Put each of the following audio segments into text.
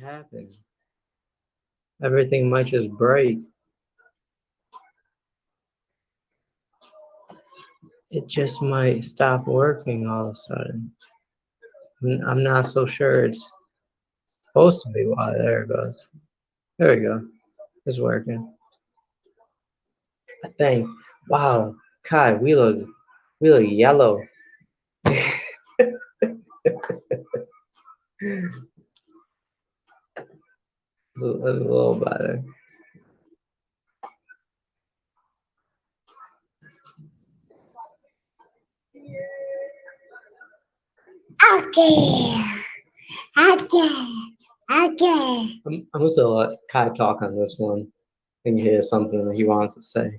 Happen. Everything might just break. It just might stop working all of a sudden. I'm not so sure it's supposed to be. Wow, there it goes. There we go. It's working. I think. Wow, Kai, we look yellow. That's a little better. Okay. I'm just gonna let Kai talk on this one. I think he has something that he wants to say.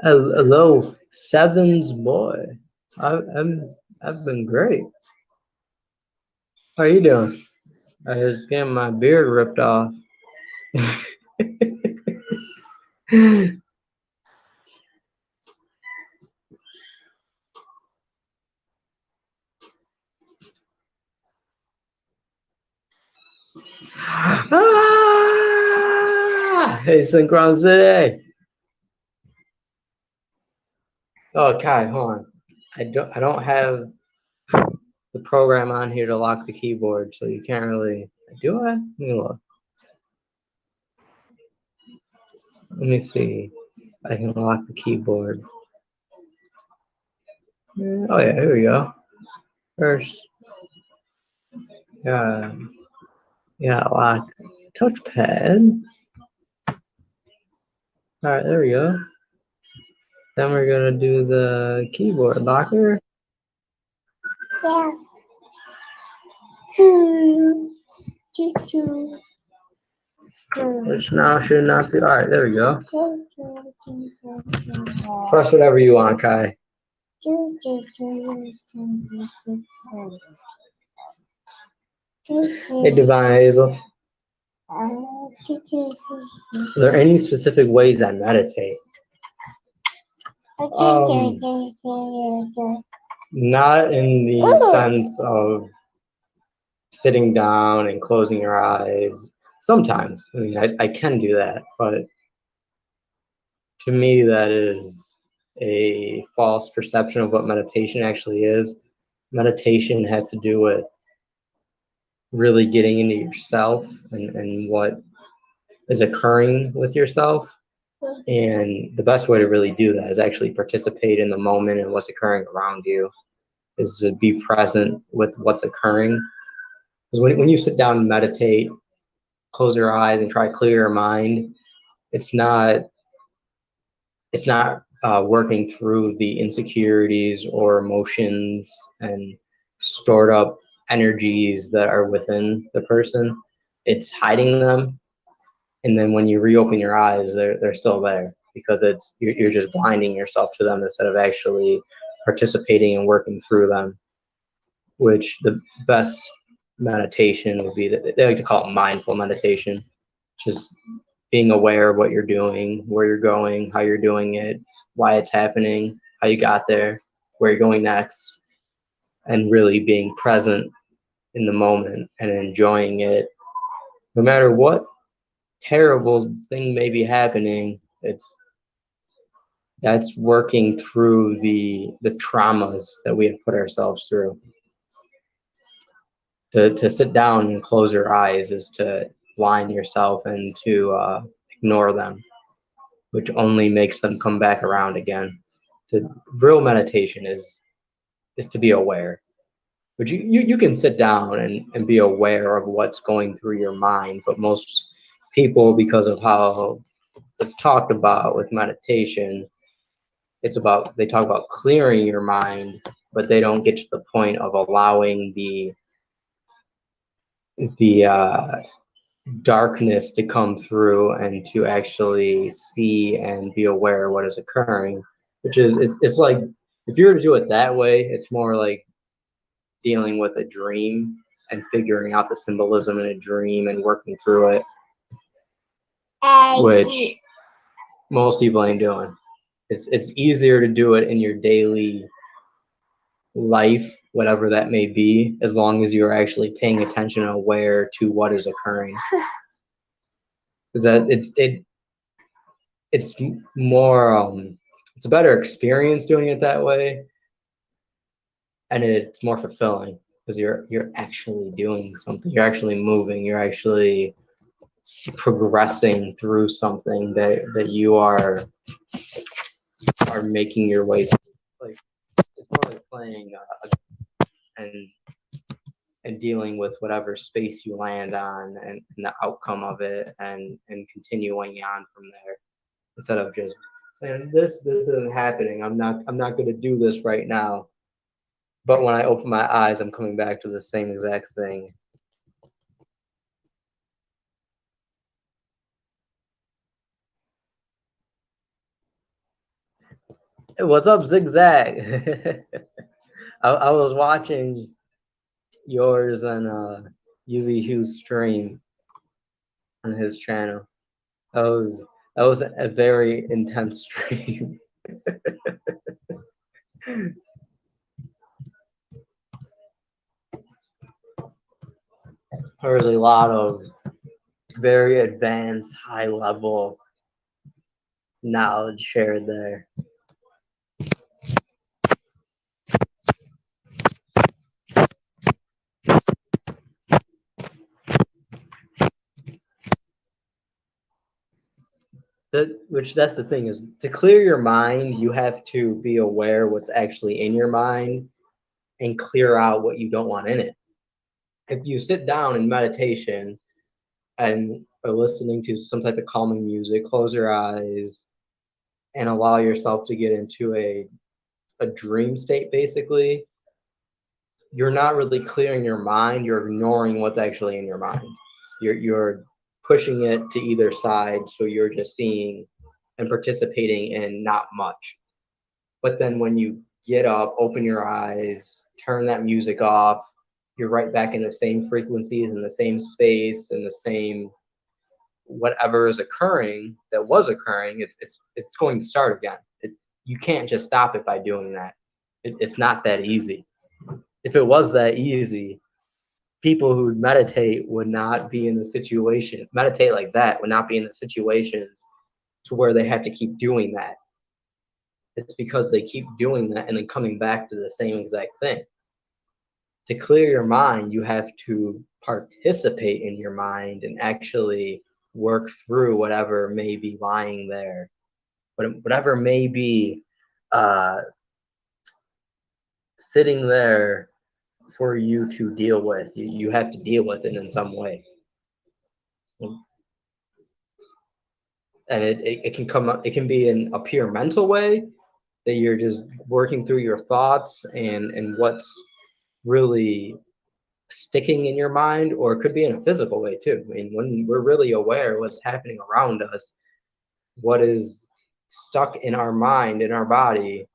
Hello, Sevens boy. I've been great. How you doing? I was getting my beard ripped off. Hey, Synchron City. Oh, Kai, hold on. I don't have the program on here to lock the keyboard, so you can't really. Do I? Let me look. Let me see. I can lock the keyboard. Oh yeah, here we go. First, yeah, lock touchpad. All right, there we go. Then we're gonna do the keyboard locker. Yeah. Which now should not be. All right, there we go. Press whatever you want, Kai. Hey, Divine Hazel. Are there any specific ways I meditate? Not in the sense of sitting down and closing your eyes. Sometimes, I mean, I can do that, but to me, that is a false perception of what meditation actually is. Meditation has to do with really getting into yourself and what is occurring with yourself. And the best way to really do that is actually participate in the moment and what's occurring around you, is to be present with what's occurring. Because when you sit down and meditate, close your eyes and try to clear your mind, it's not working through the insecurities or emotions and stored up energies that are within the person. It's hiding them, and then when you reopen your eyes, they're still there, because you're just blinding yourself to them instead of actually participating and working through them. Which the best meditation would be, that they like to call it mindful meditation, just being aware of what you're doing, where you're going, how you're doing it, why it's happening, how you got there, where you're going next, and really being present in the moment and enjoying it. No matter what terrible thing may be happening, that's working through the traumas that we have put ourselves through. To sit down and close your eyes is to blind yourself and to ignore them, which only makes them come back around again. The real meditation is to be aware. But you can sit down and be aware of what's going through your mind, but most people, because of how it's talked about with meditation, they talk about clearing your mind, but they don't get to the point of allowing the darkness to come through and to actually see and be aware of what is occurring. Which is, it's like, if you were to do it that way, it's more like dealing with a dream and figuring out the symbolism in a dream and working through it, which most people ain't doing. It's easier to do it in your daily life, whatever that may be, as long as you're actually paying attention and aware to what is occurring. Because that it's more it's a better experience doing it that way, and it's more fulfilling because you're actually doing something, you're actually moving, you're actually progressing through something that you are making your way through. It's more like playing and dealing with whatever space you land on and the outcome of it, and continuing on from there, instead of just saying this isn't happening, I'm not going to do this right now, but when I open my eyes, I'm coming back to the same exact thing. Hey, what's up, Zigzag? I was watching yours and UV Hugh's stream on his channel. That was a very intense stream. There was a lot of very advanced, high level knowledge shared there. That's the thing, is to clear your mind, you have to be aware what's actually in your mind and clear out what you don't want in it. If you sit down in meditation and are listening to some type of calming music, close your eyes and allow yourself to get into a dream state, basically, you're not really clearing your mind, you're ignoring what's actually in your mind. You're pushing it to either side, so you're just seeing and participating in not much. But then when you get up, open your eyes, turn that music off, you're right back in the same frequencies, in the same space, in the same whatever is occurring that was occurring, it's going to start again. You can't just stop it by doing that. It's not that easy. If it was that easy, people who meditate would not be in the situation, meditate like that would not be in the situations to where they have to keep doing that. It's because they keep doing that and then coming back to the same exact thing. To clear your mind, you have to participate in your mind and actually work through whatever may be lying there, whatever may be sitting there for you to deal with. You have to deal with it in some way. And it can come up, it can be in a pure mental way that you're just working through your thoughts and what's really sticking in your mind, or it could be in a physical way too. I mean, when we're really aware of what's happening around us, what is stuck in our mind, in our body,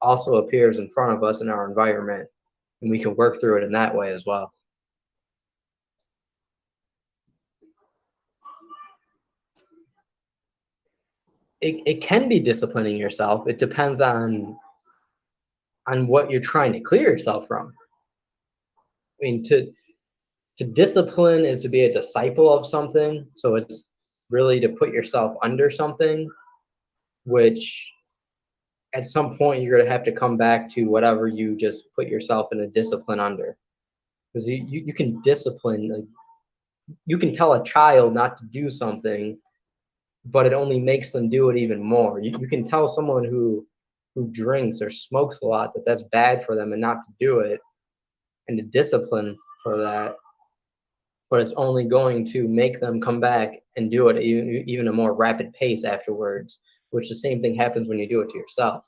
also appears in front of us in our environment, and we can work through it in that way as well. It can be disciplining yourself. It depends on what you're trying to clear yourself from. I mean, to discipline is to be a disciple of something. So it's really to put yourself under something, which at some point you're going to have to come back to whatever you just put yourself in a discipline under. Because you can discipline, like, you can tell a child not to do something, but it only makes them do it even more. You can tell someone who drinks or smokes a lot that that's bad for them and not to do it, and to discipline for that, but it's only going to make them come back and do it even a more rapid pace afterwards, which the same thing happens when you do it to yourself.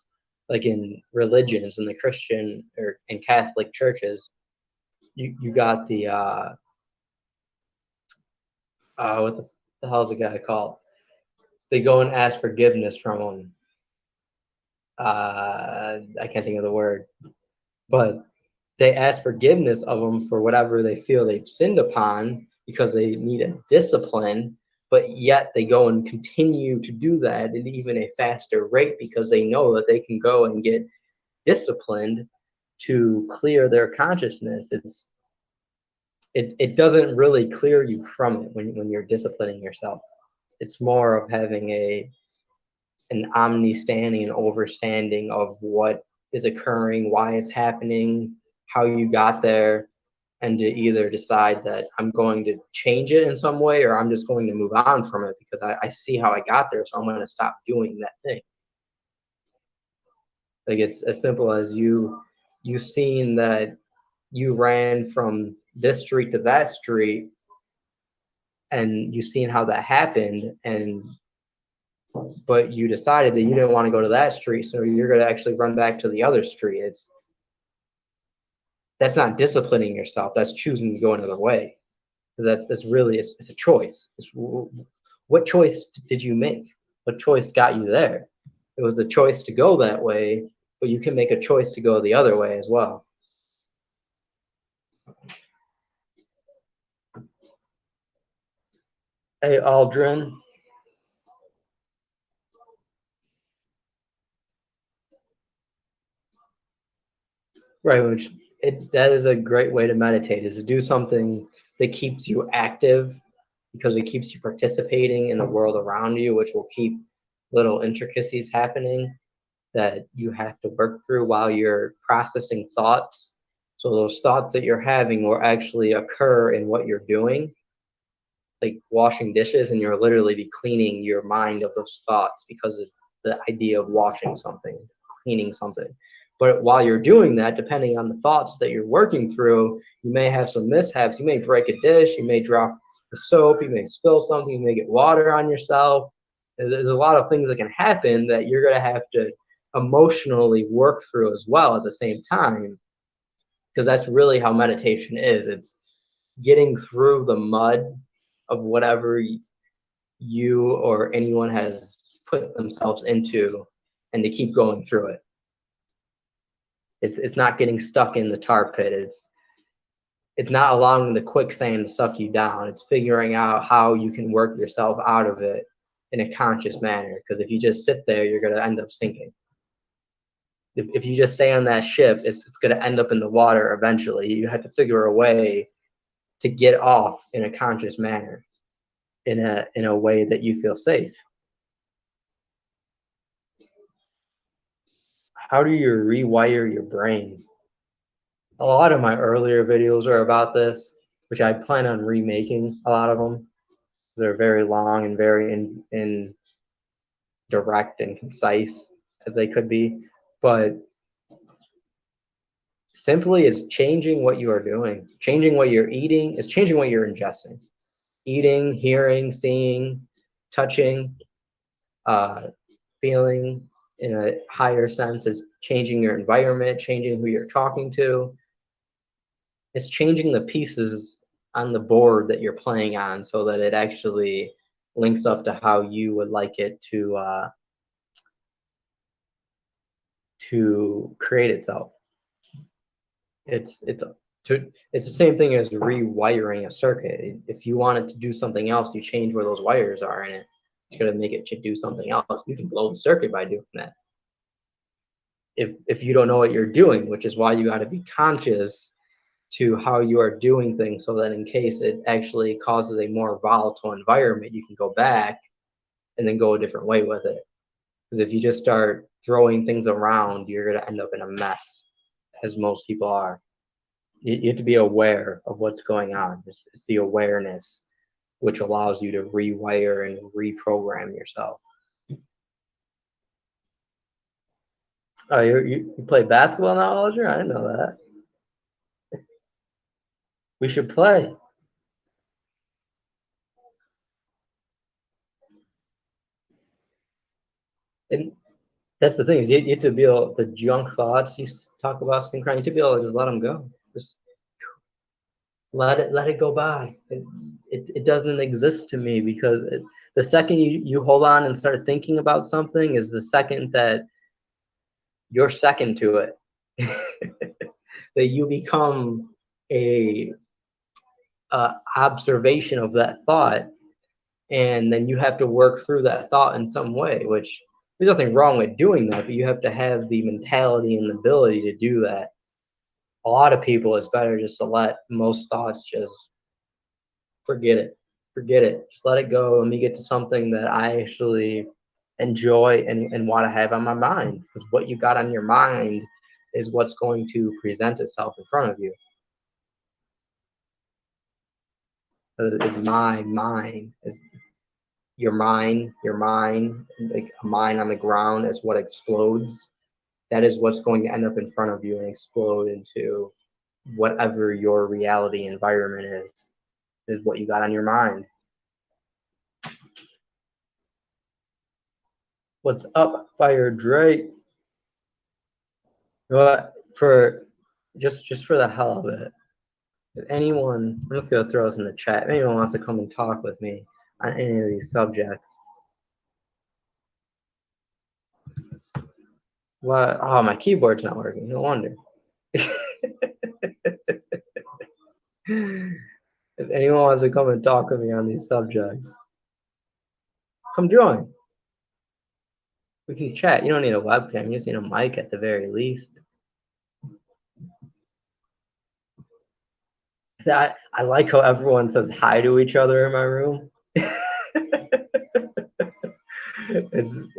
Like in religions, in the Christian or in Catholic churches, you got the what the hell is the guy called? They go and ask forgiveness from them. I can't think of the word, but they ask forgiveness of them for whatever they feel they've sinned upon because they need a discipline, but yet they go and continue to do that at even a faster rate because they know that they can go and get disciplined to clear their consciousness. It doesn't really clear you from it when you're disciplining yourself. It's more of having an understanding and overstanding of what is occurring, why it's happening, how you got there, and to either decide that I'm going to change it in some way or I'm just going to move on from it because I see how I got there, so I'm going to stop doing that thing. Like, it's as simple as you seen that you ran from this street to that street and you seen how that happened, but you decided that you didn't want to go to that street, so you're going to actually run back to the other street. That's not disciplining yourself. That's choosing to go another way. Because that's really, it's a choice. What choice did you make? What choice got you there? It was the choice to go that way, but you can make a choice to go the other way as well. Hey, Aldrin. Right, which that is a great way to meditate, is to do something that keeps you active because it keeps you participating in the world around you, which will keep little intricacies happening that you have to work through while you're processing thoughts. So those thoughts that you're having will actually occur in what you're doing, like washing dishes, and you'll literally be cleaning your mind of those thoughts because of the idea of washing something, cleaning something. But while you're doing that, depending on the thoughts that you're working through, you may have some mishaps. You may break a dish, you may drop the soap, you may spill something, you may get water on yourself. There's a lot of things that can happen that you're going to have to emotionally work through as well at the same time, because that's really how meditation is. It's getting through the mud of whatever you or anyone has put themselves into, and to keep going through it. It's not getting stuck in the tar pit. it's not allowing the quicksand to suck you down. It's figuring out how you can work yourself out of it in a conscious manner. Because if you just sit there, you're going to end up sinking. If you just stay on that ship, it's going to end up in the water eventually. You have to figure a way to get off in a conscious manner, in a way that you feel safe. How do you rewire your brain? A lot of my earlier videos are about this, which I plan on remaking a lot of them. They're very long and very in direct and concise as they could be, but simply it's changing what you are doing, changing what you're eating, it's changing what you're ingesting. Eating, hearing, seeing, touching, feeling in a higher sense is changing your environment, changing who you're talking to. It's changing the pieces on the board that you're playing on so that it actually links up to how you would like it to create itself. It's the same thing as rewiring a circuit. If you want it to do something else, you change where those wires are in it. It's going to make it to do something else. You can blow the circuit by doing that. If you don't know what you're doing, which is why you got to be conscious to how you are doing things, so that in case it actually causes a more volatile environment, you can go back and then go a different way with it. Because if you just start throwing things around, you're going to end up in a mess, as most people are. You have to be aware of what's going on. It's the awareness which allows you to rewire and reprogram yourself. Oh, you play basketball now, Alger? I didn't know that. We should play. And that's the thing, is you have to be able, the junk thoughts you talk about, you have to be able to just let them go. Just let it go by. It doesn't exist to me, because the second you hold on and start thinking about something is the second that you're second to it. That you become a observation of that thought, and then you have to work through that thought in some way, which there's nothing wrong with doing that, but you have to have the mentality and the ability to do that. A lot of people, it's better just to let most thoughts just forget it. Just let it go. Let me get to something that I actually enjoy and want to have on my mind. Because what you got on your mind is what's going to present itself in front of you. Is my mind, is your mind, like a mine on the ground is what explodes. That is what's going to end up in front of you and explode into whatever your reality environment is what you got on your mind. What's up, Fire Drake? But for just for the hell of it, if anyone, I'm just gonna throw this in the chat. If anyone wants to come and talk with me on any of these subjects. What? Oh, my keyboard's not working. No wonder. If anyone wants to come and talk with me on these subjects, come join. We can chat. You don't need a webcam. You just need a mic at the very least. I like how everyone says hi to each other in my room.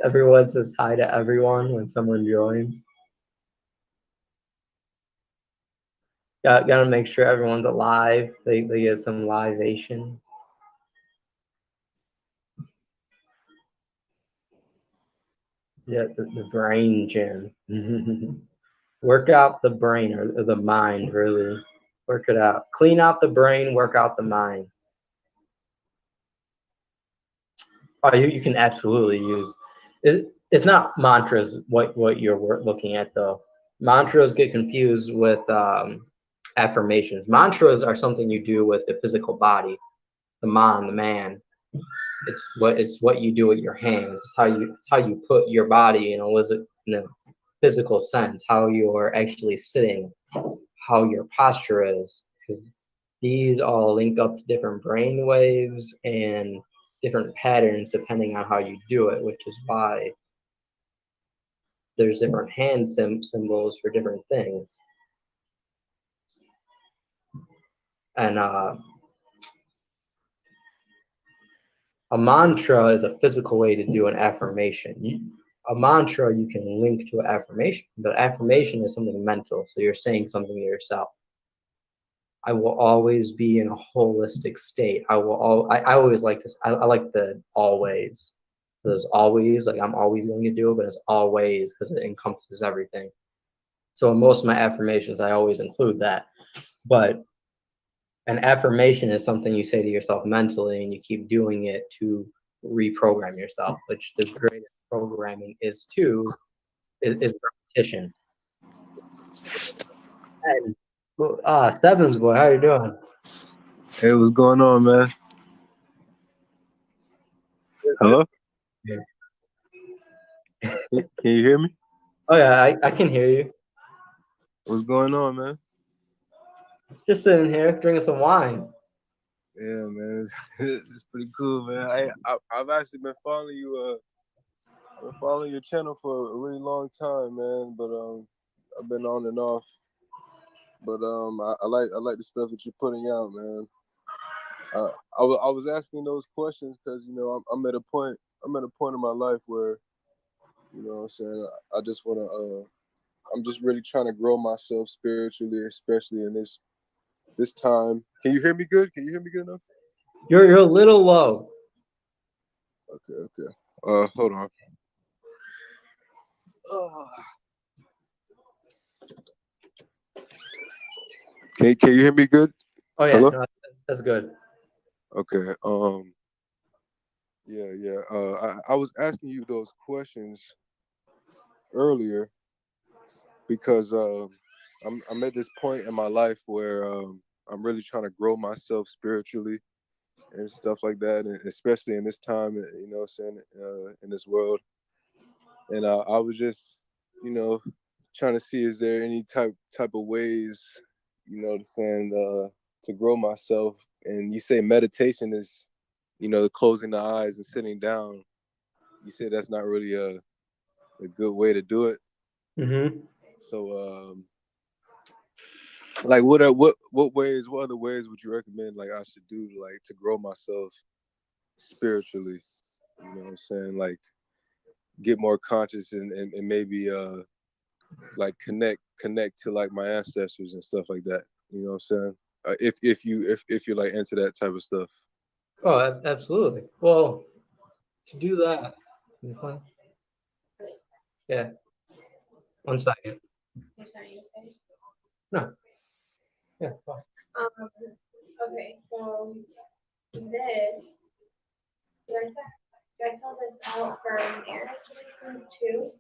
Everyone says hi to everyone when someone joins. Gotta make sure everyone's alive. They get some liveation. Yeah, the brain gym. Work out the brain or the mind, really. Work it out. Clean out the brain, work out the mind. Oh, you can absolutely use. It's not mantras what you're looking at, though. Mantras get confused with affirmations. Mantras are something you do with the physical body, the man. It's what you do with your hands. It's how you put your body in a physical sense. How you're actually sitting, how your posture is. Because these all link up to different brain waves and different patterns depending on how you do it, which is why there's different hand symbols for different things. And a mantra is a physical way to do an affirmation. A mantra you can link to an affirmation, but affirmation is something mental, so you're saying something to yourself. I will always be in a holistic state. I always like this. I like the always. There's always, like I'm always going to do it, but it's always because it encompasses everything. So in most of my affirmations, I always include that. But an affirmation is something you say to yourself mentally, and you keep doing it to reprogram yourself, which the greatest programming is repetition. And Stebbins boy, how you doing? Hey, what's going on, man? Hello? Can you hear me? Oh yeah, I can hear you. What's going on, man? Just sitting here drinking some wine. Yeah, man, it's pretty cool, man. I've actually been following you. I've been following your channel for a really long time, man. But I've been on and off. But I like the stuff that you're putting out, man. I was asking those questions because I'm at a point in my life where what I'm saying, I just want to I'm just really trying to grow myself spiritually, especially in this time. Can you hear me good? Can you hear me good enough? You're a little low. Okay. Hold on. Can you hear me good? Oh yeah, Hello? no, that's good. Okay. Yeah. I was asking you those questions earlier because I'm at this point in my life where I'm really trying to grow myself spiritually and stuff like that, and especially in this time, in this world. And I was just, trying to see, is there any type of ways, to grow myself. And you say meditation is, the closing the eyes and sitting down. You say that's not really a good way to do it. Mm-hmm. So, like, what other ways would you recommend, like, I should do, like, to grow myself spiritually? You know what I'm saying? Like, get more conscious and maybe like connect to like my ancestors and stuff like that. You know what I'm saying? If you're like into that type of stuff. Oh, absolutely. Well, to do that, yeah. 1 second. No. Yeah. Fine. Okay, so this, do I fill this out for marriage license too?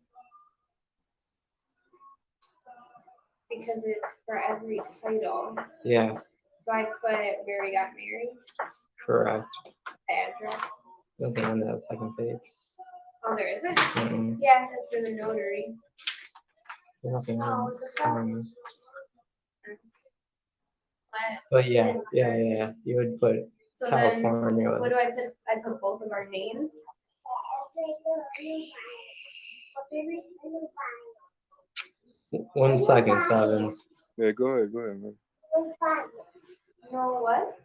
Because it's for every title. Yeah. So I put where we got married, Correct. address. Nothing on that second page. Oh, there isn't? Mm-mm. Yeah, that's for the notary. Nothing on. But But yeah. You would put so California. then, what do I put? I put both of our names. 1 second, Sevens. Yeah, go ahead, man. No, what?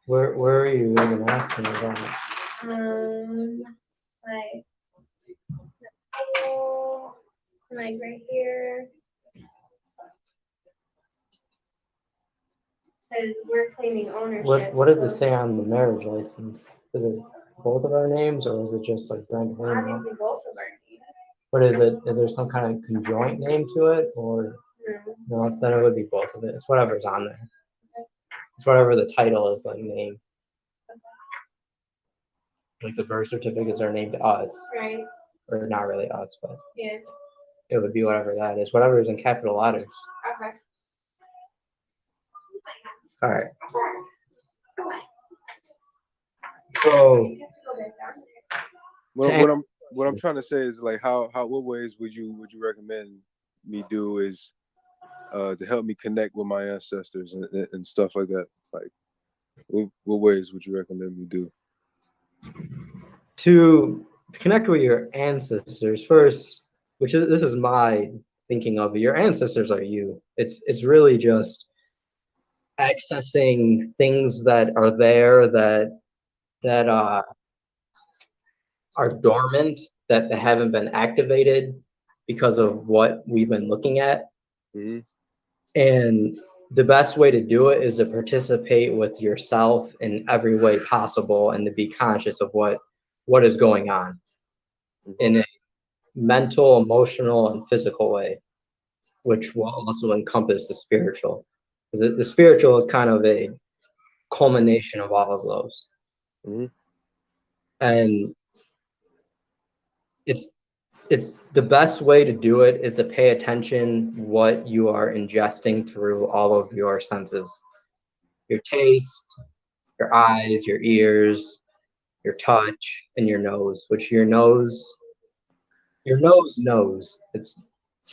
Where are you even asking about? Like right here. Says we're claiming ownership. What does it say on the marriage license? Is it both of our names, or is it just like Brent Hayden? Obviously, both of our names. What is it? Is there some kind of conjoint name to it, or no? Then it would be both of it. It's whatever's on there. It's whatever the title is, like name. Like the birth certificates are named us, Right. or not really us, but Yeah. it would be whatever that is. Whatever is in capital letters. Okay. All right. So what I'm trying to say is, like, how what ways would you recommend me do is to help me connect with my ancestors and stuff like that? Like, what ways would you recommend me do? To connect with your ancestors first, this is my thinking of it. Your ancestors are you. It's really just accessing things that are there that are dormant, that haven't been activated because of what we've been looking at. Mm-hmm. And the best way to do it is to participate with yourself in every way possible and to be conscious of what is going on in a mental, emotional, and physical way, which will also encompass the spiritual. Because the spiritual is kind of a culmination of all of those. Mm-hmm. And it's the best way to do it is to pay attention what you are ingesting through all of your senses. Your taste, your eyes, your ears, your touch, and your nose, which your nose knows. It's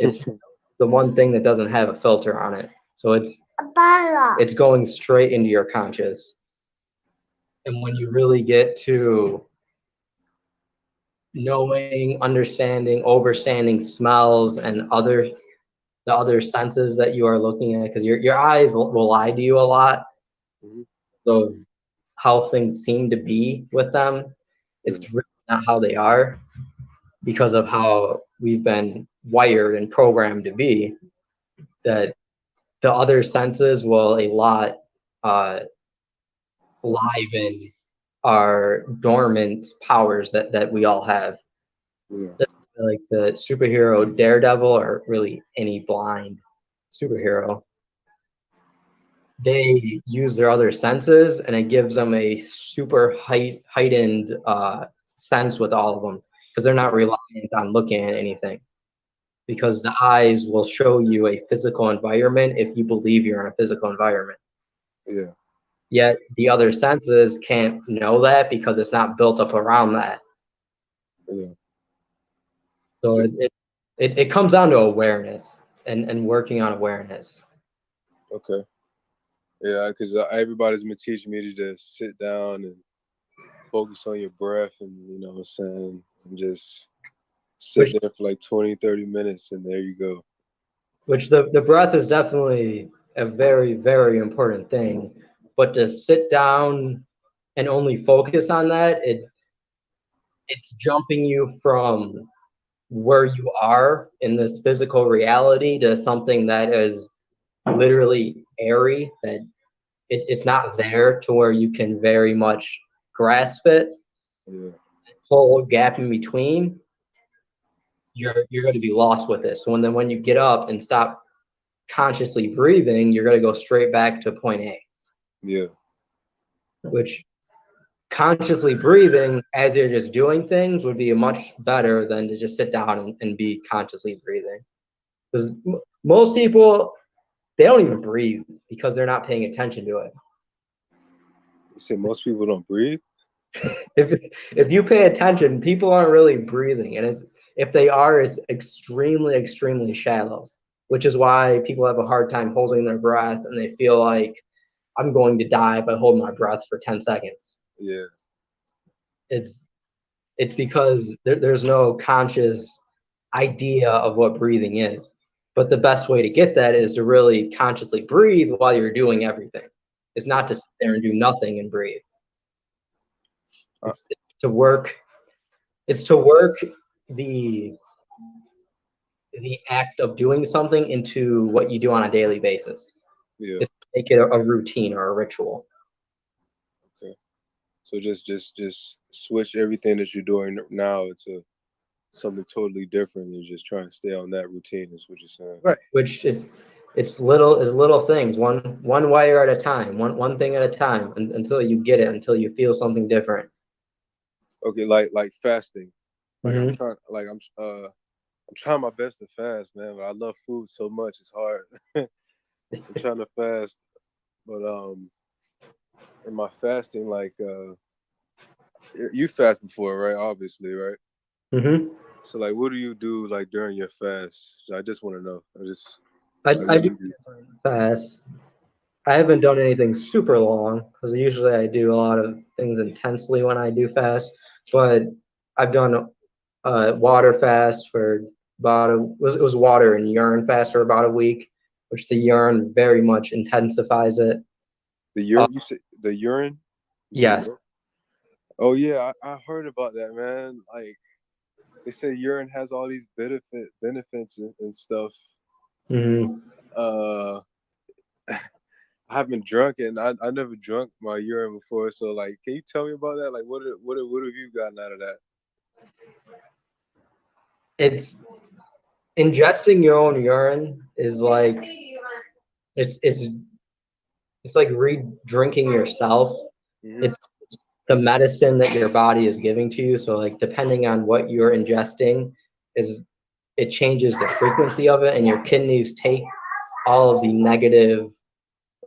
the one thing that doesn't have a filter on it. So it's going straight into your conscious. And when you really get to knowing, understanding, overstanding smells and the other senses that you are looking at, because your eyes will lie to you a lot. Mm-hmm. So how things seem to be with them, it's really not how they are because of how we've been wired and programmed to be. That the other senses will a lot liven our dormant powers that we all have. Yeah. Like the superhero Daredevil or really any blind superhero, they use their other senses and it gives them a super heightened sense with all of them because they're not reliant on looking at anything, because the eyes will show you a physical environment if you believe you're in a physical environment. Yeah. Yet the other senses can't know that because it's not built up around that. Yeah. So it comes down to awareness and working on awareness. Okay. Yeah, because everybody's been teaching me to just sit down and focus on your breath and, you know what I'm saying, and just sit there for like 20, 30 minutes and there you go. Which the breath is definitely a very, very important thing. But to sit down and only focus on that, it's jumping you from where you are in this physical reality to something that is literally airy, that it's not there to where you can very much grasp it. Yeah. Whole gap in between, you're going to be lost with this. So when you get up and stop consciously breathing, you're going to go straight back to point A. Yeah. Which consciously breathing as you're just doing things would be much better than to just sit down and be consciously breathing. Because most people, they don't even breathe because they're not paying attention to it. You say most people don't breathe? If you pay attention, people aren't really breathing, and if they are, it's extremely, extremely shallow, which is why people have a hard time holding their breath and they feel like I'm going to die if I hold my breath for 10 seconds. Yeah. It's because there's no conscious idea of what breathing is. But the best way to get that is to really consciously breathe while you're doing everything. It's not to sit there and do nothing and breathe. It's to work. It's to work the act of doing something into what you do on a daily basis. Yeah. It's to make it a routine or a ritual. Okay. So just switch everything that you're doing now to something totally different and just try and stay on that routine is what you're saying. Right. Which it's little things, one wire at a time, one thing at a time, until you get it, until you feel something different. Okay, like fasting. Like Mm-hmm. I'm trying my best to fast, man, but I love food so much it's hard. I'm trying to fast, but in my fasting, like you fast before, right? Obviously, right? Mm-hmm. So like what do you do like during your fast? I just want to know. I do different fasts. I haven't done anything super long because usually I do a lot of things intensely when I do fast. But I've done water fast for about it was water and urine fast for about a week, which the urine very much intensifies it. The urine, you said the urine? Yes. Oh yeah, I heard about that, man. Like they say urine has all these benefits and stuff. Mm-hmm. I haven't drunk and I never drunk my urine before. So like, can you tell me about that? Like, what have you gotten out of that? It's ingesting your own urine is like it's like re-drinking yourself. Mm-hmm. It's the medicine that your body is giving to you. So like depending on what you're ingesting, it changes the frequency of it, and your kidneys take all of the negative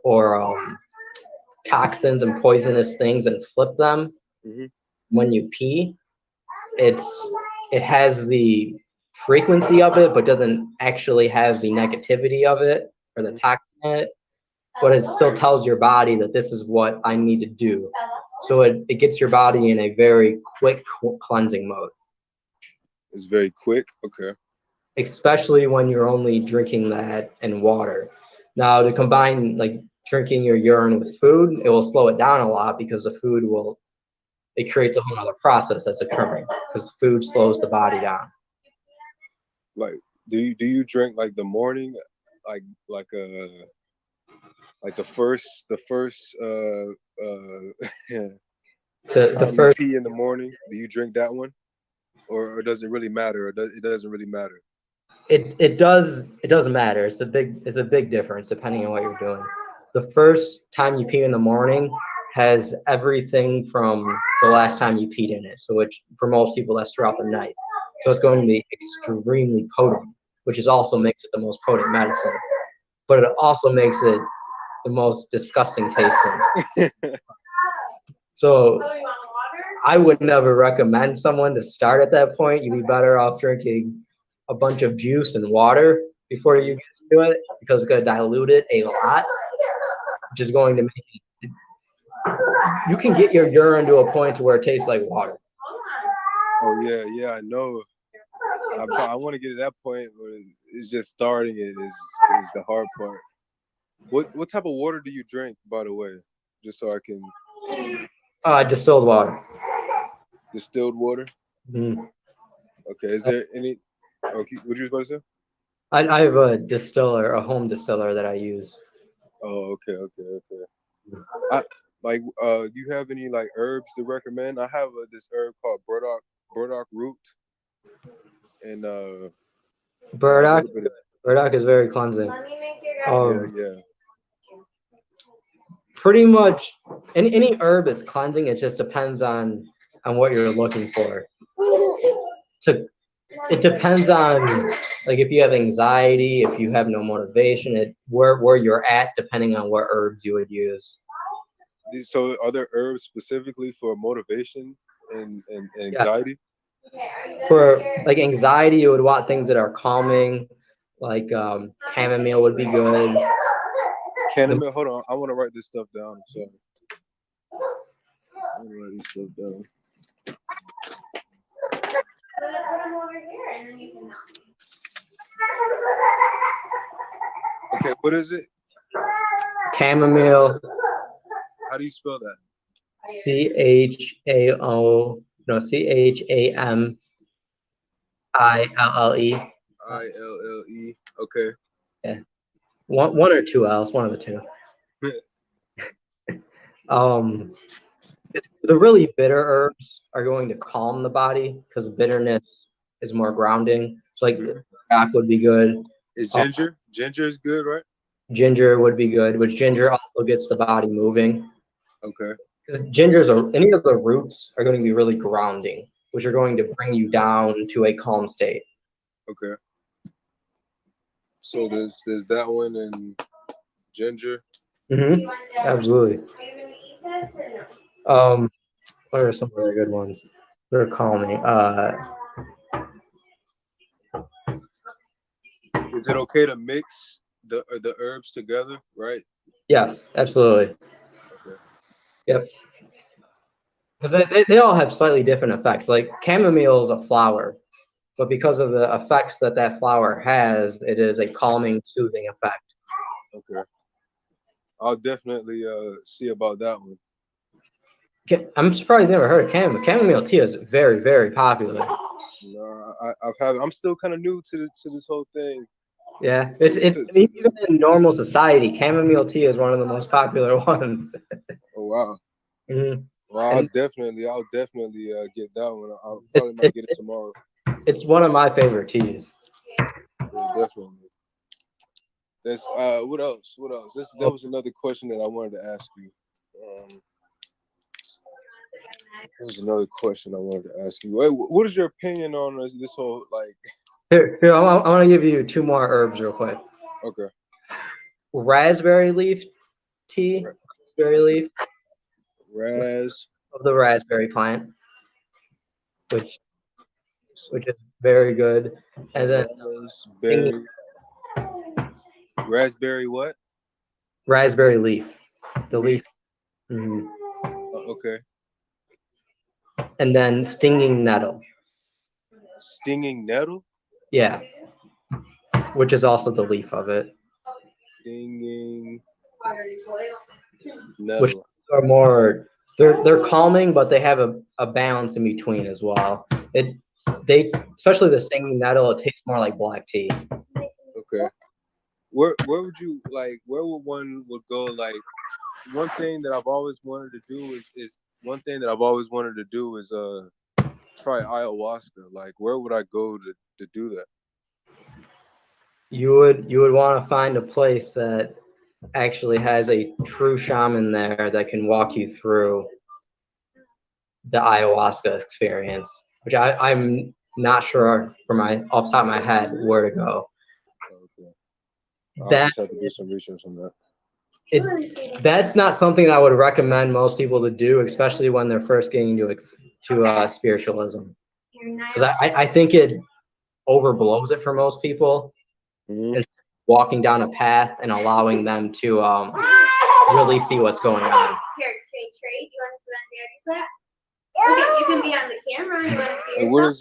or toxins and poisonous things and flip them. Mm-hmm. When you pee, it has the frequency of it, but doesn't actually have the negativity of it or the toxin in it. But it still tells your body that this is what I need to do. So it gets your body in a very quick cleansing mode. It's very quick. Okay. Especially when you're only drinking that in water. Now to combine like drinking your urine with food, it will slow it down a lot because it creates a whole other process that's occurring because food slows the body down. Like, do you drink like the morning, like the first the time first you pee in the morning? Do you drink that one, or does it really matter? Or it doesn't really matter? it doesn't matter. It's a big difference depending on what you're doing. The first time you pee in the morning has everything from the last time you peed in it. So which for most people that's throughout the night. So it's going to be extremely potent, which is also makes it the most potent medicine. But it also makes it the most disgusting tasting. So I would never recommend someone to start at that point. You'd be better off drinking a bunch of juice and water before you get to it because it's going to dilute it a lot, which is going to make it. You can get your urine to a point to where it tastes like water. Oh yeah, I know. I want to get to that point, but it's just starting it is the hard part. What type of water do you drink, by the way? Just so I can. Distilled water. Distilled water. Mm. Okay. Is there any? Okay. What you supposed to say? I have a home distiller that I use. Oh, okay. Do you have any like herbs to recommend? I have this herb called burdock root, and Burdock is very cleansing. Let me make your guys. Yeah. Pretty much any herb is cleansing. It just depends on what you're looking for. It depends on like if you have anxiety, if you have no motivation, where you're at, depending on what herbs you would use. So are there herbs specifically for motivation and anxiety? Yeah. For like anxiety, you would want things that are calming, like chamomile would be good. Chamomile. Hold on, I want to write this stuff down. I'm sorry. I want to write this stuff down. Put them over here and then you can help me. Okay, what is it? Chamomile. How do you spell that? CHAMILLE. ILLE. Okay. Yeah. One or two L's, one of the two. The really bitter herbs are going to calm the body because bitterness is more grounding. So like black would be good. Is ginger? Ginger is good, right? Ginger would be good, which ginger also gets the body moving. Okay. Because any of the roots are going to be really grounding, which are going to bring you down to a calm state. Okay. So there's that one and ginger. Mm-hmm. Absolutely. Are you gonna eat this or no? What are some really good ones? They're calming. Is it okay to mix the herbs together, right? Yes, absolutely. Okay. Yep. Because they all have slightly different effects. Like chamomile is a flower, but because of the effects that that flower has, it is a calming, soothing effect. Okay. I'll definitely see about that one. I'm surprised you never heard of chamomile. Chamomile tea is very, very popular. No, I've had. I'm still kind of new to this whole thing. Yeah, it's even in normal society, chamomile tea is one of the most popular ones. Oh wow. Mm-hmm. Well, I'll definitely get that one. I'll probably might get it tomorrow. It's one of my favorite teas. Yeah, definitely. That's what else? What else? That was another question that I wanted to ask you. There was another question I wanted to ask you. What is your opinion on this whole like? Here, I want to give you 2 more herbs real quick. Okay. Raspberry leaf tea. Raspberry leaf. Of the raspberry plant, which is very good. And then raspberry what? Raspberry leaf. The leaf. Okay. And then stinging nettle. Stinging nettle? Yeah. Which is also the leaf of it. Stinging nettle. Which are more, they're calming, but they have a balance in between as well. Especially the stinging nettle, it tastes more like black tea. Okay. Where would you like? Where would one go? Like, one thing that I've always wanted to do is try ayahuasca. Like, where would I go to do that? You would want to find a place that actually has a true shaman there that can walk you through the ayahuasca experience, which I'm not sure off the top of my head where to go. Okay. I'll just have to do some research on that. That's not something I would recommend most people to do, especially when they're first getting into spiritualism. Because I think it overblows it for most people. And walking down a path and allowing them to really see what's going on. Here, Trey, do you want to sit on Daddy's lap? You can be on the camera. You want to see yourself? What is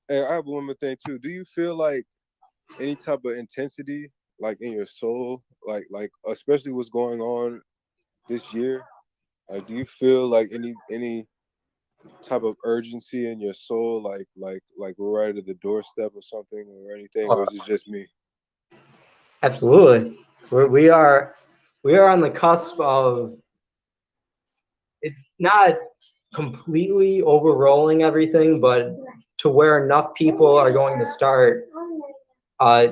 hey, I have one more thing too. Do you feel like any type of intensity, like in your soul, like especially what's going on this year? Like, do you feel like any type of urgency in your soul, like we're right at the doorstep or something or anything, or is it just me? Absolutely, we are on the cusp of. It's not completely overrolling everything, but to where enough people are going to start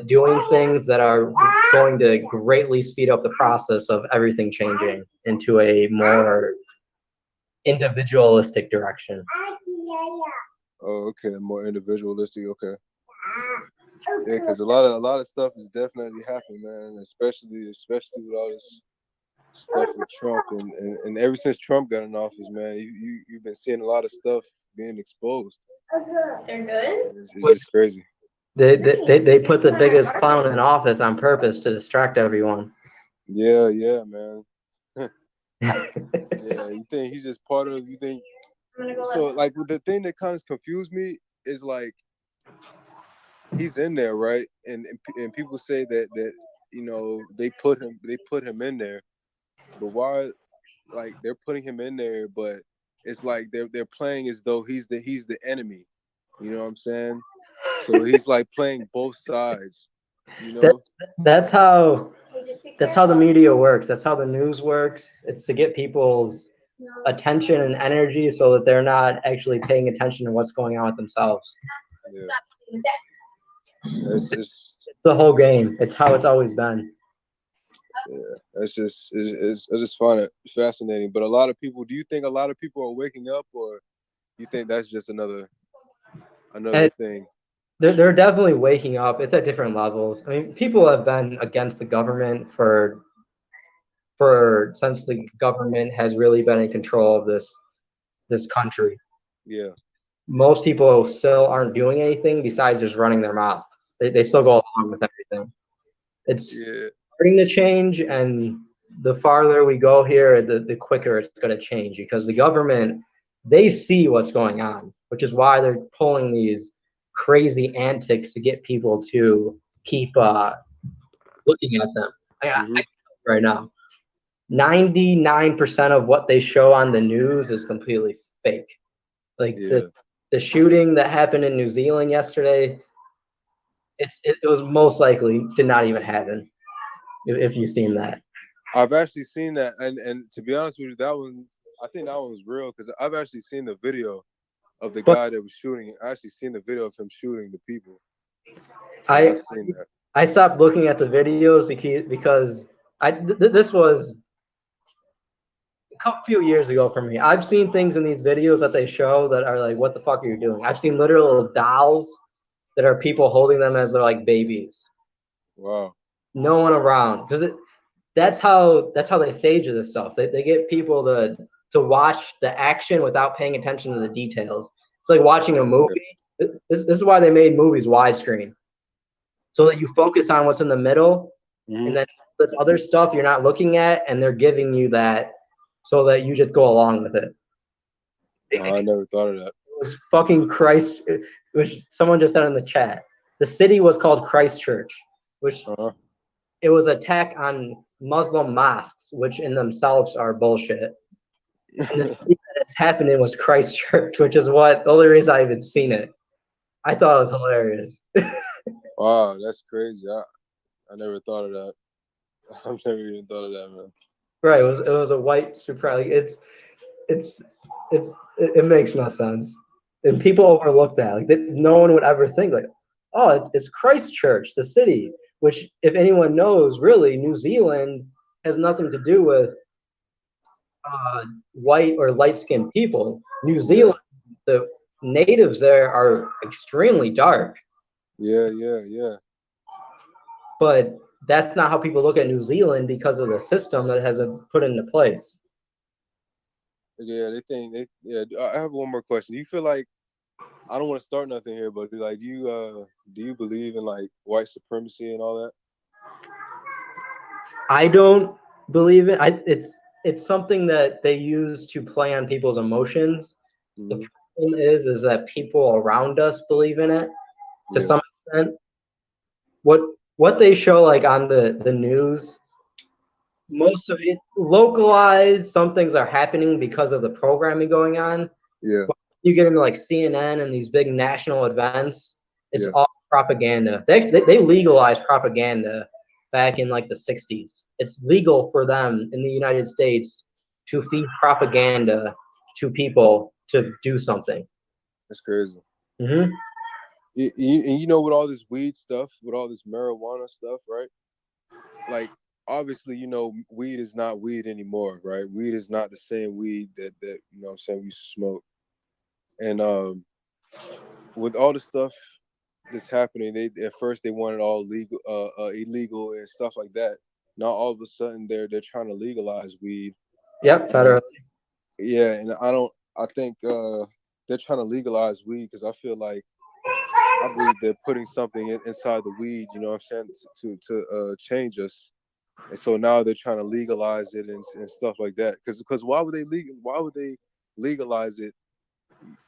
doing things that are going to greatly speed up the process of everything changing into a more individualistic direction. Oh, okay, more individualistic. Okay. Yeah, because a lot of stuff is definitely happening, man. Especially with all this stuff with Trump and ever since Trump got in office, man, you've been seeing a lot of stuff being exposed. They're good. It's just crazy. They put the biggest clown in office on purpose to distract everyone. Yeah, man. Yeah, you think he's just part of? You think so? Like, the thing that kind of confused me is like he's in there, right? And people say that you know they put him in there, but why? Like, they're putting him in there, but it's like they're playing as though he's the enemy. You know what I'm saying? So he's like playing both sides. You know? That's how the media works. That's how the news works. It's to get people's attention and energy so that they're not actually paying attention to what's going on with themselves. Yeah. It's the whole game. It's how it's always been. Yeah, I just find it fascinating. But do you think a lot of people are waking up, or you think that's just another thing? They're definitely waking up. It's at different levels. I mean, people have been against the government since the government has really been in control of this country. Yeah. Most people still aren't doing anything besides just running their mouth. They still go along with everything. It's Yeah. starting to change, and the farther we go here, the quicker it's going to change, because the government, they see what's going on, which is why they're pulling these crazy antics to get people to keep looking at them. I right now, 99% of what they show on the news is completely fake. Like Yeah. the shooting that happened in New Zealand yesterday, it was most likely did not even happen. If you've seen that. I've actually seen that, and to be honest with you, that one, I think that one was real, because I've actually seen the video of the guy that was shooting. I actually seen the video of him shooting the people. I've seen that. I stopped looking at the videos because this was a few years ago for me. I've seen things in these videos that they show that are like, what the fuck are you doing? I've seen literal dolls that are people holding them as they're like babies. Wow. No one around, because that's how they stage this stuff. They get people to watch the action without paying attention to the details. It's like watching a movie. This is why they made movies widescreen, so that you focus on what's in the middle, and then this other stuff you're not looking at, and they're giving you that so that you just go along with it. I never thought of that. It was fucking Christ, which someone just said in the chat. The city was called Christchurch, which it was an attack on Muslim mosques, which in themselves are bullshit. And the city that it's happening was Christchurch, which is the only reason I even seen it. I thought it was hilarious. Wow, that's crazy. I never thought of that. I've never even thought of that, man. Right, it was a white supremacy. It makes no sense, and people overlook that. Like no one would ever think like, oh, it's Christchurch, the city. Which, if anyone knows, really, New Zealand has nothing to do with white or light-skinned people. New Zealand, the natives there are extremely dark. Yeah. But that's not how people look at New Zealand because of the system that has been put into place. Yeah, I have one more question. Do you feel like, I don't want to start nothing here, but do you believe in like white supremacy and all that? I don't believe it. It's something that they use to play on people's emotions. The problem is that people around us believe in it to some extent. What they show like on the news, most of it localized. Some things are happening because of the programming going on. Yeah. But you get into like CNN and these big national events, it's all propaganda. They legalized propaganda back in like the 60s. It's legal for them in the United States to feed propaganda to people to do something. That's crazy. Mm-hmm. And you know, with all this weed stuff, with all this marijuana stuff, right? Like, obviously, you know, weed is not weed anymore, right? Weed is not the same weed that you know what I'm saying, we used to smoke. And with all the stuff that's happening, they at first they wanted all legal, illegal and stuff like that. Now all of a sudden they're trying to legalize weed. Yep, federally. Yeah, and I think they're trying to legalize weed because I believe they're putting something inside the weed, you know what I'm saying, to change us. And so now they're trying to legalize it and stuff like that. Because why would they legalize it?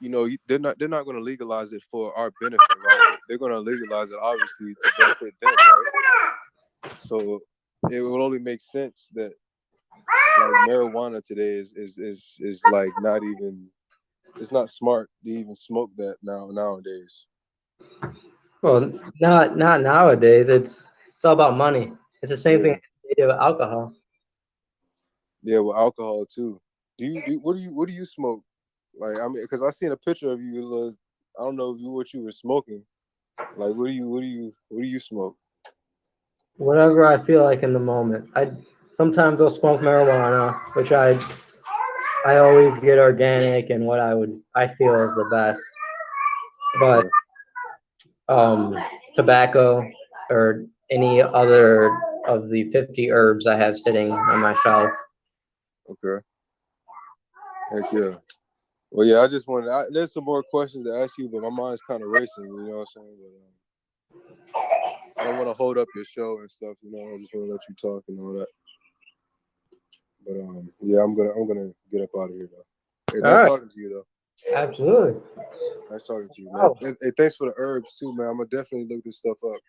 You know, they're not going to legalize it for our benefit, right? They're going to legalize it obviously to benefit them, right? So it would only make sense that like marijuana today is like not even, it's not smart to even smoke that nowadays. Well, not nowadays. It's all about money. It's the same thing they do with alcohol. Yeah, with alcohol too. What do you smoke? Like, I mean, because I seen a picture of you. I don't know what you were smoking. Like, what do you smoke? Whatever I feel like in the moment. Sometimes I'll smoke marijuana, which I always get organic and what I feel is the best. But tobacco or any other of the 50 herbs I have sitting on my shelf. Okay. Heck yeah. Well, yeah, I just wanted. There's some more questions to ask you, but my mind's kind of racing. You know what I'm saying? I don't want to hold up your show and stuff. You know, I just want to let you talk and all that. But yeah, I'm gonna get up out of here though. Hey, nice talking to you though. Absolutely. Nice talking to you, man. Oh. Hey, thanks for the herbs too, man. I'm gonna definitely look this stuff up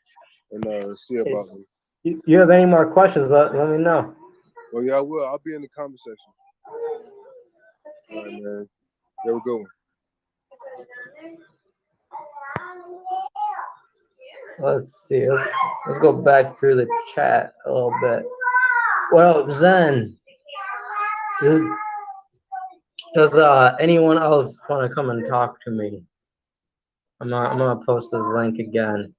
and see about them. You have any more questions? Let me know. Well, yeah, I will. I'll be in the comment section. All right, man. There we go. Let's see. Let's go back through the chat a little bit. Well, Zen, does anyone else want to come and talk to me? I'm gonna post this link again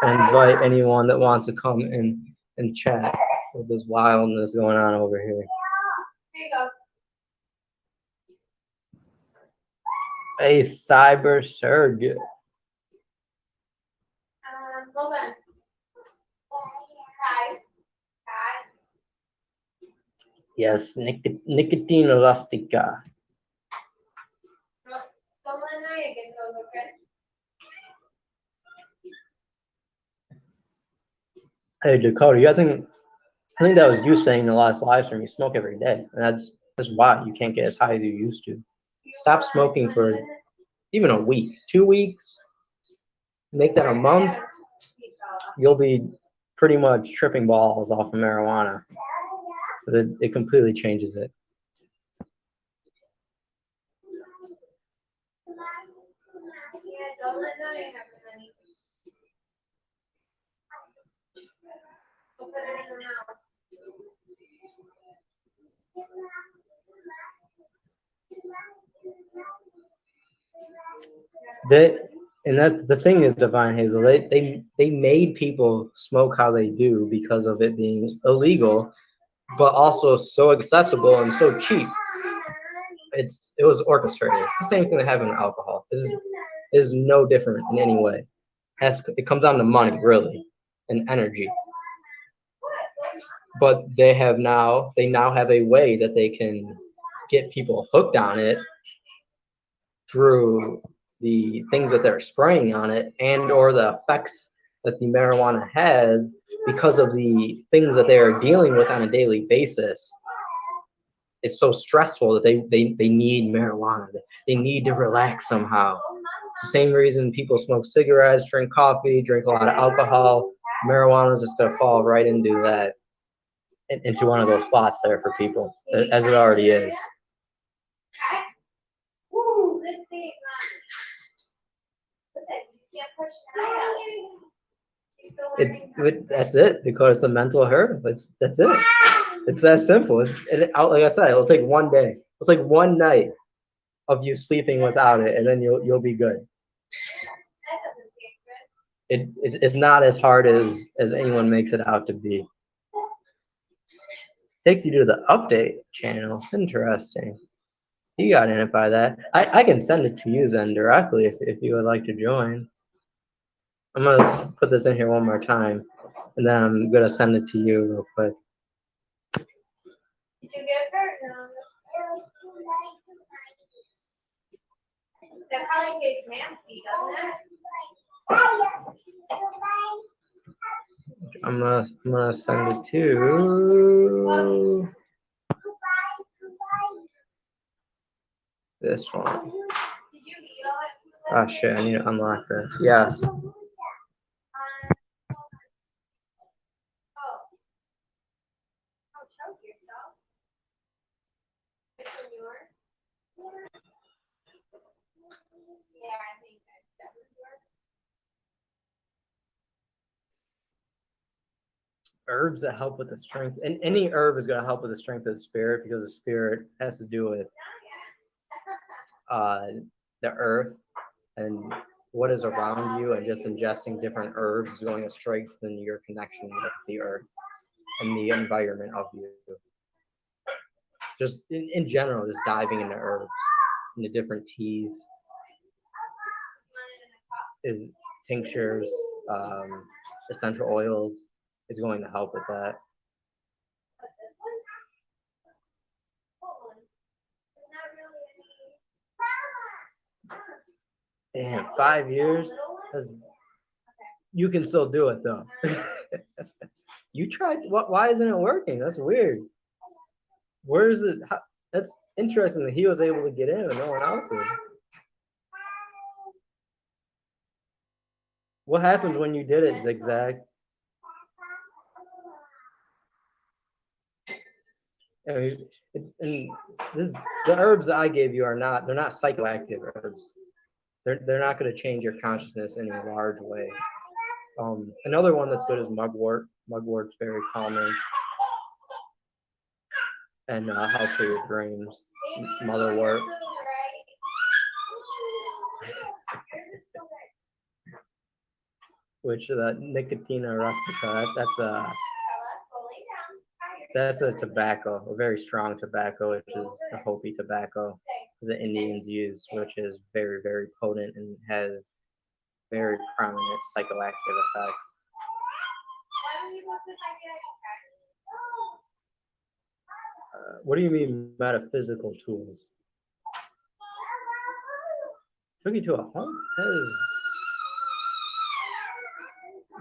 and invite anyone that wants to come in and chat with this wildness going on over here. Here you go. A cyber surrogate. Hold on. Hi. Yes, nicotine elastica. Don't let Naya get those, okay? Hey Dakota, I think that was you saying in the last live stream you smoke every day, and that's why you can't get as high as you used to. Stop smoking for even a week, 2 weeks. Make that a month. You'll be pretty much tripping balls off of marijuana. It completely changes it. Yeah, don't let Naya have the money. We'll put it in her mouth. The thing is, Divine Hazel, they made people smoke how they do because of it being illegal, but also so accessible and so cheap. It was orchestrated. It's the same thing that happened with alcohol. It is no different in any way. It comes down to money, really, and energy. But they now have a way that they can get people hooked on it through the things that they're spraying on it and or the effects that the marijuana has because of the things that they are dealing with on a daily basis. It's so stressful that they need marijuana. They need to relax somehow. It's the same reason people smoke cigarettes, drink coffee, drink a lot of alcohol. Marijuana is just going to fall right into that, into one of those slots there for people, as it already is. Woo, good save, Listen, you can't push Naya. That's it, because it's a mental herb. That's it. It's that simple. Like I said, it'll take one day. It's like one night of you sleeping without it, and then you'll be good. It's not as hard as anyone makes it out to be. Takes you to the update channel. Interesting. You got in it by that. I can send it to you then directly if you would like to join. I'm gonna put this in here one more time, and then I'm gonna send it to you real quick. Did you get her? No. That probably tastes nasty, doesn't it? I'm gonna send it to this one. Did you eat all that? Oh shit! I need to unlock this. Yes. Choke yourself. Yeah, I think that would work. Herbs that help with the strength, and any herb is going to help with the strength of the spirit, because the spirit has to do with the earth and what is around you, and just ingesting different herbs is going to strengthen your connection with the earth and the environment of you. Just in general, just diving into herbs, into different teas, is tinctures, essential oils is going to help with that. Damn, 5 years? You can still do it though. You tried. What? Why isn't it working? That's weird. Where is it? That's interesting that he was able to get in and no one else is. What happened when you did it, Zigzag? And this, the herbs that I gave you are not. They're not psychoactive herbs. They're not going to change your consciousness in a large way. Another one that's good is mugwort. Mugwort's very calming and helps for your dreams. Motherwort. Which the Nicotina rustica, that's a tobacco, a very strong tobacco, which is the Hopi tobacco the Indians use, which is very, very potent and has very prominent psychoactive effects. What do you mean metaphysical tools? Took you to a home? That is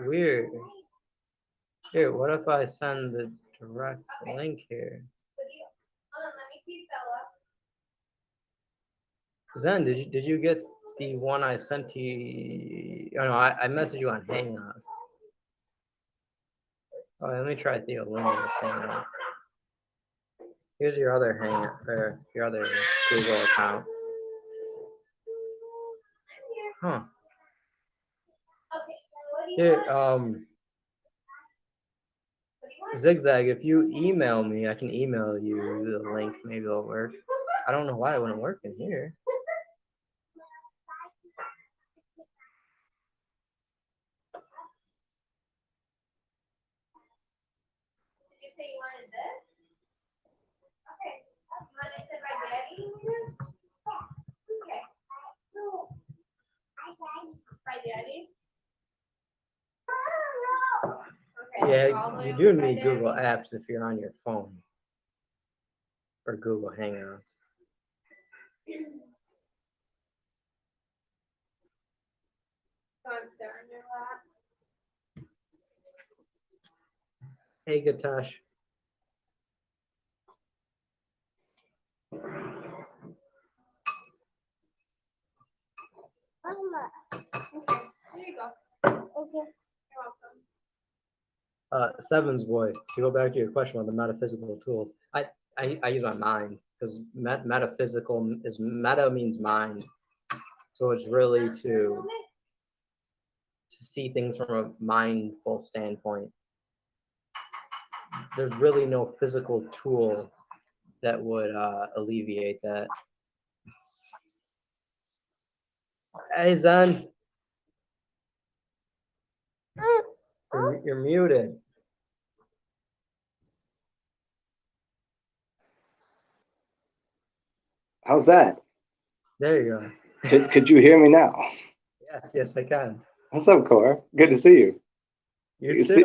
weird. Here, what if I send the direct link here? Zen, did you get the one I sent to you? Oh no, I messaged you on Hangouts. Oh, let me try Theolina's Hangout. Here's your other Hangout, or your other Google account. Huh. Here, Zigzag, if you email me, I can email you the link. Maybe it'll work. I don't know why it wouldn't work in here. Did you say you wanted this? Okay. You want to sit by Daddy? Okay. By Daddy? Okay. Yeah, you do need Google Apps if you're on your phone or Google Hangouts. Go and sit on your lap. Hey, Gatash. Mama. Here you go. Thank you. You're welcome. Sevens boy, to go back to your question on the metaphysical tools, I use my mind because metaphysical is meta means mind, so it's really to see things from a mindful standpoint. There's really no physical tool that would alleviate that. Hey Zen, you're muted. How's that? There you go. Could you hear me now? Yes, I can. What's up, Cor? Good to see you. You too.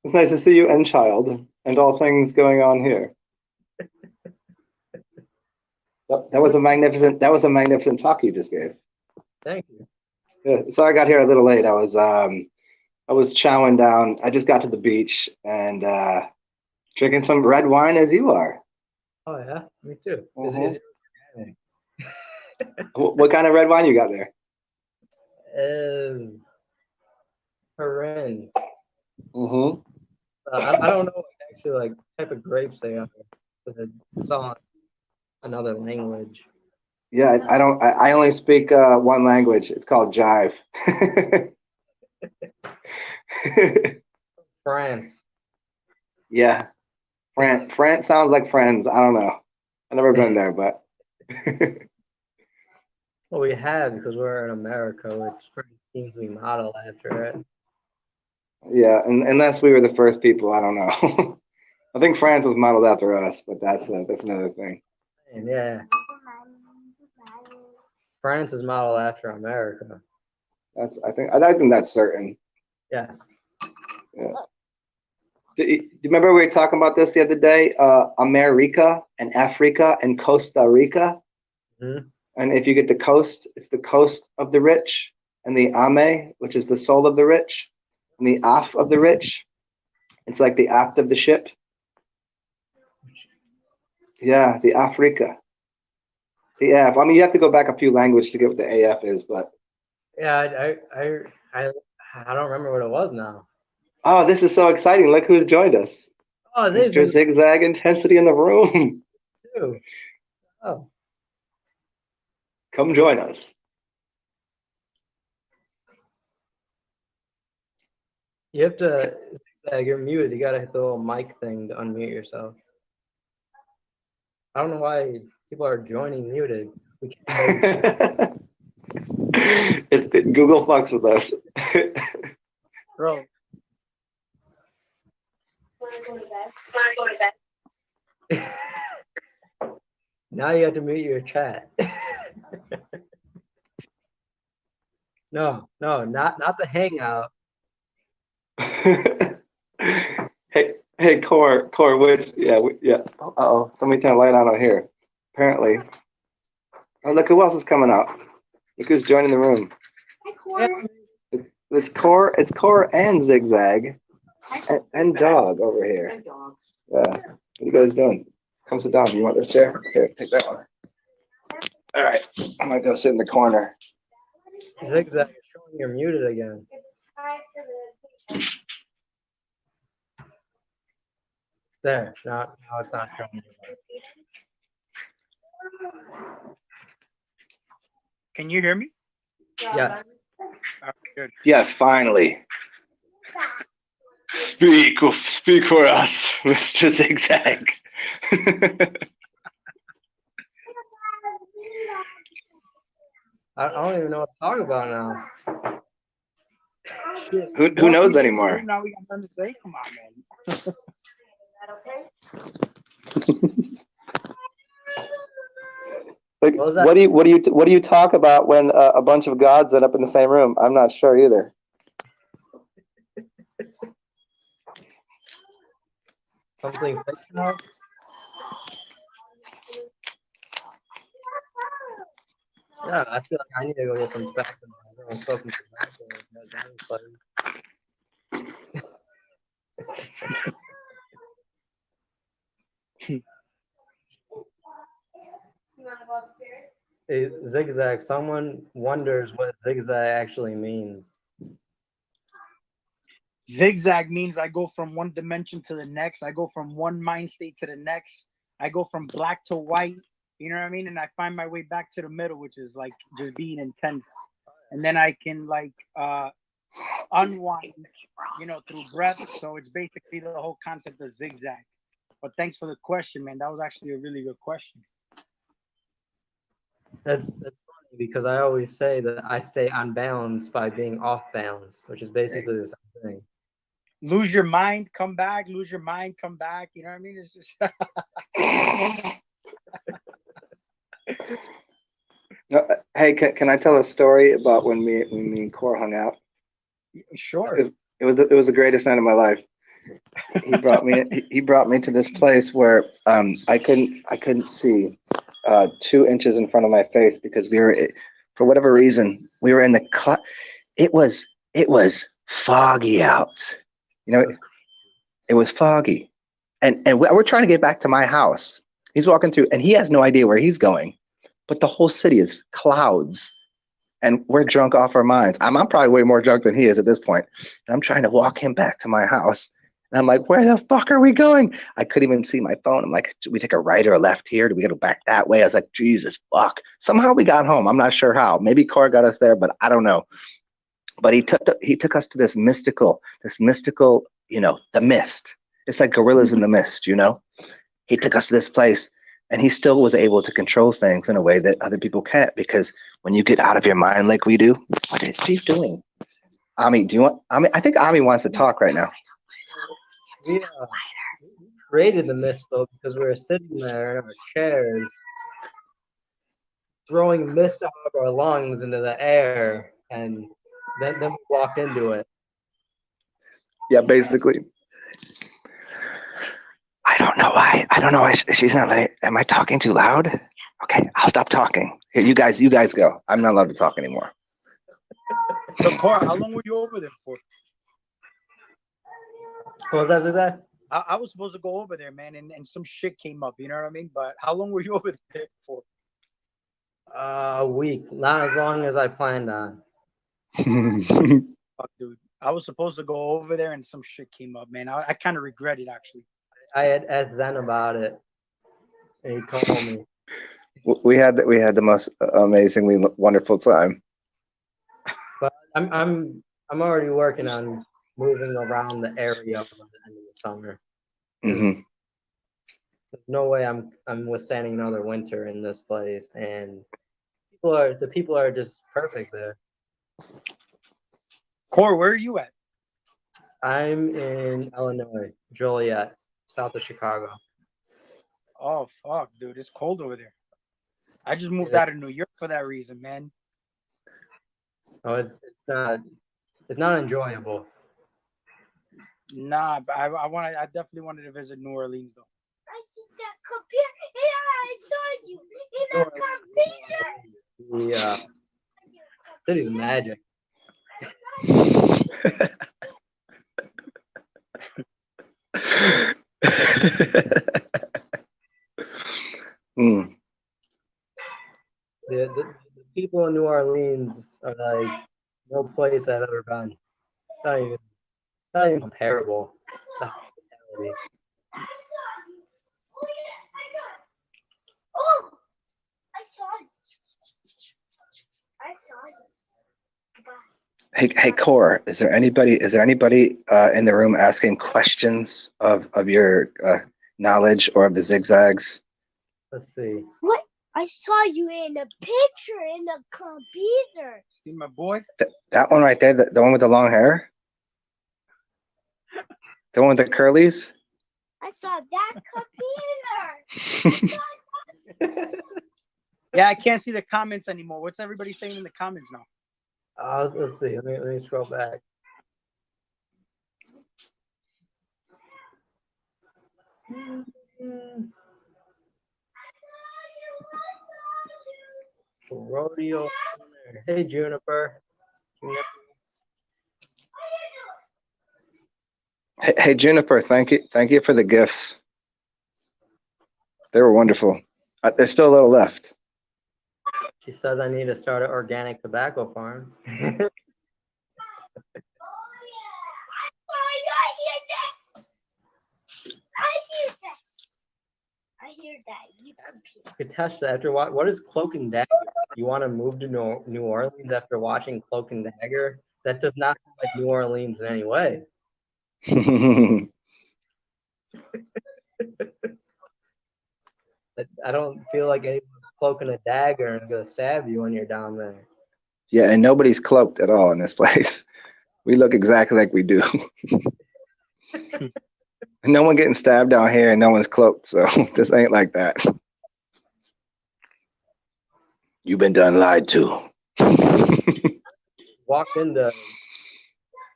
It's nice to see you and child and all things going on here. That was a magnificent talk you just gave. Thank you. Yeah, sorry I got here a little late. I was chowing down. I just got to the beach and drinking some red wine as you are. Oh yeah, me too. What kind of red wine you got there? Is Perin. Mm-hmm. I don't know what actually like type of grapes they are. It's all another language. Yeah, I only speak one language. It's called jive. France. Yeah. France sounds like friends. I don't know. I've never been there, but Well, we have because we're in America, which France seems to be modeled after it. yeah, and unless we were the first people, I don't know. I think France was modeled after us, but that's another thing. And yeah, France is modeled after America. I think that's certain. Yes. Yeah. Do you remember we were talking about this the other day? America and Africa and Costa Rica. Mm-hmm. And if you get the coast, it's the coast of the rich, and the Ame, which is the soul of the rich. and the aft of the rich. It's like the aft of the ship. Yeah, the Africa. The AF. I mean, you have to go back a few languages to get what the AF is, but Yeah, I don't remember what it was now. oh, this is so exciting! Look who's joined us, Oh, Mr. Zig Zigzag Intensity in the room. too. Oh, Come join us. you have to. You're muted. You gotta hit the little mic thing to unmute yourself. I don't know why people are joining muted. We can't Google fucks with us. bro. Now you have to mute your chat. No, not the hangout. hey, Core, which, yeah, Uh-oh, somebody turn the light on out here. Apparently. Oh, look who else is coming out. Look who's joining the room. It's Core and Zigzag and Dog over here. Yeah. What are you guys doing? Come sit down. You want this chair? Here, take that one. All right. I'm going to go sit in the corner. Zigzag, you're showing you're muted again. It's tied to the. There. Now it's not showing. Can you hear me? Yes. Good. Yes, finally. Speak for us, Mr. Zigzag. I don't even know what to talk about now. Who knows anymore? Now we got nothing to say. Come on, man. Is that okay? Like, What was that? what do you talk about when a bunch of gods end up in the same room? I'm not sure either. Something fictional? Yeah, I feel like I need to go get some back in my room. I'm supposed to be back You want to go upstairs? Hey, Zigzag, someone wonders what zigzag actually means. Zigzag means I go from one dimension to the next. I go from one mind state to the next. I go from black to white. You know what I mean? And I find my way back to the middle, which is like just being intense. And then I can like unwind, through breath. So it's basically the whole concept of zigzag. But thanks for the question, man. That was actually a really good question. That's funny because I always say that I stay on balance by being off balance, which is basically the same thing. Lose your mind, come back. Lose your mind, come back. You know what I mean? It's just. Hey, can I tell a story about when me and Core hung out? Sure. It was the greatest night of my life. He brought me to this place where I couldn't see 2 inches in front of my face because for whatever reason we were in the it was foggy out. It was foggy, and we're trying to get back to my house. He's walking through, and he has no idea where he's going, but the whole city is clouds, and we're drunk off our minds. I'm probably way more drunk than he is at this point, and I'm trying to walk him back to my house. And I'm like, where the fuck are we going? I couldn't even see my phone. I'm like, do we take a right or a left here? Do we go back that way? I was like, Jesus, fuck. Somehow we got home. I'm not sure how. Maybe Core got us there, but I don't know. But he took us to this mystical, the mist. It's like gorillas in the mist, He took us to this place, and he still was able to control things in a way that other people can't, because when you get out of your mind like we do, what are you doing? Ami, I think Ami wants to talk right now. We created the mist though because we were sitting there in our chairs, throwing mist out of our lungs into the air, and then we walked into it. Yeah, basically. I don't know why she's not letting. Am I talking too loud? Okay, I'll stop talking. Here, you guys go. I'm not allowed to talk anymore. So, Core, how long were you over there for? What was that, Zach? I was supposed to go over there, man, and some shit came up. You know what I mean? But how long were you over there for? A week. Not as long as I planned on. Fuck, dude. I was supposed to go over there, and some shit came up, man. I kind of regret it, actually. I had asked Zen about it, and he told me. We had the most amazingly wonderful time. But I'm already working on moving around the area by the end of the summer. Hmm. There's no way I'm withstanding another winter in this place, and the people are just perfect there. Core, where are you at? I'm in Illinois, Joliet, south of Chicago. Oh fuck, dude, it's cold over there. I just moved Yeah. out of New York for that reason, man. Oh, it's not enjoyable. Nah, but I definitely wanted to visit New Orleans though. I see that computer. Yeah, I saw you in the computer. The city's magic. Mm. The people in New Orleans are like no place I've ever been. Not even comparable. The hospitality. Oh, I saw you. I saw you. Hey, Core, is there anybody in the room asking questions of your knowledge or of the zigzags? Let's see. What? I saw you in a picture in the computer. See my boy? That one right there, the one with the long hair? The one with the curlies? I saw that computer. Yeah, I can't see the comments anymore. What's everybody saying in the comments now? Let's see. Let me scroll back. Rodeo. Hey, Juniper. Hey, Juniper, thank you for the gifts. They were wonderful. There's still a little left. She says I need to start an organic tobacco farm. I hear that. You computer. Kitesh, after what is Cloak and Dagger? You want to move to New Orleans after watching Cloak and Dagger? That does not sound like New Orleans in any way. I don't feel like anyone's cloaking a dagger and gonna stab you when you're down there. Yeah, and nobody's cloaked at all in this place. We look exactly like we do. No one getting stabbed down here and no one's cloaked, so this ain't like that. You've been done lied to. Walked into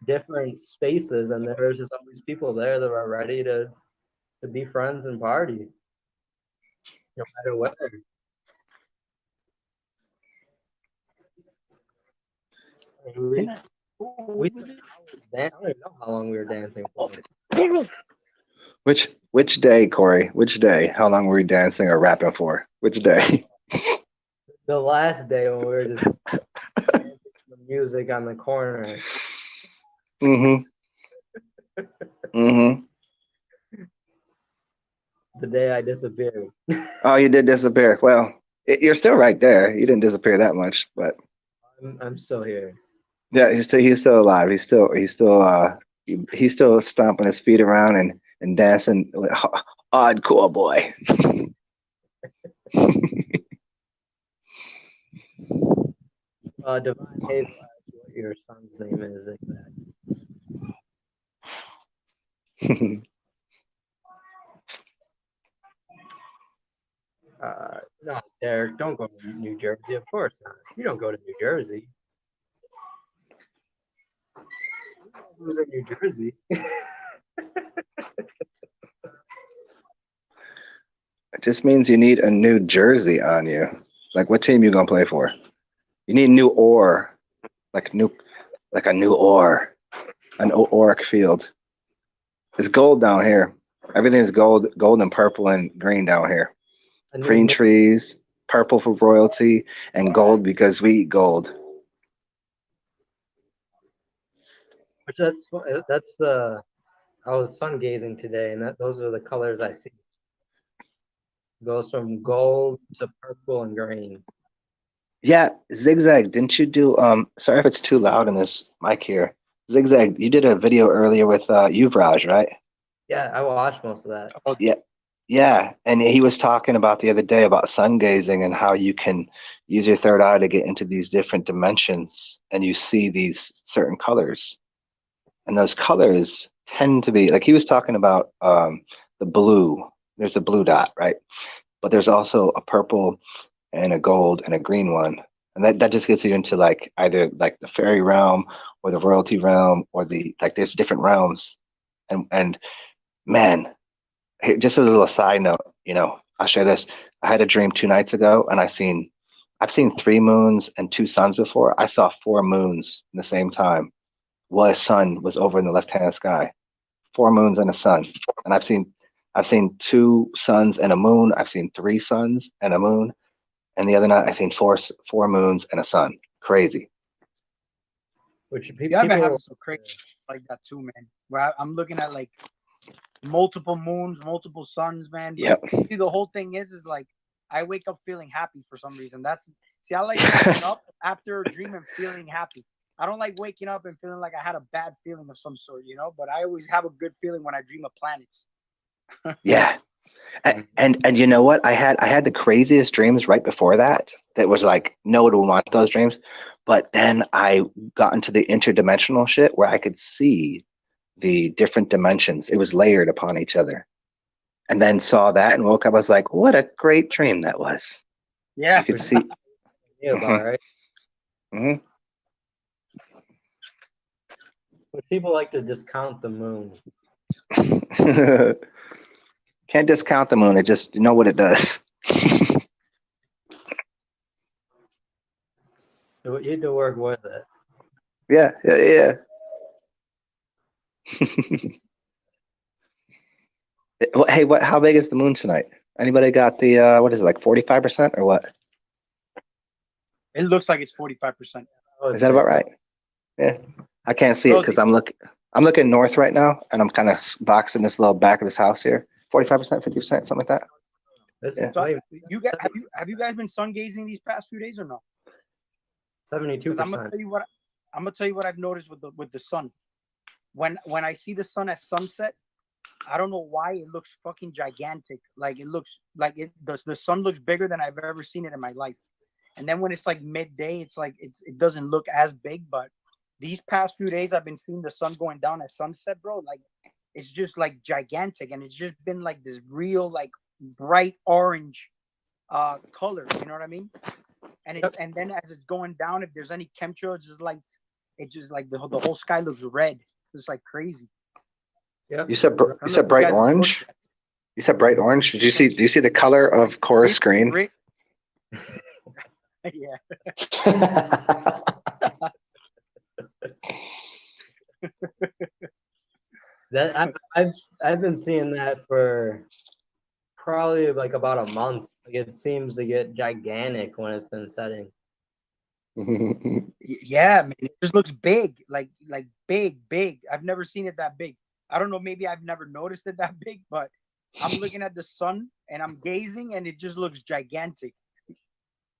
different spaces and there's just always people there that are ready to be friends and party. No matter what. We I don't even know how long we were dancing for. Which day, Corey? Which day? How long were we dancing or rapping for? Which day? The last day when we were just dancing to music on the corner. Mm-hmm. Mm-hmm. The day I disappeared. Oh, you did disappear. Well, you're still right there. You didn't disappear that much, but I'm still here. yeah, he's still alive. He's still stomping his feet around and dancing. Hardcore boy. Divine Hazel asked what your son's name is exactly. No, Derek, don't go to New Jersey. Of course not. You don't go to New Jersey. Who's in New Jersey? It just means you need a new jersey on you. Like, what team you gonna play for? You need new ore, like a new ore, an Oric field. It's gold down here. Everything's gold and purple and green down here. A new Green moon, trees, purple for royalty, and gold because we eat gold. which that's the. I was sun gazing today, and those are the colors I see. Goes from gold to purple and green. Yeah, Zigzag, didn't you do sorry if it's too loud in this mic here. Zigzag, you did a video earlier with Yuvraj, right? Yeah, I watched most of that. Yeah. Yeah. And he was talking about the other day about sun gazing and how you can use your third eye to get into these different dimensions and you see these certain colors. And those colors tend to be like he was talking about the blue. There's a blue dot, right? But there's also a purple and a gold and a green one. And that just gets you into like either like the fairy realm or the royalty realm or the like there's different realms. And man, just as a little side note, I'll share this. I had a dream 2 nights ago and I've seen 3 moons and 2 suns before. I saw 4 moons in the same time. While a sun was over in the left hand sky. 4 moons and a sun. And I've seen 2 suns and a moon. I've seen 3 suns and a moon. And the other night I seen four moons and a sun. Crazy. Which Yeah, I've been people having some crazy like that too, man. Where I'm looking at like multiple moons, multiple suns, man. Yep. See, the whole thing is like I wake up feeling happy for some reason. I like waking up after a dream and feeling happy. I don't like waking up and feeling like I had a bad feeling of some sort, but I always have a good feeling when I dream of planets. Yeah. And you know what? I had the craziest dreams right before that. That was like no one would want those dreams. But then I got into the interdimensional shit where I could see the different dimensions. It was layered upon each other. And then saw that and woke up. I was like, what a great dream that was. Yeah. You could see. knew about, right? hmm But people like to discount the moon. Can't discount the moon. It just you know what it does. You had to work with it. Yeah. Hey, what? How big is the moon tonight? Anybody got the what is it like 45% or what? It looks like it's 45%. Is that about right? Yeah, I can't see it because I'm looking north right now, and I'm kind of boxing this little back of this house here. 45%, 50%, something like that. Yeah. So have you guys been sun gazing these past few days or no? 72%. I'm gonna tell you what I've noticed with the sun. When I see the sun at sunset, I don't know why it looks fucking gigantic. Like it looks like the sun looks bigger than I've ever seen it in my life. And then when it's like midday, it's like it doesn't look as big. But these past few days, I've been seeing the sun going down at sunset, bro. Like it's just like gigantic, and it's just been like this real like bright orange color. You know what I mean? And then as it's going down, if there's any chemtrail, it's just like the whole sky looks red. It's like crazy. Yeah. You said bright orange. You said bright orange. Do you see the color of Cora's screen? Yeah. That I've been seeing that for probably like about a month. Like it seems to get gigantic when it's been setting. Yeah, man, it just looks big, like big. I've never seen it that big. I don't know, maybe I've never noticed it that big, but I'm looking at the sun and I'm gazing and it just looks gigantic.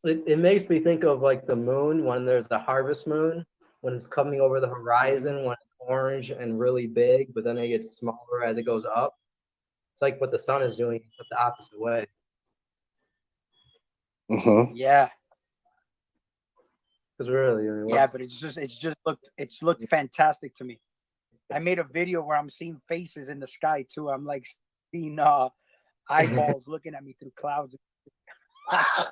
It makes me think of like the moon when there's the harvest moon, when it's coming over the horizon, when it's orange and really big, but then it gets smaller as it goes up. It's like what the sun is doing, but the opposite way. Yeah. Because really, yeah, but it's looked fantastic to me. I made a video where I'm seeing faces in the sky too. I'm like seeing eyeballs looking at me through clouds. I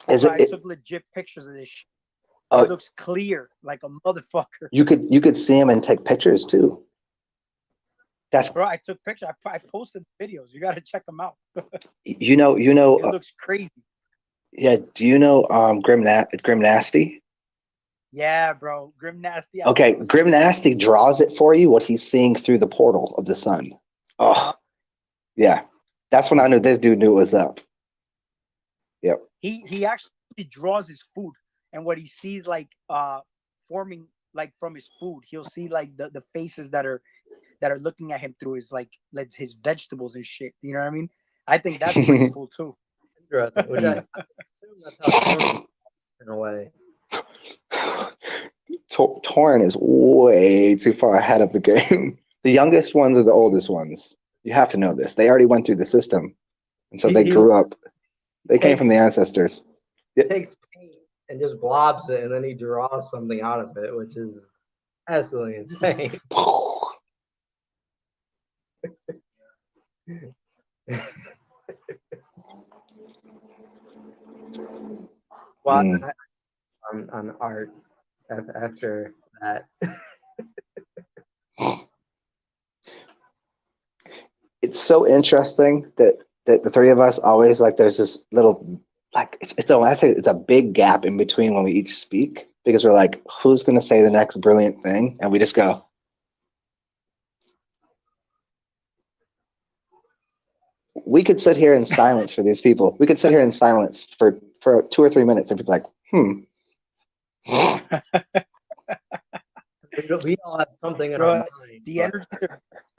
took legit pictures of this shit. It looks clear like a motherfucker. You could see them and take pictures too. Bro, I took pictures. I posted videos. You got to check them out. You know. It looks crazy. Yeah. Do you know Grim Nasty? Yeah, bro. Grim Nasty. Okay, Grim Nasty draws it for you what he's seeing through the portal of the sun. Oh, yeah. That's when I knew this dude knew what was up. Yep. He actually draws his food, and what he sees like forming like from his food, he'll see like the faces that are looking at him through his like his vegetables and shit. You know what I mean? I think that's pretty cool too. Interesting. Which I assume that's how Torn in a way. Torn is way too far ahead of the game. The youngest ones are the oldest ones. You have to know this. They already went through the system, and so they grew up. They came from the ancestors. He takes paint and just blobs it, and then he draws something out of it, which is absolutely insane. Well, on art after that. It's so interesting that the three of us always like there's this little like it's a big gap in between when we each speak because we're like, who's gonna say the next brilliant thing? And we just go. We could sit here in silence for these people. We could sit here in silence for 2 or 3 minutes and be like, We all have something in our mind.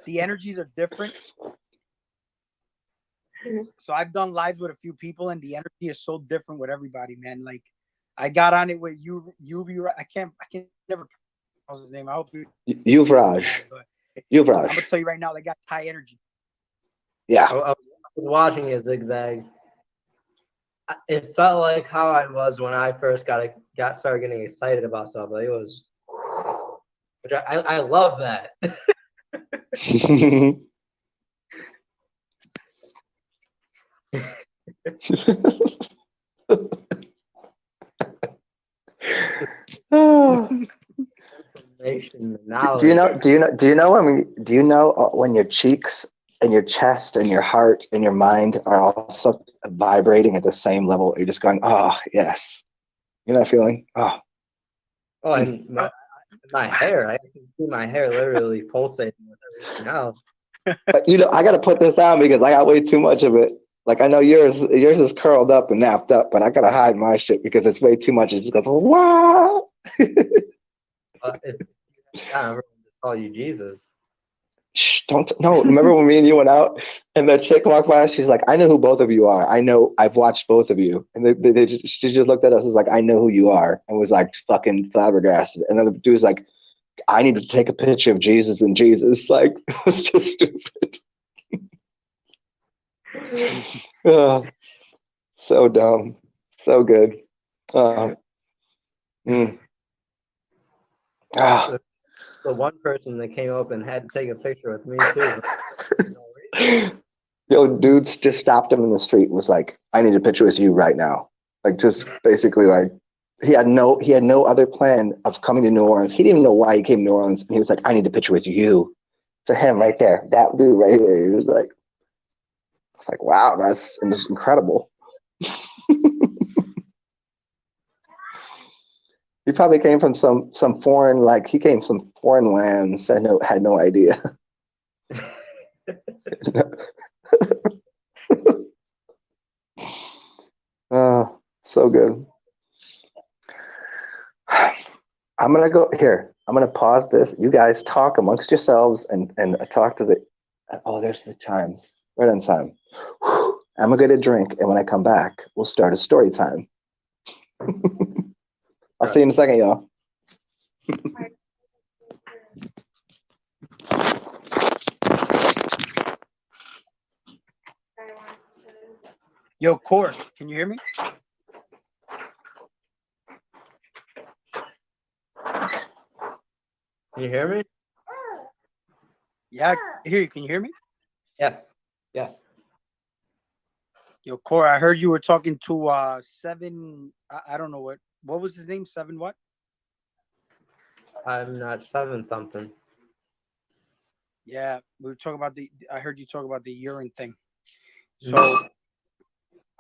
The energies are different. So I've done lives with a few people, and the energy is so different with everybody, man. Like I got on it with UV. I can't never pronounce his name. I hope Yuvraj. I'm gonna tell you right now, they got high energy. Yeah. I was watching a Zigzag. It felt like how I was when I first started getting excited about stuff. Like it was, which I love that. Do you know when your cheeks and your chest and your heart and your mind are also vibrating at the same level? You're just going, oh yes. You know that feeling? Oh. Oh, and my hair. I can see my hair literally pulsating with everything else. But I gotta put this on because I got way too much of it. Like I know yours is curled up and napped up, but I gotta hide my shit because it's way too much. It just goes, wow. Everyone just call you Jesus. Shh, no. Remember when me and you went out and the chick walked by? She's like, I know who both of you are. I know I've watched both of you. And she just looked at us as like, I know who you are, and was like fucking flabbergasted. And then the dude's like, I need to take a picture of Jesus and Jesus. Like, it was just stupid. So dumb. So good. The one person that came up and had to take a picture with me too. Yo, dudes just stopped him in the street and was like, I need a picture with you right now. Like just basically like he had no other plan of coming to New Orleans. He didn't even know why he came to New Orleans. And he was like, I need a picture with you. To him right there. That dude right there. He was like, I was like, wow, that's incredible. He probably came from some foreign, like he came from foreign lands and had no idea. So good. I'm gonna go here. I'm gonna pause this. You guys talk amongst yourselves and talk to the. Oh, there's the chimes. Right on time. I'm gonna get a drink, and when I come back, we'll start a story time. I'll see you in a second, y'all. Yo, Core, can you hear me? Can you hear me? Yeah, I hear you. Can you hear me? Yes. Yo, Core, I heard you were talking to Seven. I don't know what was his name. Seven what? I'm not 7 something. Yeah, we were talking about I heard you talk about the urine thing. So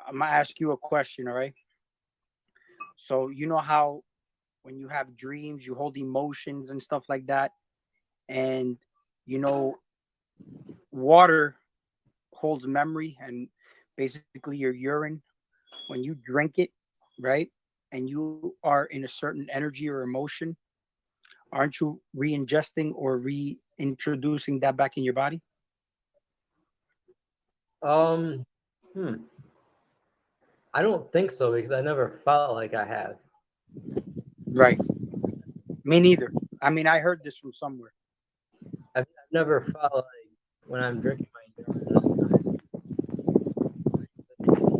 I'm gonna ask you a question, all right? So you know how when you have dreams, you hold emotions and stuff like that. And, you know, water holds memory, and basically your urine, when you drink it, right? And you are in a certain energy or emotion, aren't you re-ingesting or reintroducing that back in your body? Um, hmm. I don't think so because I never felt like I have. Right. Me neither. I mean, I heard this from somewhere. I've never felt like when I'm drinking my urine,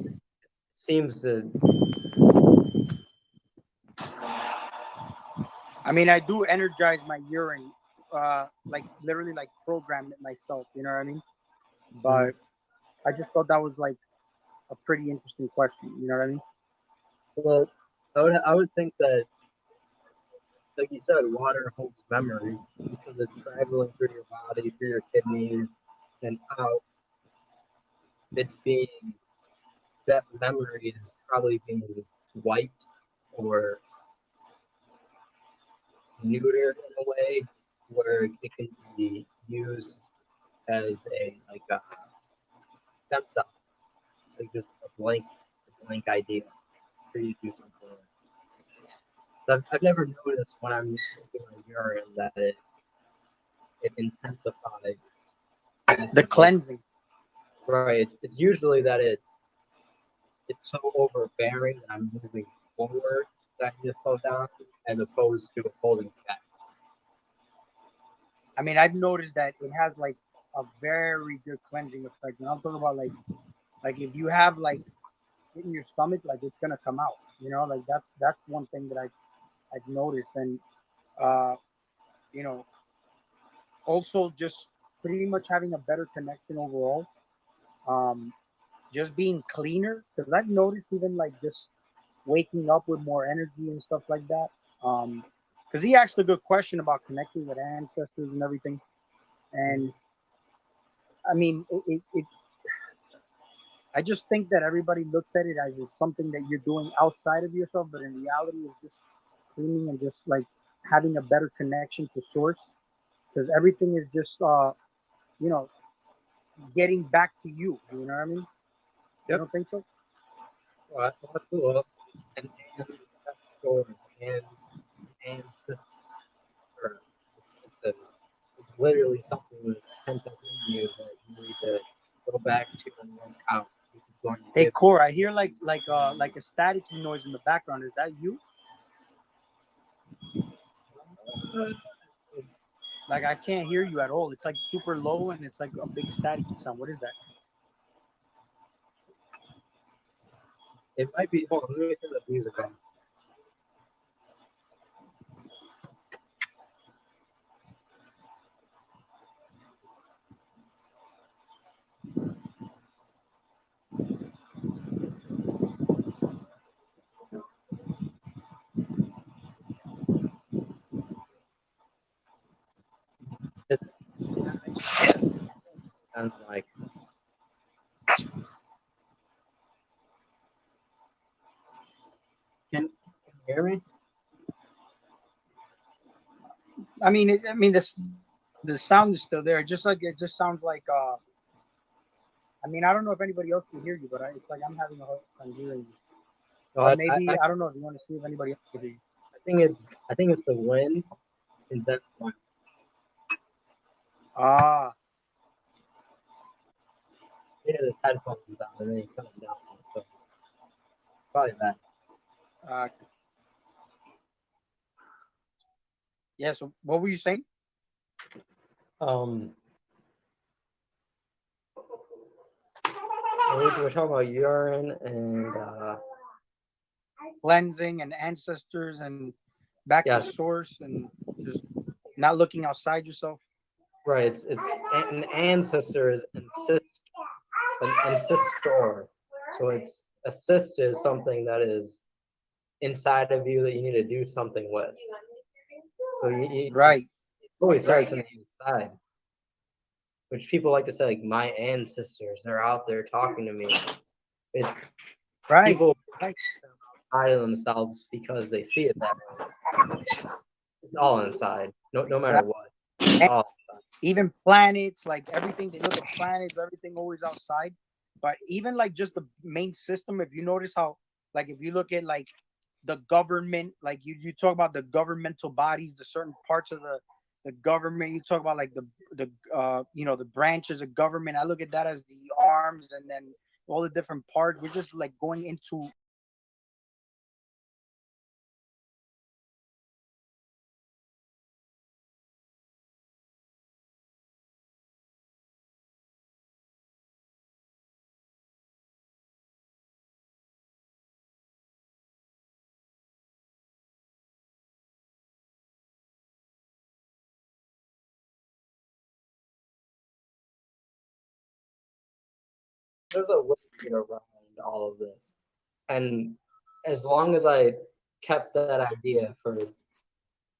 it seems to. I mean, I do energize my urine, like literally like program it myself. You know what I mean? But I just thought that was like a pretty interesting question. You know what I mean? Well, I would think that, like you said, water holds memory because it's traveling through your body, through your kidneys, and out. It's being that memory is probably being wiped or neutered in a way where it can be used as a stem cell, like just a blank idea for you to do something with. So I've never noticed when I'm drinking my urine that it intensifies The cleansing. Right. It's usually that it's so overbearing that I'm moving forward that I need to slow down as opposed to it's holding back. I mean, I've noticed that it has like a very good cleansing effect. And I'm talking about like if you have like shit in your stomach, like it's gonna come out. You know, like that's one thing that I've noticed. And uh, you know, also just pretty much having a better connection overall. Um, just being cleaner, because I've noticed even like just waking up with more energy and stuff like that. Because he asked a good question about connecting with ancestors and everything. And I mean, I just think that everybody looks at it as it's something that you're doing outside of yourself, but in reality, it's just cleaning and just like having a better connection to source. Because everything is just, you know, getting back to you. You know what I mean? You Yep. don't think so? Well, that's cool. And ancestors and ancestors. It's literally something that's pent up in you that you need to go back to and work out. Which is going to Hey, give Core, I hear like a staticky noise in the background. Is that you? Like I can't hear you at all. It's like super low and it's like a big staticky sound. What is that? it might be. Hold on, let me turn the music on. And like, can you hear me? I mean this the sound is still there. It just sounds like I mean I don't know if anybody else can hear you, but it's like I'm having a hard time hearing you. No, But maybe I don't know if you want to see if anybody else can hear you. I think it's the wind in Zen's one. Ah, Yeah, his headphones on and then he's coming down. So probably that. uh, yeah. So what were you saying? Um, we're talking about urine and Cleansing and ancestors and back to yes, source and just not looking outside yourself. right. It's an ancestor is an ancestor. So it's assist is something that is inside of you that you need to do something with. So Right. it always starts Right. on the inside, which people like to say like my ancestors. They're out there talking to me. It's Right. people Right. outside of themselves because they see it that way. It's all inside, no matter what. It's And all inside. even planets, like everything, they look at planets, everything always outside. But even like just the main system, if you notice how, like if you look at like the government, like you talk about the governmental bodies, the certain parts of the government, you talk about like the the branches of government. I look at that as the arms, and then all the different parts. We're just like going into There's a way to get around all of this, and as long as I kept that idea for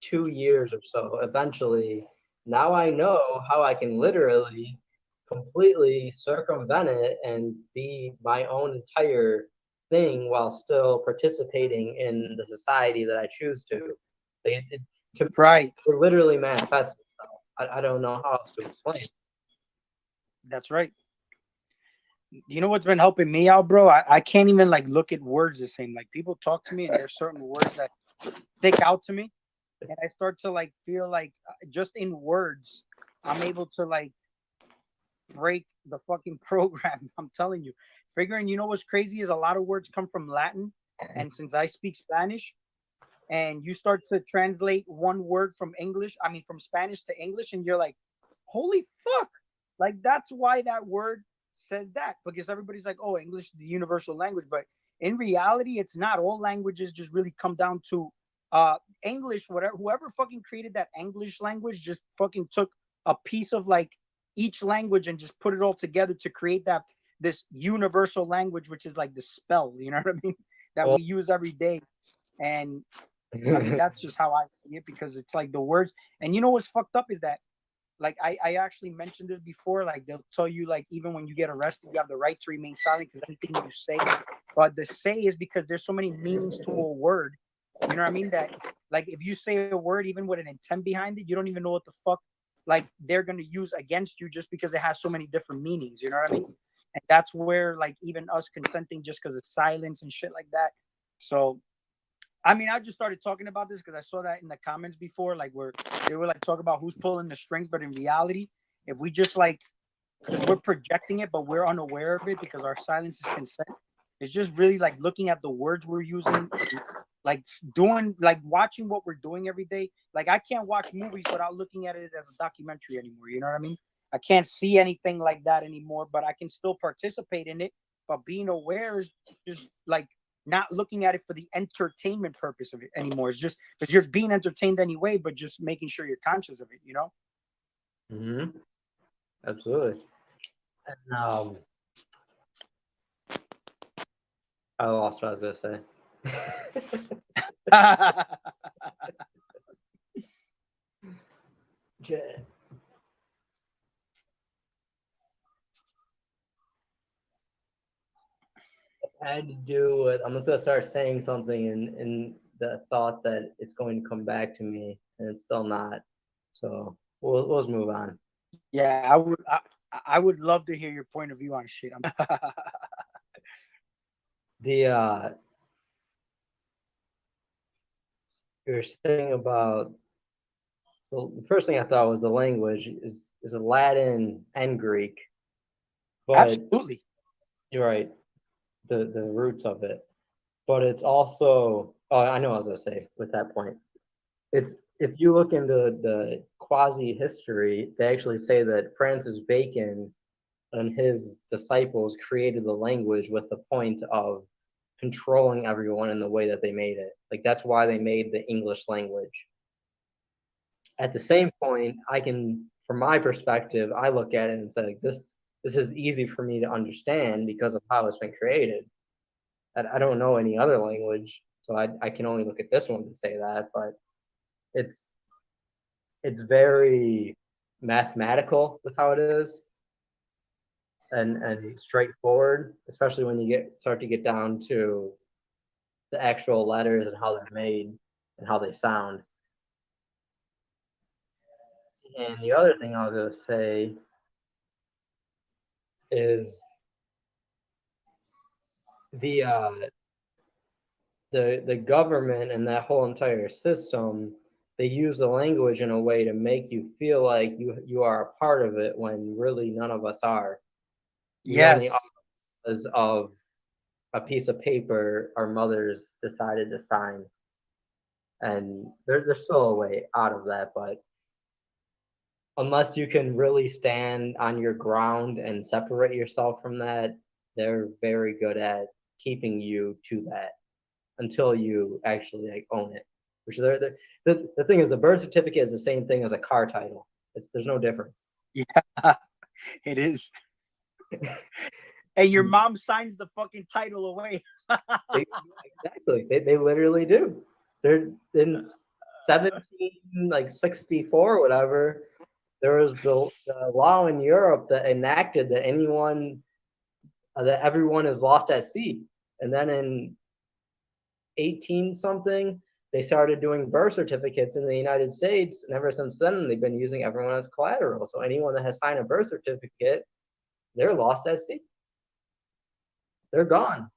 2 years or so, eventually, now I know how I can literally completely circumvent it and be my own entire thing while still participating in the society that I choose to. To right. literally manifest itself. I don't know how else to explain. That's right. You know what's been helping me out, bro? I can't even like look at words the same. Like people talk to me and there's certain words that stick out to me, and I start to like feel like just in words, I'm able to like break the fucking program. I'm telling you. Figuring, you know what's crazy is a lot of words come from Latin, and since I speak Spanish, and you start to translate one word from English, I mean from Spanish to English, and you're like, holy fuck. Like that's why that word says that, because everybody's like, oh, English is the universal language, but in reality, it's not. All languages just really come down to English. Whatever, whoever fucking created that English language just fucking took a piece of like each language and just put it all together to create that this universal language, which is like the spell, you know what I mean, that we use every day. And I mean, that's just how I see it, because it's like the words. And you know what's fucked up is that, like, I actually mentioned this before. Like, they'll tell you, like, even when you get arrested, you have the right to remain silent because anything you say. But the say is because there's so many meanings to a word. You know what I mean? That, like, if you say a word, even with an intent behind it, you don't even know what the fuck, like, they're going to use against you just because it has so many different meanings. You know what I mean? And that's where, like, even us consenting just because of silence and shit like that. So, I mean, I just started talking about this because I saw that in the comments before, like where they were like talking about who's pulling the strings. But in reality, if we just like, because we're projecting it, but we're unaware of it because our silence is consent. It's just really like looking at the words we're using, like doing, like watching what we're doing every day. Like I can't watch movies without looking at it as a documentary anymore. You know what I mean? I can't see anything like that anymore, but I can still participate in it. But being aware is just like not looking at it for the entertainment purpose of it anymore. It's just because you're being entertained anyway, but just making sure you're conscious of it, you know? Mm-hmm. Absolutely. And I lost what I was gonna say. I had to do it. I'm just gonna start saying something in the thought that it's going to come back to me, and it's still not. So we'll just move on. Yeah, I would love to hear your point of view on shit. The you're saying about the first thing I thought was the language is Latin and Greek, but Absolutely. you're right, the roots of it. But it's also, oh, I know what I was gonna say with that point. It's, if you look into the quasi history, they actually say that Francis Bacon and his disciples created the language with the point of controlling everyone in the way that they made it. Like that's why they made the English language. At the same point, I can, from my perspective, I look at it and say, like, this is easy for me to understand because of how it's been created. I don't know any other language, so I can only look at this one and say that, but it's very mathematical with how it is, and straightforward, especially when you start to get down to the actual letters and how they're made and how they sound. And the other thing I was going to say is the government and that whole entire system, they use the language in a way to make you feel like you are a part of it when really none of us are. You only Yes. are because of a piece of paper our mothers decided to sign. And there's still a way out of that, but unless you can really stand on your ground and separate yourself from that, they're very good at keeping you to that until you actually like own it. Which the thing is, the birth certificate is the same thing as a car title. There's no difference. Yeah, it is. And your mom signs the fucking title away. Exactly. They literally do. They're in 1764 or whatever. There was the law in Europe that enacted that everyone is lost at sea. And then in 18 something, they started doing birth certificates in the United States. And ever since then, they've been using everyone as collateral. So anyone that has signed a birth certificate, they're lost at sea. They're gone.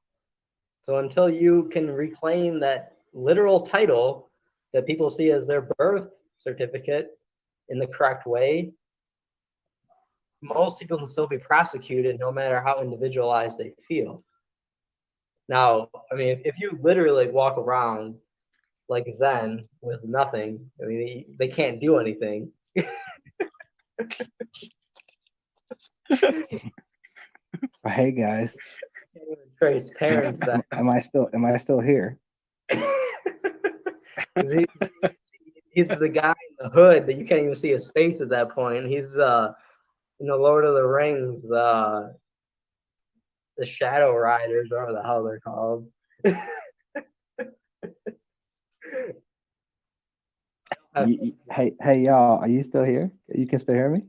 So until you can reclaim that literal title that people see as their birth certificate in the correct way, most people can still be prosecuted no matter how individualized they feel. Now, I mean, if you literally walk around like Zen with nothing, I mean, they can't do anything. Hey guys, Can't even trace parents back. am I still here? He's the guy in the hood that you can't even see his face at that point. He's in the Lord of the Rings, the Shadow Riders, whatever the hell they're called. Hey y'all, are you still here? You can still hear me?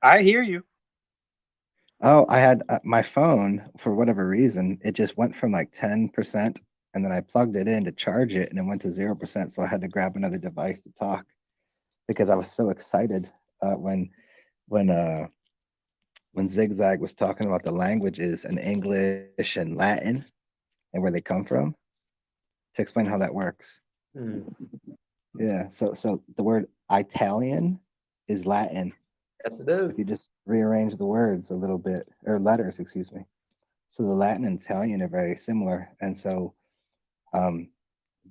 I hear you. Oh, I had my phone, for whatever reason, it just went from like 10%, and then I plugged it in to charge it and it went to 0%. So I had to grab another device to talk because I was so excited when Zigzag was talking about the languages and English and Latin and where they come from, to explain how that works. Yeah, so the word Italian is Latin. Yes, it is. If you just rearrange the words a little bit, or letters, excuse me. So the Latin and Italian are very similar, and so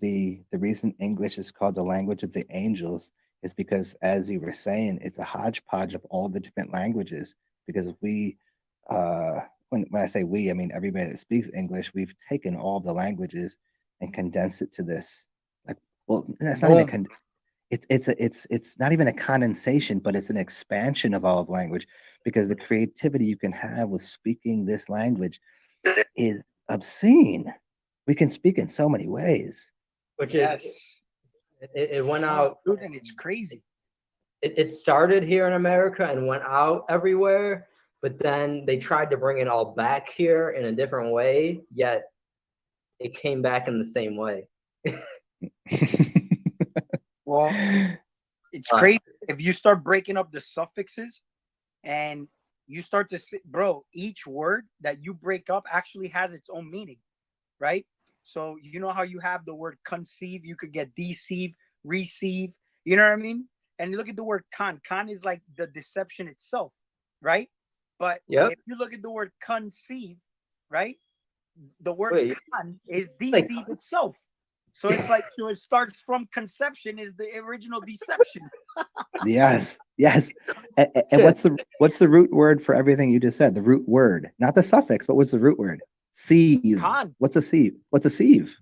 the reason English is called the language of the angels is because, as you were saying, it's a hodgepodge of all the different languages. Because we, when I say we, I mean everybody that speaks English. We've taken all the languages and condensed it to this. Like, well, that's not even it's not even a condensation, but it's an expansion of all of language, because the creativity you can have with speaking this language is obscene. We can speak in so many ways. Which Yes. it went out. Dude, and it's crazy. It started here in America and went out everywhere, but then they tried to bring it all back here in a different way, yet it came back in the same way. Well, it's crazy. If you start breaking up the suffixes and you start to see, bro, each word that you break up actually has its own meaning, right? So you know how you have the word conceive, you could get deceive, receive, you know what I mean? And look at the word con. Con is like the deception itself, right? But if you look at the word conceive, right? The word con is deceive itself. So it's like, so it starts from conception is the original deception. Yes. And what's the root word for everything you just said? The root word, not the suffix, but what's the root word? Sieve. Con. What's a sieve? What's a sieve?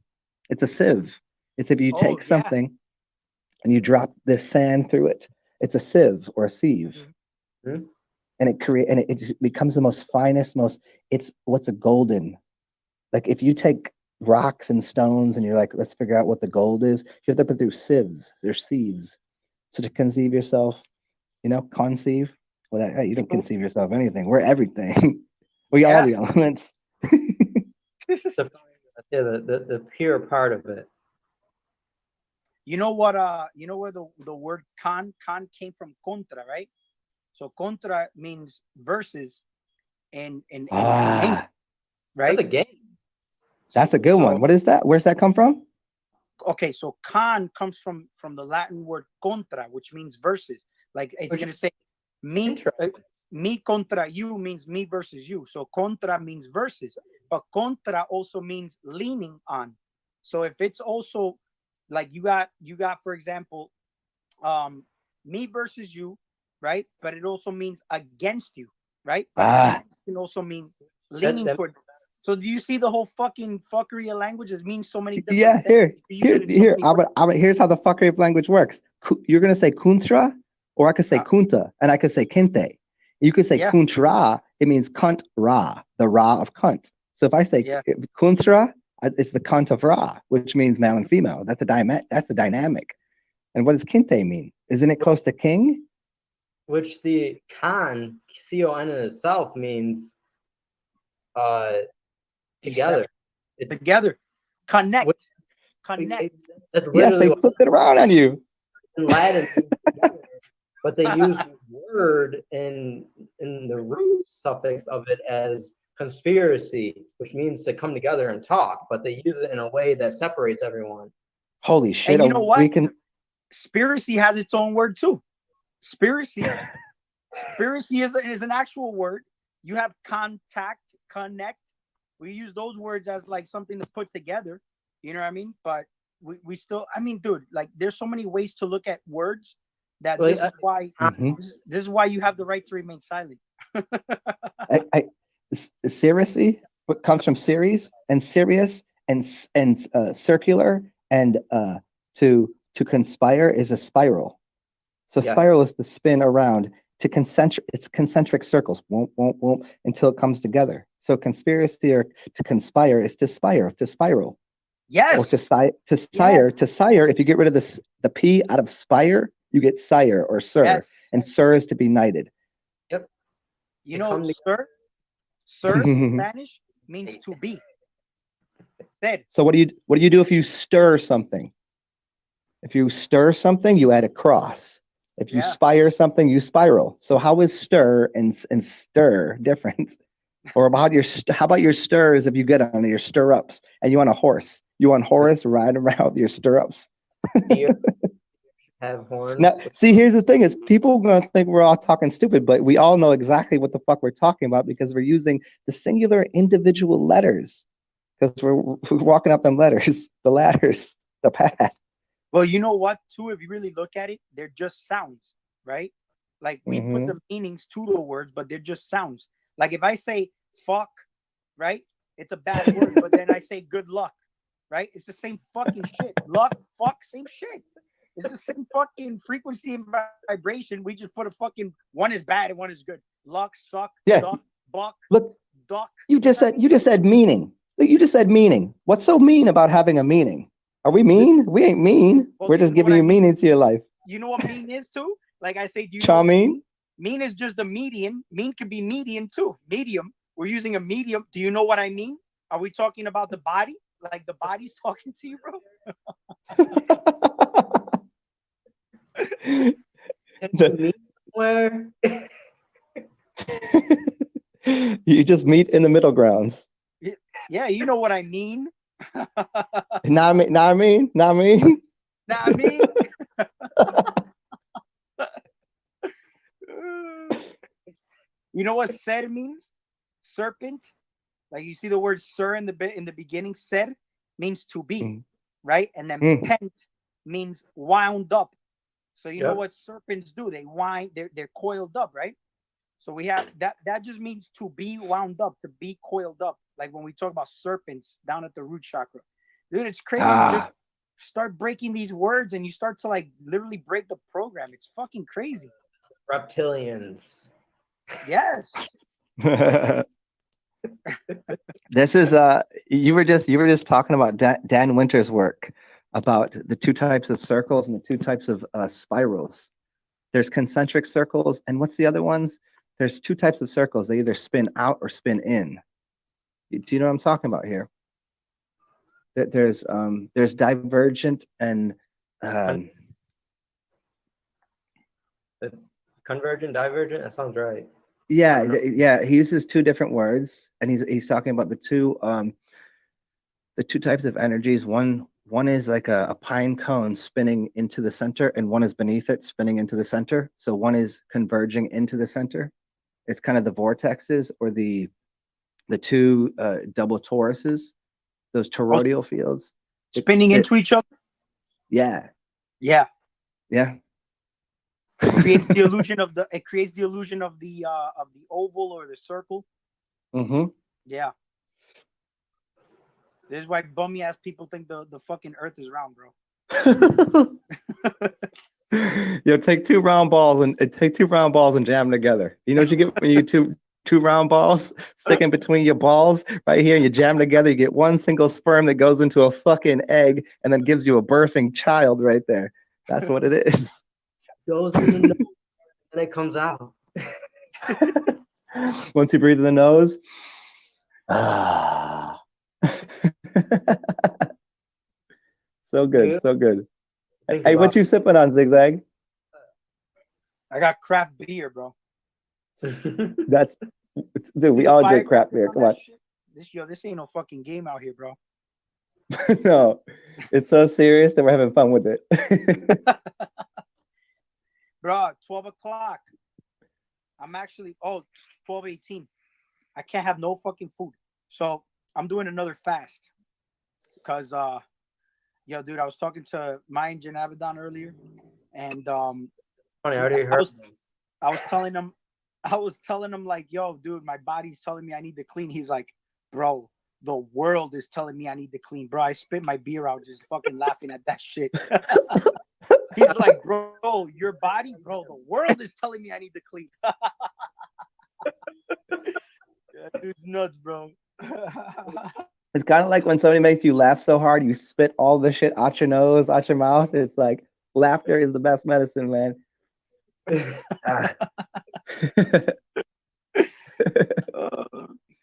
It's a sieve. It's if you take something and you drop this sand through it. It's a sieve or a sieve. Mm-hmm. And it just becomes the most finest, what's a golden? Like if you take rocks and stones and you're like, let's figure out what the gold is, you have to put through sieves. There's sieves. So to conceive yourself, conceive. Well, you don't conceive yourself anything. We're everything. We are the elements. The Yeah, the pure part of it. You know what? You know where the word con came from? Contra, right? So contra means versus in English, Ah, right? That's a game. that's a good one. What is that? Where's that come from? Okay, so con comes from the Latin word contra, which means versus. Like it's Which- gonna say me Interesting. me contra you means me versus you. So contra means versus, but contra also means leaning on. So if it's also like you got for example, me versus you, right? But it also means against you, right? But Ah, against can also mean leaning that- toward. So do you see the whole fucking fuckery of languages means so many different yeah. things? You use it in so many ways. Here's how the fuckery of language works. You're gonna say kuntra, or I could say kunta, and I could say kinte. You could say Yeah. kuntra. It means cunt ra, the ra of cunt. So if I say Yeah. kuntra, it's the cunt of ra, which means male and female. That's the dynamic. And what does kinte mean? Isn't it close to king? which the con in itself means together. It's Together. Connect. What- Connect. that's Yes, literally they what flipped it around on you. in Latin means together, but they use the word in the root suffix of it as conspiracy, which means to come together and talk, but they use it in a way that separates everyone. Holy shit! And you know what? We can. Spiracy has its own word too. Spiracy is an actual word. You have contact, connect. We use those words as like something to put together. You know what I mean? But we still, I mean, dude, like there's so many ways to look at words that Well, this is why Mhm. this is why you have the right to remain silent. Seriously, what comes from series and serious and circular and to conspire is a spiral. So Yes. spiral is to spin around to concentric. It's concentric circles, won't until it comes together. So conspiracy or to conspire is to spiral. Yes. Or to sire. If you get rid of the p out of spire, you get sire or sir, Yes. and sir is to be knighted. Yep. You To know, come sir in Spanish means to be. Said. So what do you do if you stir something? If you stir something, you add a cross. If you spire something, you spiral. So how is stir and stir different? Or about how about your stirs if you get on your stirrups and you on a horse? You on horse riding around your stirrups. Deer have horns. Now, see, here's the thing: is people gonna think we're all talking stupid, but we all know exactly what the fuck we're talking about because we're using the singular individual letters because we're walking up them letters, the ladders, the path. Well, you know what, too, if you really look at it, they're just sounds, right? Like we put the meanings to the words, but they're just sounds. Like if I say fuck, right? It's a bad word, but then I say good luck, right? It's the same fucking shit. Luck, fuck, same shit. It's the same fucking frequency and vibration. We just put a fucking one is bad and one is good. Luck, suck, duck, buck. Look, duck. You just said meaning. You just said meaning. What's so mean about having a meaning? Are we mean? We ain't mean. Well, we're just giving you meaning to your life. You know what mean is too? Like I say, do you Charming? Mean is just the median. Mean could be median too. Medium. We're using a medium. Do you know what I mean? Are we talking about the body? Like the body's talking to you, bro? Meet somewhere. You just meet in the middle grounds. Yeah, you know what I mean. Nah, I mean. You know what ser means? Serpent. Like you see the word sir in the beginning. Ser means to be, right? And then pent means wound up. So you know what serpents do? They wind. They're coiled up, right? So we have that. That just means to be wound up, to be coiled up. Like when we talk about serpents down at the root chakra, dude, it's crazy. Just start breaking these words, and you start to like literally break the program. It's fucking crazy. Reptilians. Yes. This is you were just talking about Dan Winter's work about the two types of circles and the two types of spirals. There's concentric circles, and what's the other ones? There's two types of circles. They either spin out or spin in. Do you know what I'm talking about here? There's divergent and Convergent, divergent. That sounds right. yeah, he uses two different words, and he's talking about the two types of energies. One is like a pine cone spinning into the center, and one is beneath it spinning into the center. So one is converging into the center. It's kind of the vortexes, or the two double toruses, those toroidal fields. Spinning into each other. Yeah. Yeah. Yeah. It creates the illusion of the oval or the circle. Mm-hmm. Yeah. This is why bummy ass people think the fucking earth is round, bro. Yo, take two round balls and jam them together. You know what you get when you two round balls sticking between your balls right here, and you jam together, you get one single sperm that goes into a fucking egg and then gives you a birthing child right there. That's what it is. Goes in the nose and it comes out. Once you breathe in the nose. Ah. So good, Yeah. so good. Think Hey, what about you sipping on, Zigzag? I got craft beer, bro. That's dude. We all drink crap beer. Come on. This ain't no fucking game out here, bro. No, it's so serious that we're having fun with it. Bro, 12 o'clock. I'm actually 12:18. I can't have no fucking food. So I'm doing another fast. Because yo, dude, I was talking to Maya and Abaddon earlier, and Funny, I already heard. I was telling him like, yo, dude, my body's telling me I need to clean. He's like, bro, the world is telling me I need to clean. Bro, I spit my beer out just fucking laughing at that shit. He's like, bro, your body, bro, the world is telling me I need to clean. That dude's nuts, bro. It's kind of like when somebody makes you laugh so hard, you spit all the shit out your nose, out your mouth. It's like laughter is the best medicine, man.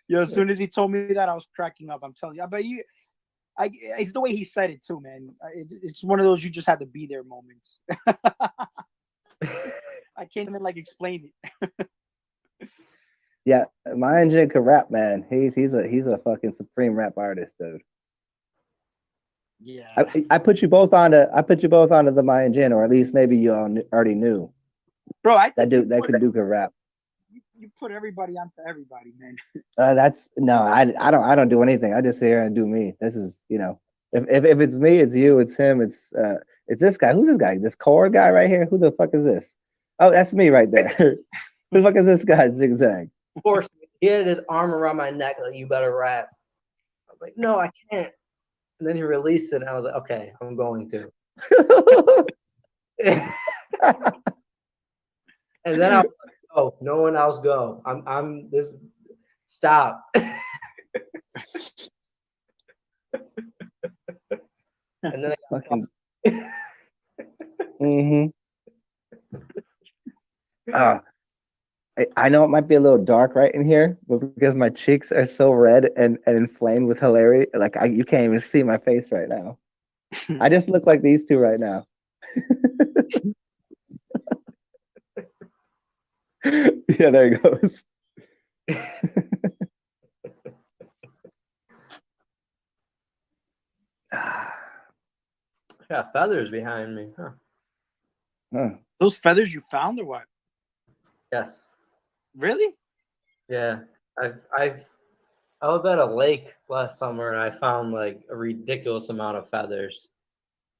Yo, as soon as he told me that, I was cracking up. I'm telling you. But it's the way he said it too, man. It's one of those you just had to be there moments. I can't even like explain it. Yeah, my engine can rap, man. He's a fucking supreme rap artist, dude. Yeah. I put you both onto the Mayan Jin, or at least maybe you all already knew. Bro, I that think dude can rap. You put everybody onto everybody, man. I don't do anything. I just sit here and do me. This is, if it's me, it's you, it's him, it's this guy. Who's this guy? This core guy right here. Who the fuck is this? Oh, that's me right there. Who the fuck is this guy? Zigzag. Of course, he had his arm around my neck like, you better rap. I was like, no, I can't. And then he released it, and I was like, okay, I'm going to. And then I was like, oh, no one else go. I'm this. Stop. And then I got I know it might be a little dark right in here, but because my cheeks are so red and inflamed with hilarity, like you can't even see my face right now. I just look like these two right now. Yeah, there he goes. got feathers behind me. Huh. Those feathers you found or what? Yes. Really? Yeah. I was at a lake last summer and I found like a ridiculous amount of feathers.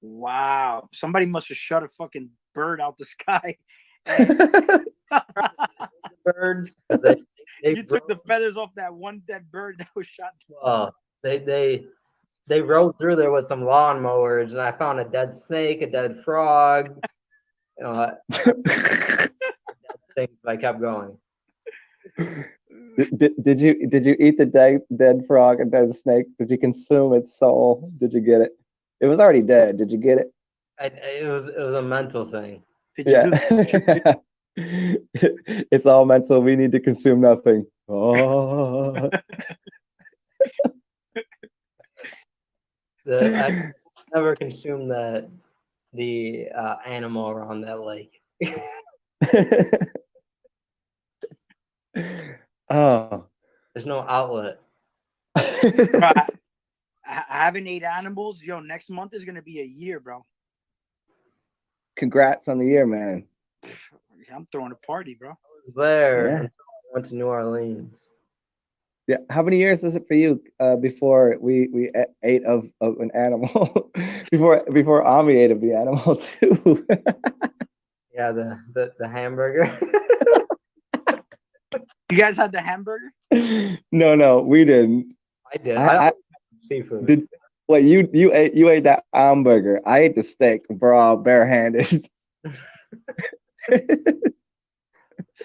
Wow. Somebody must have shot a fucking bird out the sky. Birds. You took the feathers off that one dead bird that was shot. Oh, they rode through there with some lawnmowers, and I found a dead snake, a dead frog. You know, dead things. I kept going. Did you eat the dead frog and dead snake? Did you consume its soul? Did you get it? It was already dead. Did you get it? It was a mental thing. Did you Yeah. It's all mental. We need to consume nothing. Oh. I never consumed the animal around that lake. Oh. There's no outlet. Bro, I haven't ate animals. Yo, next month is gonna be a year, bro. Congrats on the year, man. I'm throwing a party, bro. I was there Yeah. until I went to New Orleans. Yeah. How many years is it for you before we ate of an animal? before Ami ate of the animal too. Yeah, the hamburger. You guys had the hamburger? No, we didn't. I did. I I seafood. did. What you ate that hamburger? I ate the steak, bro, barehanded.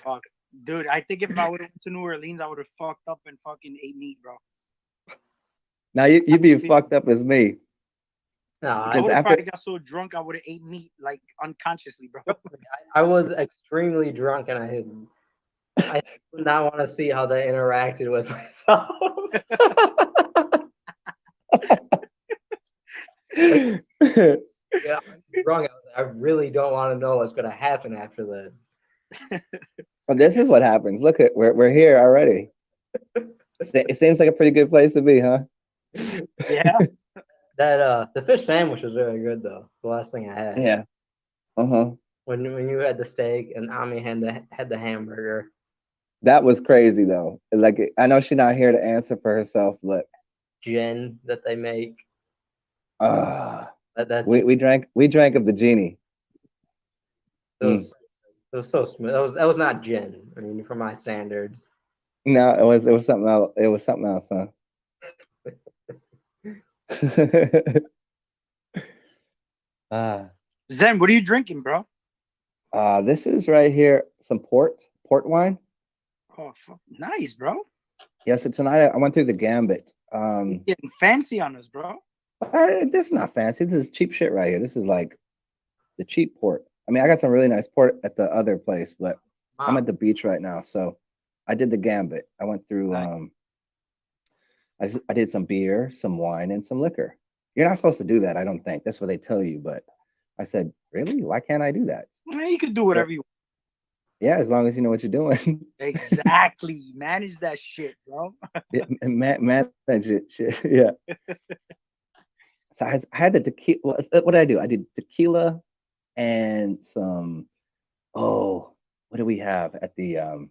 Fuck, dude. I think if I would have went to New Orleans, I would have fucked up and fucking ate meat, bro. Now you'd be fucked up as me. No, I Because would have after- probably got so drunk I would have ate meat like unconsciously, bro. I was extremely drunk and I did not want to see how they interacted with myself. Yeah, I'm drunk. I really don't want to know what's going to happen after this. Well, this is what happens. Look at we're here already. It seems like a pretty good place to be, huh? Yeah. That the fish sandwich was very good though. The last thing I had. Yeah. Uh-huh. When you had the steak and Ami had the hamburger. That was crazy though. Like I know she's not here to answer for herself, but Gin that they make. we drank of the genie. It was so smooth. That was not gin. I mean, for my standards. No, it was something else. It was something else, huh? Zen, what are you drinking, bro? This is right here, some port wine. Oh, fuck. Nice, bro. Yeah, so tonight I went through the gambit. Getting fancy on us, bro. This is not fancy. This is cheap shit right here. This is like the cheap port. I mean, I got some really nice port at the other place, but I'm at the beach right now, so I did the gambit. I went through. I did some beer, some wine, and some liquor. You're not supposed to do that, I don't think. That's what they tell you, but I said, really? Why can't I do that? Well, you can do whatever you want. Yeah, as long as you know what you're doing. Exactly. Manage that shit, bro. Yeah, and manage it. Shit. Yeah. So I had the tequila. What did I do? I did tequila and some. Oh, what do we have at the?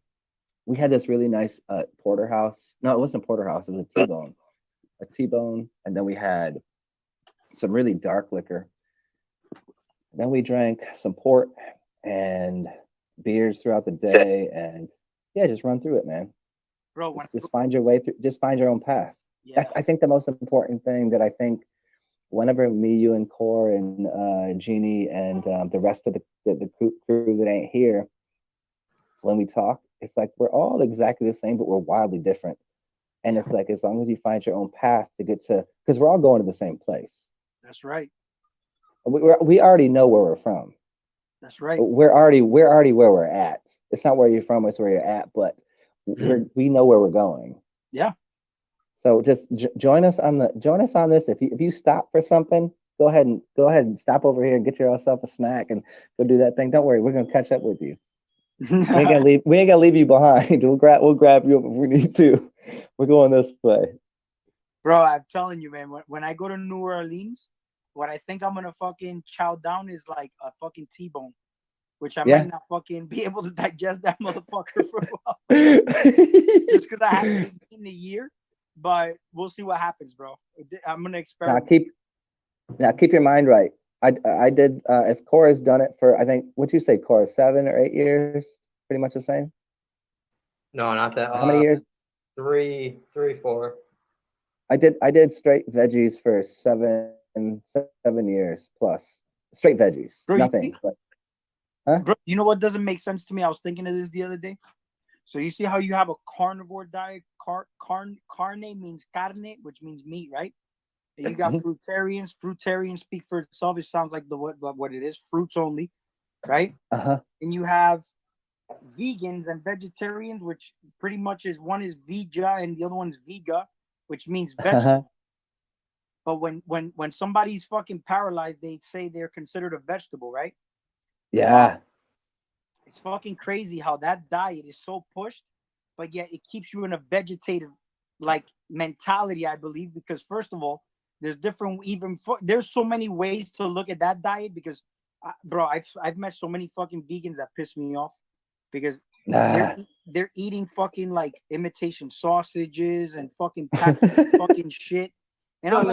We had this really nice porterhouse. No, it wasn't porterhouse. It was a T-bone. A T-bone, and then we had some really dark liquor. Then we drank some port and beers throughout the day, and yeah, just run through it, man. Bro, Just find your way through. Just find your own path. yeah. That's I think the most important thing that I think whenever me, you, and Core and Jeannie and the rest of the crew that ain't here, when we talk, it's like we're all exactly the same, but we're wildly different. And it's like as long as you find your own path to get to, because we're all going to the same place. That's right. We already know where we're from. That's right. We're already where we're at. It's not where you're from, it's where you're at, but we know where we're going. Yeah. So just join us on this. If you stop for something, go ahead and stop over here and get yourself a snack and go do that thing. Don't worry, we're gonna catch up with you. We ain't gonna leave you behind. We'll grab you up if we need to. We're going this way. Bro, I'm telling you, man, when I go to New Orleans, what I think I'm gonna fucking chow down is like a fucking T-bone, which I might not fucking be able to digest that motherfucker for a while. Just because I haven't eaten in a year, but we'll see what happens, bro. I'm gonna experiment. Now keep your mind right. I did as Core has done it for, I think, what'd you say, Core, 7 or 8 years? Pretty much the same? No, not that. How many years? 3, 4. I did straight veggies for 7 years plus. Straight veggies. Bro, nothing. Bro, you know what doesn't make sense to me? I was thinking of this the other day. So you see how you have a carnivore diet? Carne means carne, which means meat, right? And you got fruitarians. Fruitarians speak for itself. It sounds like what it is, fruits only, right? Uh-huh. And you have vegans and vegetarians, which pretty much is one is vega and the other one's vega, which means vegetable. But when somebody's fucking paralyzed, they say they're considered a vegetable, right? Yeah. It's fucking crazy how that diet is so pushed, but yet it keeps you in a vegetative like mentality, I believe, because first of all, there's different there's so many ways to look at that diet because bro, I've met so many fucking vegans that piss me off because Nah. they're eating fucking like imitation sausages and fucking packaged fucking shit. And I'm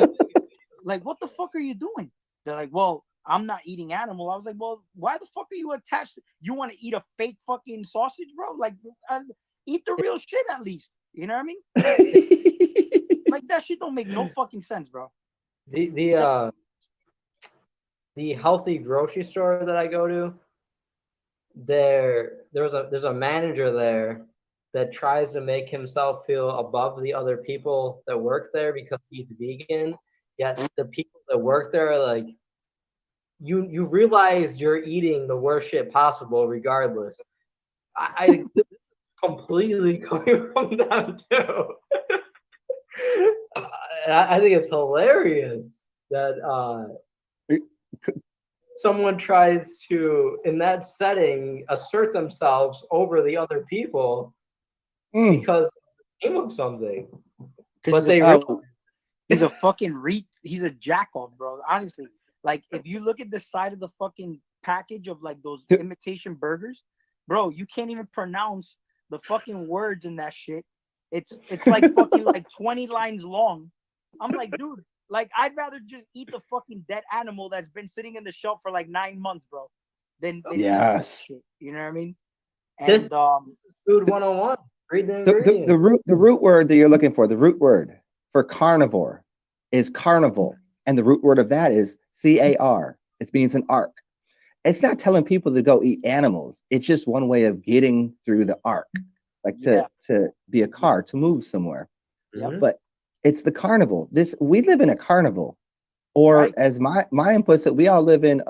like, what the fuck are you doing? They're like, well, I'm not eating animal. I was like, well, why the fuck are you attached? You want to eat a fake fucking sausage, bro? Like, eat the real shit at least. You know what I mean? Like that shit don't make no fucking sense, bro. The healthy grocery store that I go to, there's a manager there that tries to make himself feel above the other people that work there because he's vegan. Yet the people that work there are like, you realize you're eating the worst shit possible regardless. I completely coming from them too. I think it's hilarious that someone tries to, in that setting, assert themselves over the other people because of the name of something. But he's a fucking he's a jack off, bro. Honestly, like if you look at the side of the fucking package of like those imitation burgers, bro, you can't even pronounce the fucking words in that shit. It's like fucking like 20 lines long. I'm like, dude, like I'd rather just eat the fucking dead animal that's been sitting in the shelf for like 9 months, bro, than eat that shit. You know what I mean? And this food 101. Read the ingredients. The root word that you're looking for, the root word for carnivore is carnival, and the root word of that is CAR. It means an arc. It's not telling people to go eat animals. It's just one way of getting through the arc, like to be a car, to move somewhere. Yep. But it's the carnival. We live in a carnival, or as my input said, we all live in.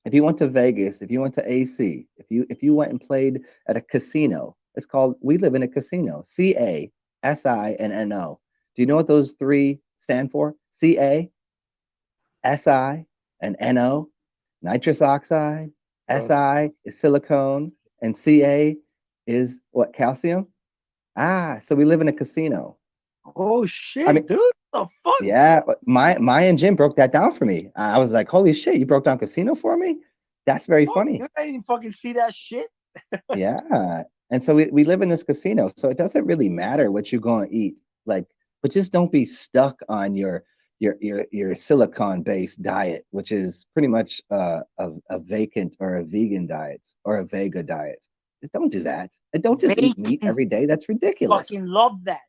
If you went to Vegas, if you went to AC, if you went and played at a casino, it's called. We live in a casino. CA, SI, and NO. Do you know what those three stand for? CA, SI, and NO. Nitrous oxide. SI is silicone, and CA is what? Calcium. So we live in a casino. Oh shit, dude! The fuck? Yeah, my and Jim broke that down for me. I was like, holy shit, you broke down casino for me? That's very funny. I didn't fucking see that shit. Yeah. And so we live in this casino. So it doesn't really matter what you're going to eat. Like, but just don't be stuck on your silicon-based diet, which is pretty much a vacant or a vegan diet or a Vega diet. Just don't do that. And don't just eat meat every day. That's ridiculous. Fucking love that.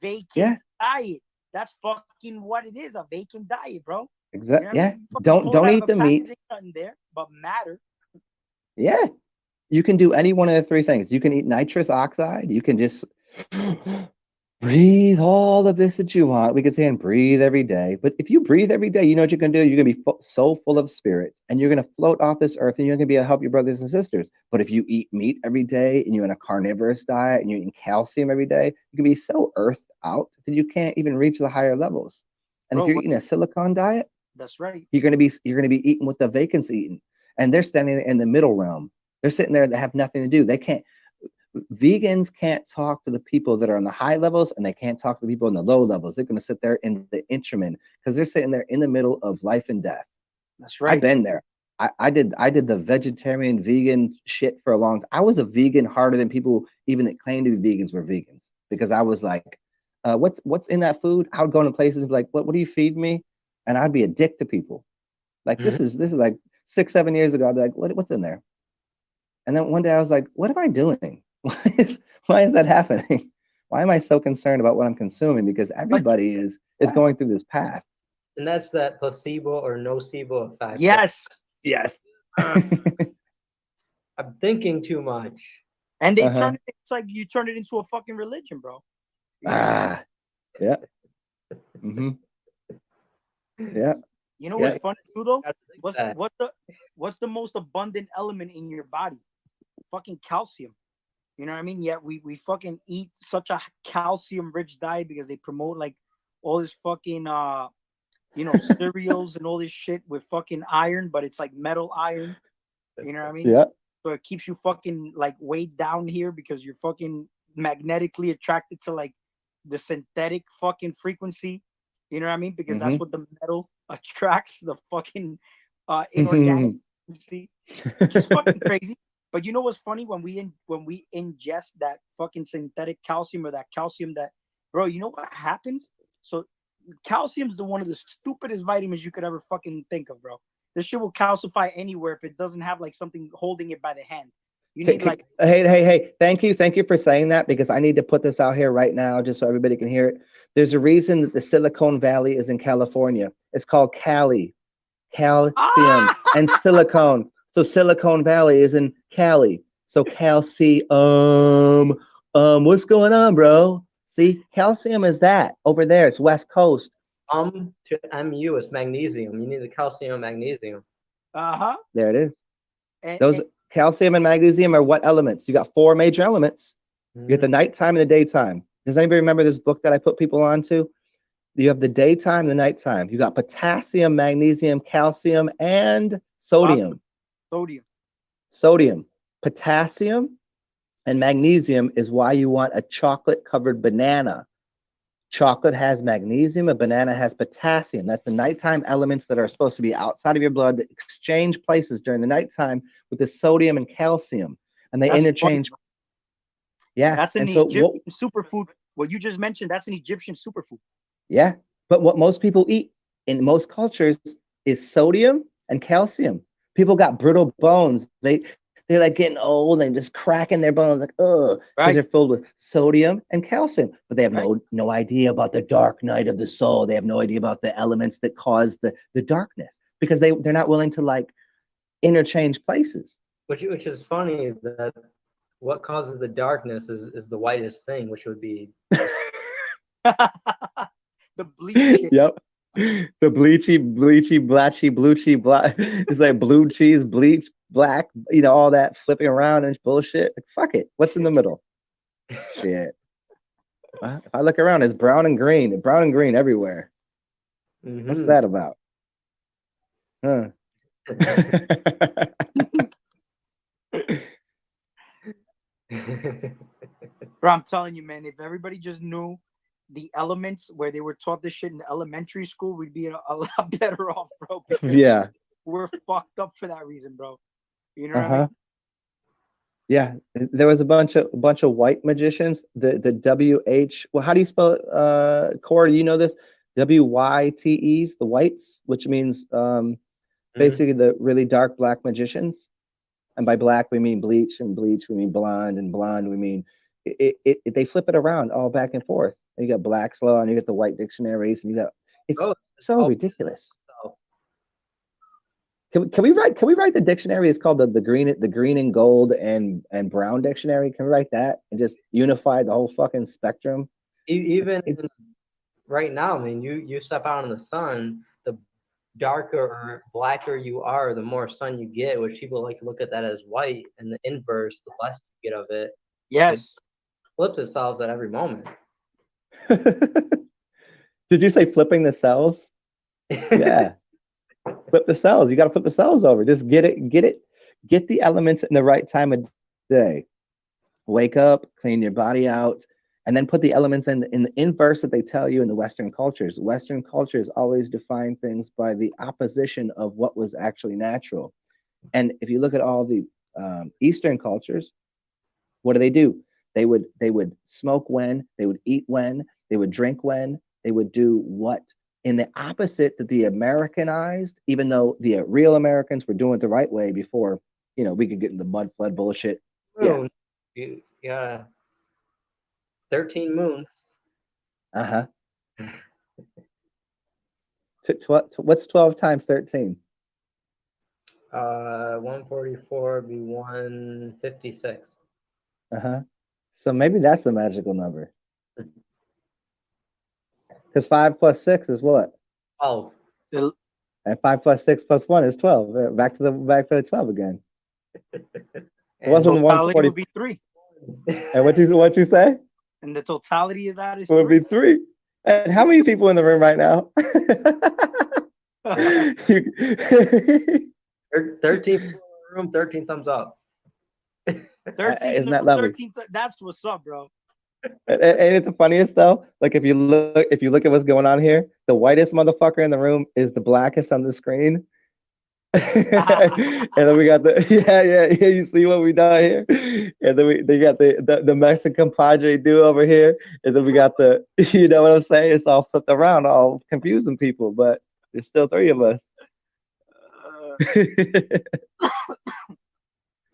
Vacant diet. That's fucking what it is, a vacant diet, bro. Exactly. You know I mean? Don't eat the meat. Nothing there, but matter. Yeah. You can do any one of the three things. You can eat nitrous oxide. You can just breathe all of this that you want. We could say and breathe every day. But if you breathe every day, you know what you're going to do? You're going to be so full of spirit, and you're going to float off this earth, and you're going to be able to help your brothers and sisters. But if you eat meat every day, and you're in a carnivorous diet, and you're eating calcium every day, you can be so earthed out that you can't even reach the higher levels. And if you're eating a silicon diet, that's right. You're going to be eating what the vacant's eating, and they're standing in the middle realm. They're sitting there. They have nothing to do. They can't. Vegans can't talk to the people that are on the high levels, and they can't talk to the people in the low levels. They're going to sit there in the instrument because they're sitting there in the middle of life and death. That's right. I've been there. I did the vegetarian vegan shit for a long time. I was a vegan harder than people even that claim to be vegans were vegans, because I was like, what's in that food? I would go into places and be like, what do you feed me? And I'd be a dick to people. Like this is like 6-7 years ago. I'd be like, what's in there? And then one day I was like, what am I doing? Why is that happening? Why am I so concerned about what I'm consuming? Because everybody is going through this path. And that's that placebo or nocebo effect. Yes. I'm thinking too much. And they turn it's like you turn it into a fucking religion, bro. Yeah. Mm-hmm. Yeah. You know what's funny too, though? What's the most abundant element in your body? Fucking calcium. You know what I mean? Yet we fucking eat such a calcium rich diet because they promote like all this fucking cereals and all this shit with fucking iron, but it's like metal iron. You know what I mean? Yeah. So it keeps you fucking like weighed down here because you're fucking magnetically attracted to like the synthetic fucking frequency. You know what I mean? Because that's what the metal attracts, the fucking inorganic frequency, which is fucking crazy. But you know what's funny? When we ingest that fucking synthetic calcium or that calcium that, bro, you know what happens? So calcium's one of the stupidest vitamins you could ever fucking think of, bro. This shit will calcify anywhere if it doesn't have like something holding it by the hand. You need like hey, thank you for saying that, because I need to put this out here right now just so everybody can hear it. There's a reason that the Silicon Valley is in California. It's called Cali, calcium and silicone. So Silicon Valley is in Cali. So calcium. What's going on, bro? See, calcium is that over there. It's West Coast. To Mu is magnesium. You need the calcium and magnesium. There it is. Those calcium and magnesium are what elements? You got 4 major elements. You get the nighttime and the daytime. Does anybody remember this book that I put people onto? You have the daytime and the nighttime. You got potassium, magnesium, calcium, and sodium. Sodium. Potassium and magnesium is why you want a chocolate-covered banana. Chocolate has magnesium, a banana has potassium. That's the nighttime elements that are supposed to be outside of your blood that exchange places during the nighttime with the sodium and calcium. And they interchange. Funny. Yeah. That's an Egyptian superfood. What you just mentioned, that's an Egyptian superfood. Yeah. But what most people eat in most cultures is sodium and calcium. People got brittle bones. They're like getting old and just cracking their bones, like, ugh, because they're filled with sodium and calcium. But they have no idea about the dark night of the soul. They have no idea about the elements that cause the darkness, because they're not willing to like interchange places. Which is funny that what causes the darkness is the whitest thing, which would be the bleach. Yep. The bleachy, blatchy, bluechy, black. It's like blue cheese, bleach, black, all that flipping around and bullshit. Like, fuck it. What's in the middle? Shit. If I look around, it's brown and green everywhere. What's that about? Huh. Bro, I'm telling you, man, if everybody just knew the elements where they were taught this shit in elementary school, we'd be a lot better off, bro. Yeah. We're fucked up for that reason, bro. You know what I mean? Yeah. There was a bunch of white magicians. The WH, well, how do you spell it? Core, do you know this? WYTEs, the whites, which means basically the really dark black magicians. And by black we mean bleach, and bleach we mean blonde, and blonde we mean they flip it around all back and forth. And you got Black's Law, and you got the white dictionaries, and you got so ridiculous. Can we write the dictionary? It's called the green and gold and brown dictionary. Can we write that and just unify the whole fucking spectrum? Even right now, I mean, you step out in the sun, the darker or blacker you are, the more sun you get, which people like to look at that as white, and the inverse, the less you get of it. Yes. It flips itself at every moment. Did you say flipping the cells? Yeah. Flip the cells. You got to flip the cells over. Just get the elements in the right time of day. Wake up, clean your body out, and then put the elements in the inverse that they tell you in the Western cultures. Western cultures always define things by the opposition of what was actually natural. And if you look at all the Eastern cultures, what do? They would smoke when, they would eat when, they would drink when, they would do what? In the opposite that the Americanized, even though the real Americans were doing it the right way before, we could get in the mud flood bullshit. Moon. Yeah. 13 moons. What's 12 times 13? 144 be 156. So maybe that's the magical number. Because 5 plus 6 is what? 12. And 5 plus 6 plus 1 is 12. Back to the 12 again. It wasn't 140. Would be 3. And what you say? And the totality of that is would be 3. And how many people in the room right now? 13 people in the room, 13 thumbs up. 13, Isn't that lovely? 13, that's what's up, bro. And it's the funniest though. Like if you look at what's going on here, the whitest motherfucker in the room is the blackest on the screen. And then we got the yeah. You see what we done here, and then they got the Mexican Padre dude over here, and then we got the you know what I'm saying? It's all flipped around, all confusing people, but there's still three of us.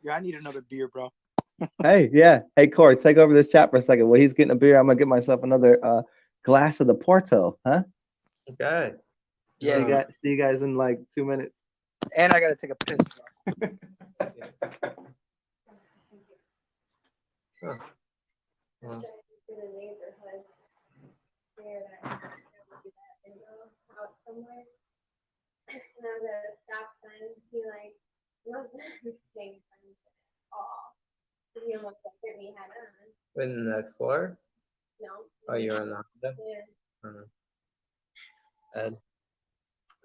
Yeah, I need another beer, bro. Hey Corey, take over this chat for a second. While he's getting a beer, I'm gonna get myself another glass of the Porto, huh? Okay. Yeah, see you guys in like 2 minutes. And I gotta take a piss, bro. Huh. Well, To the neighborhood where that video out somewhere. And I was at a stop sign. He like wasn't paying attention at all. He almost like hit me head on. in the Explorer? No. Oh, you're in the Honda? Yeah. Ed.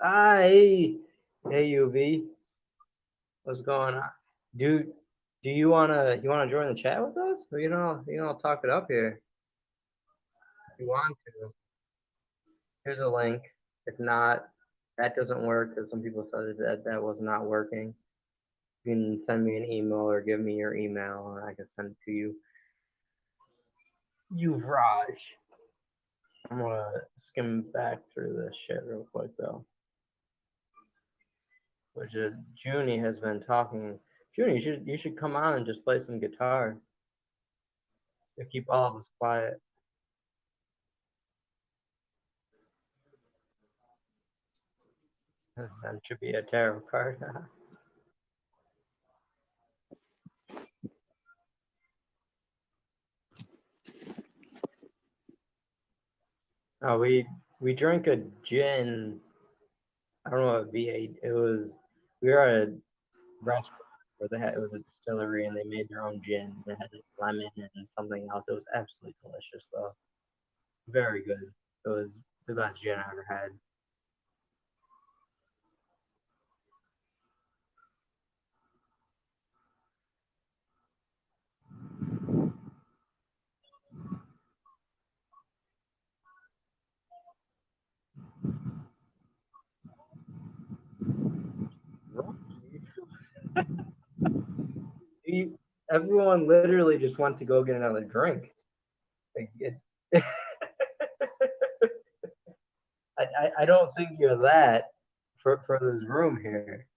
Hey UV. What's going on? Dude, do you wanna join the chat with us? You know, talk it up here. If you want to. Here's a link. If not, that doesn't work because some people said that was not working. You can send me an email or give me your email and I can send it to you. Raj. I'm gonna skim back through this shit real quick though. Which Junie has been talking. Junie, you should come on and just play some guitar. To keep all of us quiet. This should be a tarot card. Oh, we drank a gin. I don't know what V8. It was. We were at a restaurant where it was a distillery and they made their own gin. They had lemon and something else. It was absolutely delicious though. Very good. It was the best gin I ever had. Everyone literally just wants to go get another drink. I don't think you're that for this room here.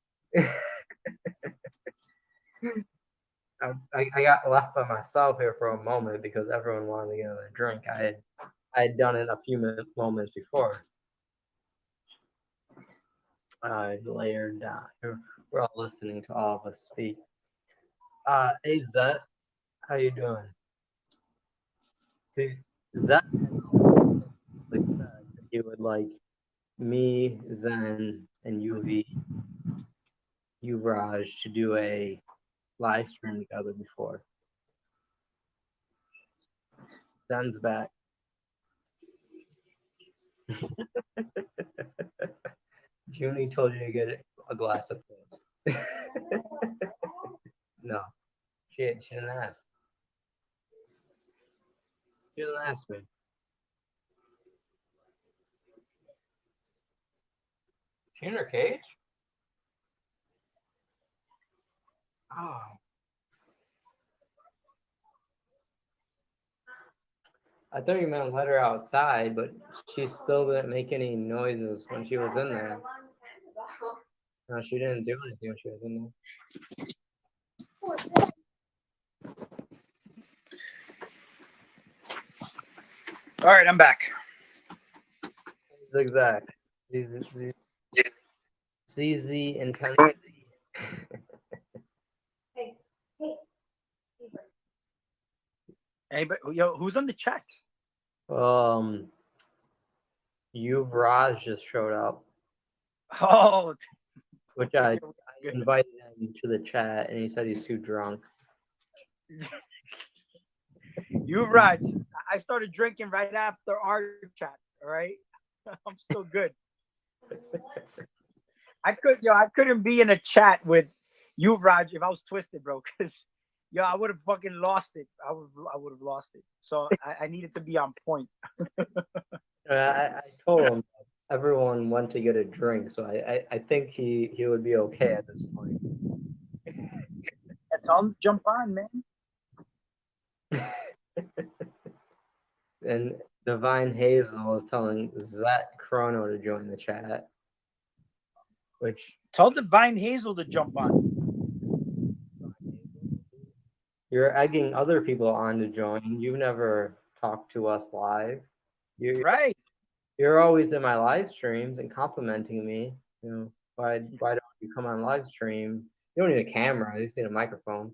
I got left by myself here for a moment because everyone wanted to get another drink. I had done it a few moments before. Layered down. We're all listening to all of us speak. Hey Zet, how you doing? See, Zet said he would like me, Zen, and Raj to do a live stream together before. Zen's back. Junie told you to get a glass of piss. No, she didn't ask. She didn't ask me. She in her cage? Oh. I thought you meant let her outside, but she still didn't make any noises when she was in there. No, she didn't do anything when she was in there. All right, I'm back. Zigzag. CZ and Tennessee. Anybody? Yo, who's on the chat? Raj just showed up. Oh, which I invited him to the chat, and he said he's too drunk. You're right. I started drinking right after our chat. All right, I'm still good. I couldn't be in a chat with you, Raj, if I was twisted, bro. Because I would have fucking lost it. I would have lost it. So I needed to be on point. I told him everyone went to get a drink, so I think he would be okay at this point. Tell him to jump on, man. And Divine Hazel was telling Zet Chrono to join the chat, which Tell Divine Hazel to jump on. you're egging other people on to join. You've never talked to us live. Right. You're always in my live streams and complimenting me. You know, why don't you come on live stream? You don't need a camera, you just need a microphone.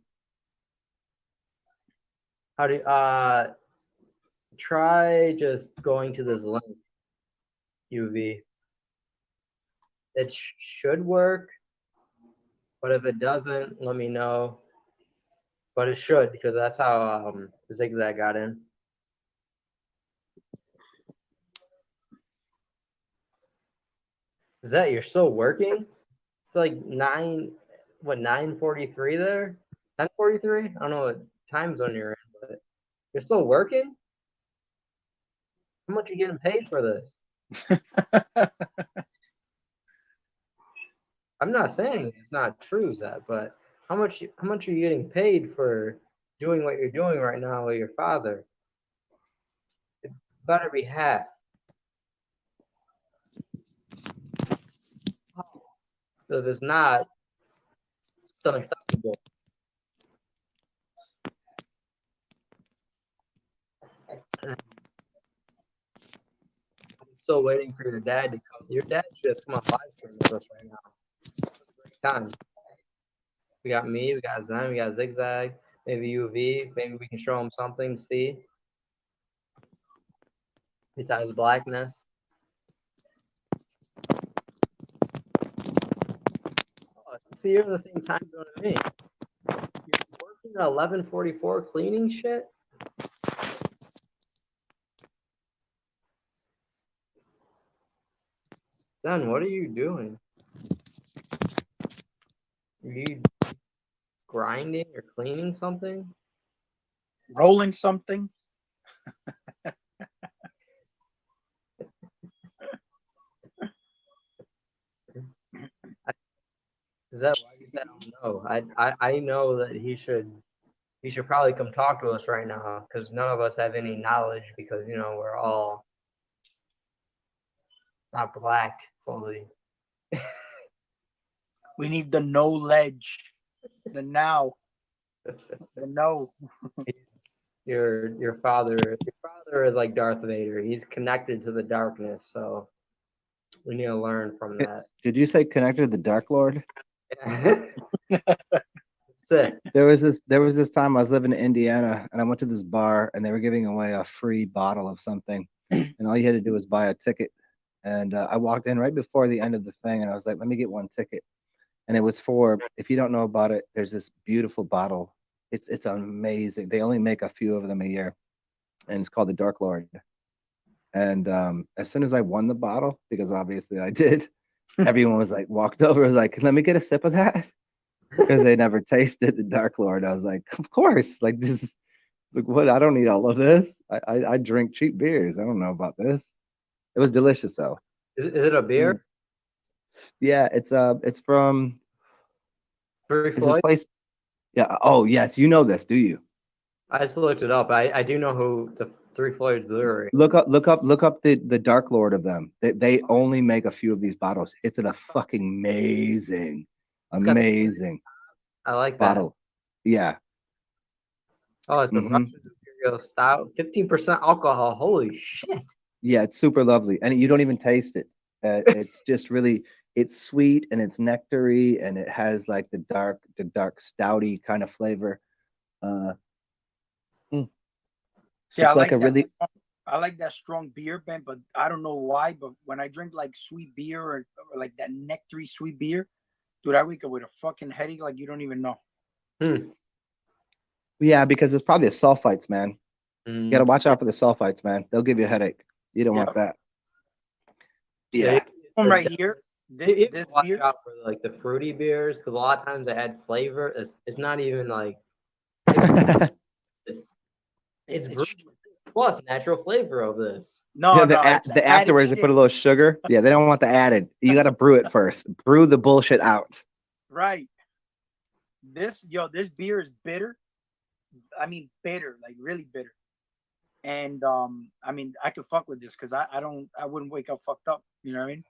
How do you try just going to this link, UV. It should work, but if it doesn't, let me know. But it should, because that's how Zigzag got in. Is that you're still working? It's like 9:43 there? 10:43? I don't know what time zone you're in, but you're still working? How much are you getting paid for this? I'm not saying it's not true, Zach, but how much are you getting paid for doing what you're doing right now with your father? It better be half. If it's not, it's unacceptable. I'm still waiting for your dad to come. Your dad should just come on live stream with us right now. It's a great time. We got me, we got Zen, we got Zigzag, maybe UV. Maybe we can show him something to see. Besides blackness. Oh, see, you're the same time zone as me. You're working at 11:44 cleaning shit? Zen, what are you doing? Are you grinding or cleaning something? Rolling something. Is that why you said no? I know that he should probably come talk to us right now, because none of us have any knowledge, because we're all not black fully. We need the no ledge. The now. The no. Your father is like Darth Vader. He's connected to the darkness, so we need to learn from that. Did you say connected to the Dark Lord? Sick. There was this time I was living in Indiana and I went to this bar and they were giving away a free bottle of something, and all you had to do was buy a ticket. And I walked in right before the end of the thing and I was like, let me get one ticket. And it was for, if you don't know about it, there's this beautiful bottle. It's amazing. They only make a few of them a year, and it's called the Dark Lord. And as soon as I won the bottle, because obviously I did, everyone was like, walked over, was like, let me get a sip of that, because they never tasted the Dark Lord. I was like, of course, like this is like, what? I don't need all of this. I drink cheap beers. I don't know about this. It was delicious though. Is it a beer? Yeah, it's from Three is this Floyd? place. Yeah. Oh yes, you know this, do you? I just looked it up. I do know who the Three Floyd brewery. Look up the Dark Lord of them. They only make a few of these bottles. It's a fucking amazing I like that. bottle. Yeah. Oh, it's the Russian Imperial Stout, 15% alcohol. Holy shit! Yeah, it's super lovely, and you don't even taste it. It's just really, it's sweet and it's nectary, and it has like the dark stouty kind of flavor. See, It's like a really. I like that strong beer, Ben, but I don't know why. But when I drink like sweet beer or like that nectary sweet beer, dude, I wake up with a fucking headache like you don't even know. Yeah, because it's probably the sulfites, man. You gotta watch out for the sulfites, man. They'll give you a headache. You don't want that. Yeah. One right here. You This watch beer. out for like the fruity beers because a lot of times they add flavor. It's not even like it's It's plus natural flavor of this. no, no. It's the added afterwards they put a shit. little sugar. Yeah, they don't want the added. You got to brew it first. Brew the bullshit out. Right. This beer is bitter. I mean, bitter, like really bitter. And I mean, I could fuck with this because I wouldn't wake up fucked up. You know what I mean?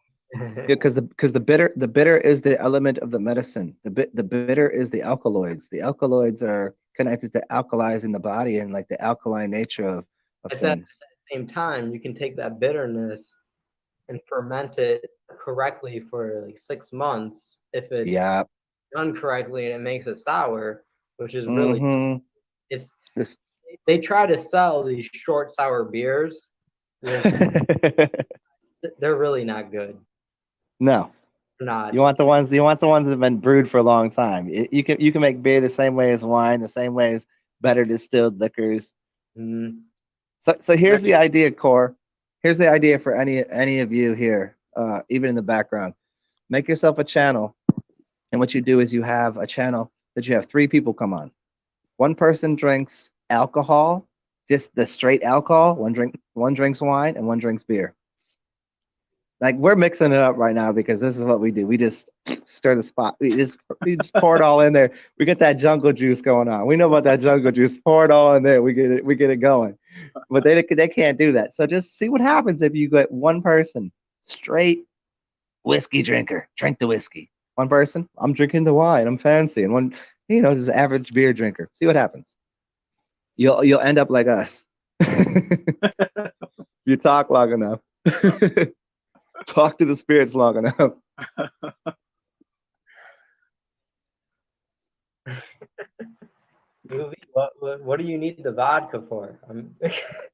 Because the bitter is the element of the medicine. The bitter is the alkaloids. The alkaloids are connected to alkalis in the body and like the alkaline nature of It's at things. the same time you can take that bitterness and ferment it correctly for like 6 months if it's Yeah. done correctly and it makes it sour, which is really Mhm. it's they try to sell these short sour beers. They're really not good. No. Not. You want the ones that have been brewed for a long time. You can make beer the same way as wine, the same way as better distilled liquors. Mm, So here's the idea, Core. Here's the idea for any of you here, even in the background. Make yourself a channel, and what you do is you have a channel that you have 3 people come on. One person drinks alcohol, just the straight alcohol. One drinks wine, and one drinks beer. Like we're mixing it up right now because this is what we do. We just stir the spot. We just pour it all in there. We get that jungle juice going on. We know about that jungle juice. Pour it all in there. We get it going. But they can't do that. So just see what happens if you get one person straight whiskey drinker, drink the whiskey. One person, I'm drinking the wine. I'm fancy. And one, just average beer drinker. See what happens. You'll end up like us. You talk long enough. Talk to the spirits long enough. what do you need the vodka for?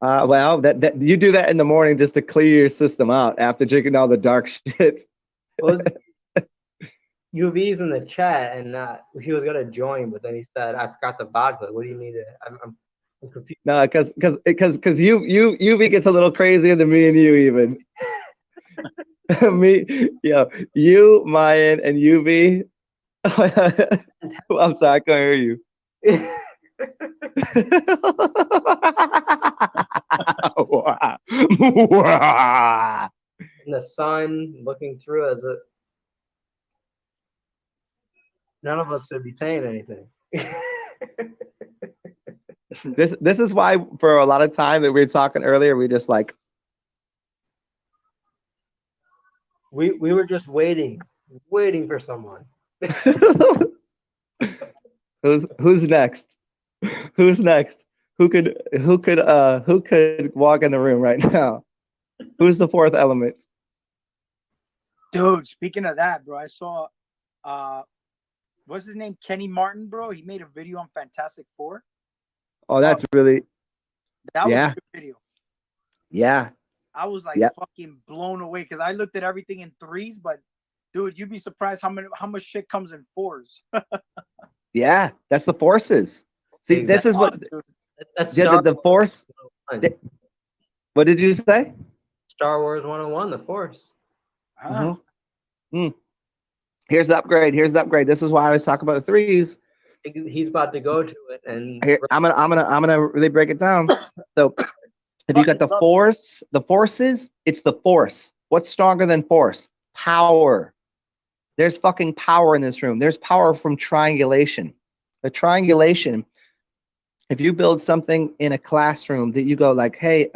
Well, that you do that in the morning just to clear your system out after drinking all the dark shit. Well, UV's in the chat and he was gonna join, but then he said, "I forgot the vodka. What do you need? I'm confused." No, because UV gets a little crazier than me and you even. You, Mayan, and UV. I'm sorry, I can't hear you. And the sun looking through us. None of us could be saying anything. This is why for a lot of time that we were talking earlier, we just like we were just waiting for someone. Who's next? Who's next? Who could walk in the room right now? Who's the 4th element? Dude, speaking of that, bro, I saw what's his name? Kenny Martin, bro. He made a video on Fantastic Four. Oh, that's really that was a good video. Yeah. I was like fucking blown away because I looked at everything in 3s, but dude, you'd be surprised how much shit comes in 4s. Yeah, that's the forces. See, Exactly. This is what the force. What did you say? Star Wars 101, the Force. Here's the upgrade. This is why I was talking about the 3s. He's about to go to it, and here, I'm gonna really break it down. So, if you got the force, the forces, it's the force. What's stronger than force? Power. There's fucking power in this room. There's power from triangulation. The triangulation. If you build something in a classroom that you go like, hey,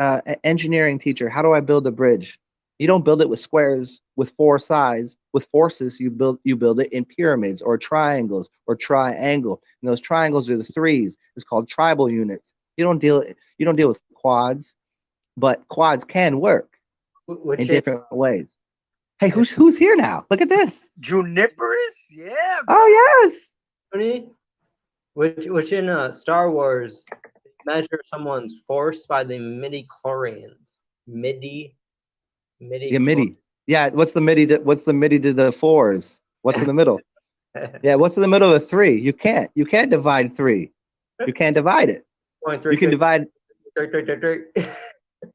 engineering teacher, how do I build a bridge? You don't build it with squares with 4 sides. With forces, you build it in pyramids or triangles or triangle. And those triangles are the 3s. It's called tribal units. You don't deal with quads, but quads can work in different ways. Hey, who's here now? Look at this. Juniperous? Yeah. Bro. Oh yes. Which in Star Wars measure someone's force by the midi-chlorians. Midi. Yeah, midi. Yeah, what's the midi to the 4s? What's in the middle? Yeah, what's in the middle of the 3? You can't divide 3. You can't divide it. You can divide.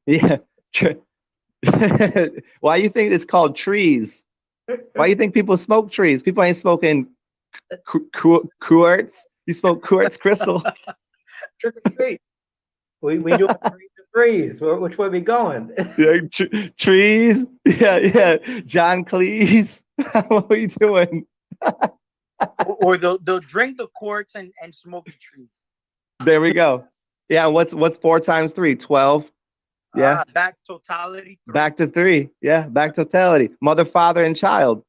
Yeah. Why you think it's called trees? Why you think people smoke trees? People ain't smoking quartz. You smoke quartz crystal. Trick or treat. We do trees. Which way we going? Yeah, trees. Yeah. John Cleese. What are we doing? Or they'll drink the quartz and smoke the trees. There we go. Yeah, what's 4 times 3? 12. Yeah. Back totality. 3. Back to 3. Yeah, back totality. Mother, father, and child.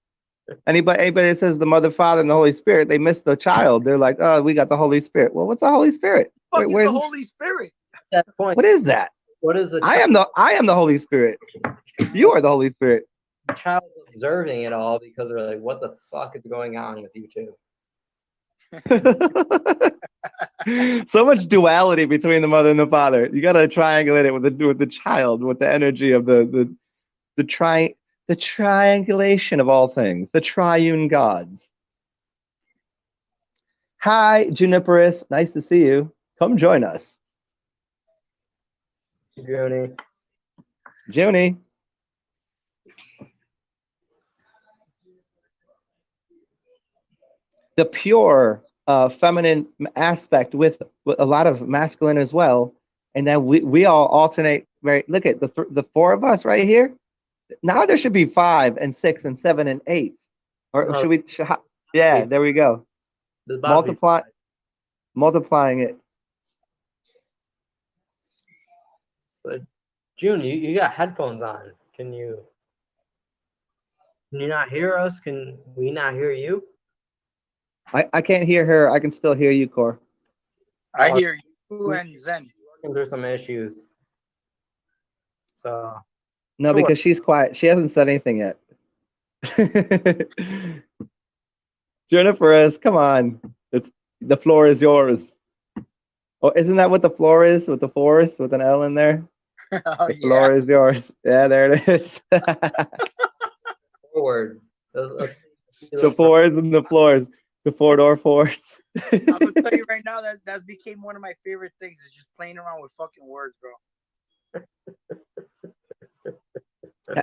Anybody that says the mother, father, and the Holy Spirit, they miss the child. They're like, oh, we got the Holy Spirit. Well, what's the Holy Spirit? Fuck is the Holy Spirit? That point. What is that? What is the I am the Holy Spirit. You are the Holy Spirit. child's observing it all because they're like, what the fuck is going on with you two? So much duality between the mother and the father. You gotta triangulate it with the child, with the energy of the triangulation of all things, the triune gods. Hi, Juniperus. Nice to see you. Come join us. Junie. The pure feminine aspect with a lot of masculine as well, and then we all alternate. Right? Look at the 4 of us right here. Now there should be 5 and 6 and 7 and 8, or should we? Yeah, there we go. Multiplying it. But June, you got headphones on. Can you not hear us? Can we not hear you? I can't hear her. I can still hear you, Core. I hear you and Zen. There's some issues. So No, because she's quiet. She hasn't said anything yet. Jennifer, come on. The floor is yours. Oh, isn't that what the floor is? With the forest with an L in there? The floor is yours. Yeah, there it is. Forward. The fours and the floors. The 4-door forts. I'm gonna tell you right now that became one of my favorite things, is just playing around with fucking words, bro.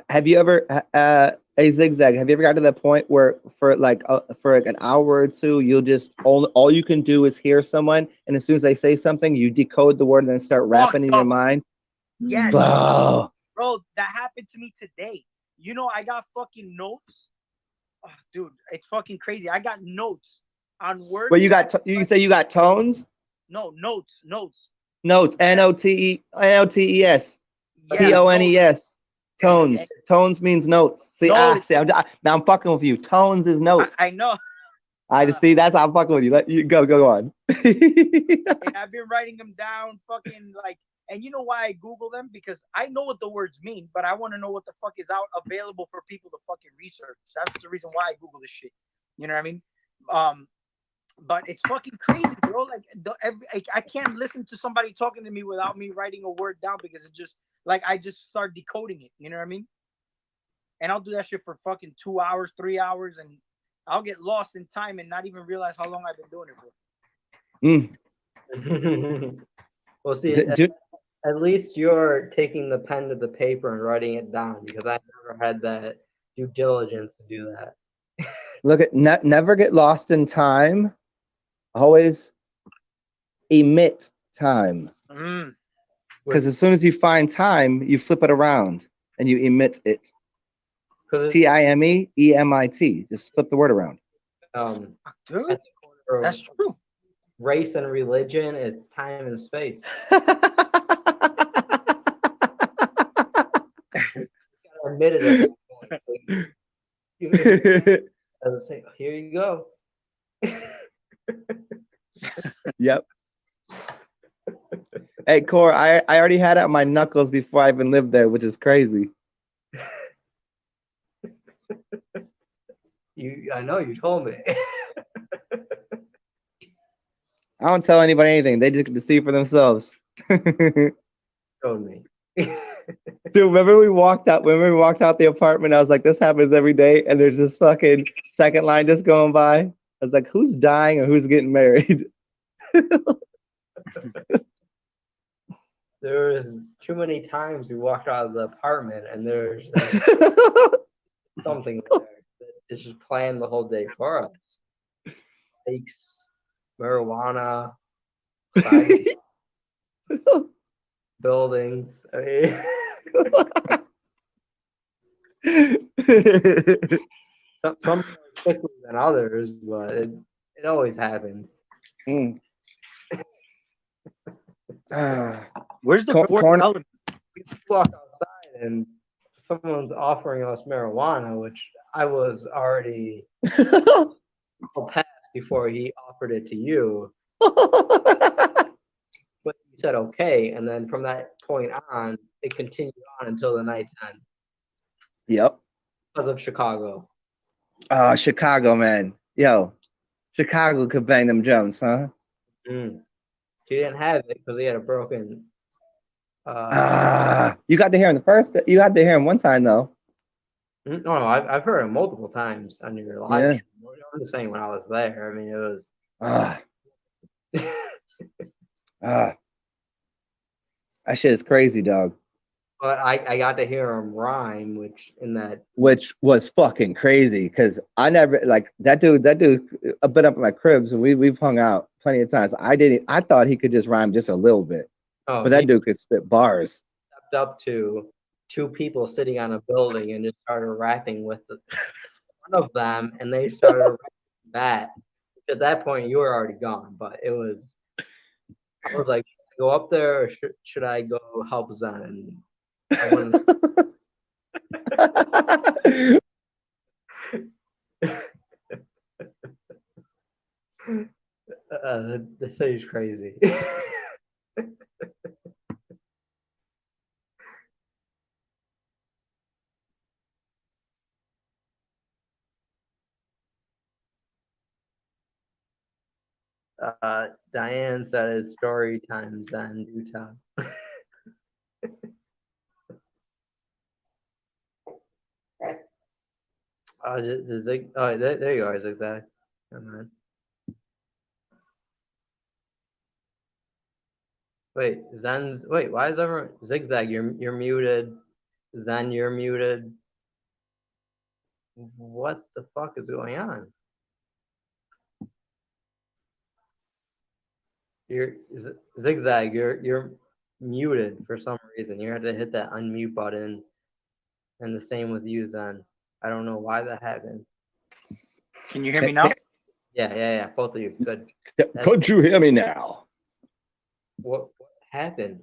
Have you ever a zigzag? Have you ever got to that point where for an hour or two, you'll just all you can do is hear someone, and as soon as they say something, you decode the word and then start rapping in your mind? Yes, bro, that happened to me today. You know, I got fucking notes. Oh, dude, it's fucking crazy. I got notes on words. Well, you say you got tones? No, notes. Notes. Notes. Tones. Tones. Tones means notes. See, now I'm fucking with you. Tones is notes. I know. I just see. That's how I'm fucking with you. Let you go on. And I've been writing them down, fucking like. And you know why I Google them? Because I know what the words mean, but I want to know what the fuck is out available for people to fucking research. That's the reason why I Google this shit. You know what I mean? But it's fucking crazy, bro. Like I can't listen to somebody talking to me without me writing a word down, because it just like I just start decoding it. You know what I mean? And I'll do that shit for fucking 2 hours, 3 hours, and I'll get lost in time and not even realize how long I've been doing it for. Well, see, at least you're taking the pen to the paper and writing it down, because I never had that due diligence to do that. Look at never get lost in time. Always emit time. Because as soon as you find time, you flip it around and you emit it. TIME, Just flip the word around. Dude, that's true. Race and religion is time and space. Admitted at that point. I was saying, here you go. Yep. Hey, Core, I already had it on my knuckles before I even lived there, which is crazy. I know you told me. I don't tell anybody anything. They just get to see for themselves. Told me. Dude, remember we walked out the apartment, I was like, this happens every day, and there's this fucking second line just going by. I was like, who's dying or who's getting married? There's too many times we walked out of the apartment and there's something there that is just playing the whole day for us. Fakes, marijuana, side buildings. I mean, some more quickly than others, but it always happened. Mm. Where's the fourth Corn. element? We walk outside and someone's offering us marijuana, which I was already past before he offered it to you. But you said okay, and then from that point on, it continued on until the night's end Yep. because of Chicago. Chicago, man. Yo, Chicago could bang them drums, huh? Mm. He didn't have it because he had a broken. You got to hear him the first. You got to hear him one time though. No, I've heard him multiple times on your live Yeah. stream. I'm just saying when I was there. I mean, it was. That shit is crazy, dog. But I got to hear him rhyme, which was fucking crazy because I never like that dude. That dude, I've been up in my cribs and we've hung out plenty of times. I thought he could just rhyme just a little bit, but that dude could spit bars. Stepped up to two people sitting on a building and just started rapping with one of them, and they started rapping that. At that point, you were already gone, but it was. I was like, should I go up there or should I go help Zen? I wanted the city's crazy. Diane said it's story time, Zen, do tell. The Zig. Oh, there you are, Zigzag. Wait, Zen's. Wait, why is everyone Zigzag? You're muted. Zen, you're muted. What the fuck is going on? You're Zigzag. You're muted for some reason. You had to hit that unmute button, and the same with you, Zen. I don't know why that happened. Can you hear me now? Yeah. Both of you. Good. Could you hear me now? What happened?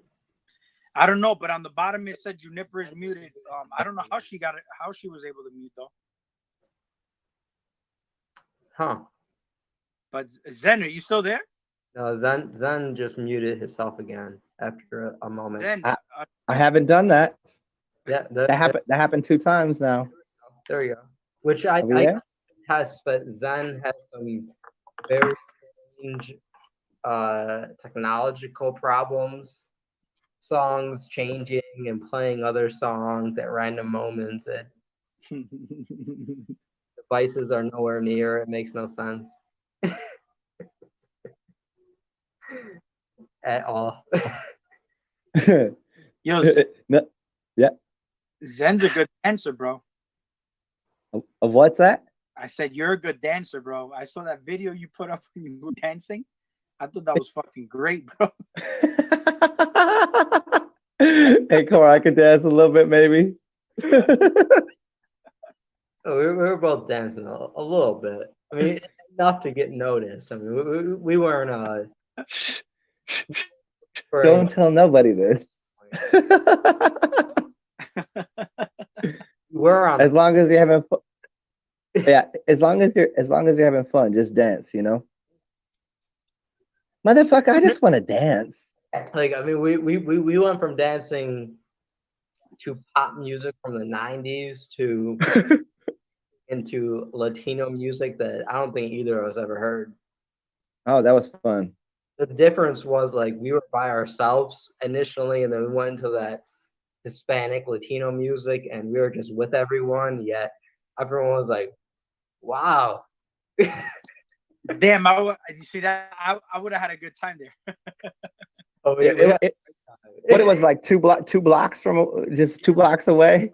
I don't know, but on the bottom it said Juniper is muted. I don't know how she got it, how she was able to mute though. Huh. But Zen, are you still there? No, Zen just muted himself again after a moment. Zen, I haven't done that. Yeah, that happened 2 times now. There you go. Which I test that Zen has some very strange technological problems. Songs changing and playing other songs at random moments. Devices are nowhere near. It makes no sense at all. Yo, No, yeah. Zen's a good dancer, bro. Of what's that? I said you're a good dancer, bro. I saw that video you put up when you were dancing. I thought that was fucking great, bro. Hey, Cora, I could dance a little bit, maybe. We were both dancing a little bit. I mean, enough to get noticed. I mean, we weren't. Don't tell nobody this. We're on. As long as you're having fun. Yeah, as long as you're having fun, just dance, you know. Motherfucker, I just want to dance. Like, I mean, we went from dancing to pop music from the 90s to into Latino music that I don't think either of us ever heard. Oh, that was fun. The difference was like we were by ourselves initially, and then we went into that Hispanic Latino music, and we were just with everyone. Yet everyone was like, "Wow." Damn, you see that? I would have had a good time there. Oh yeah, But it was like two blocks from just 2 blocks away.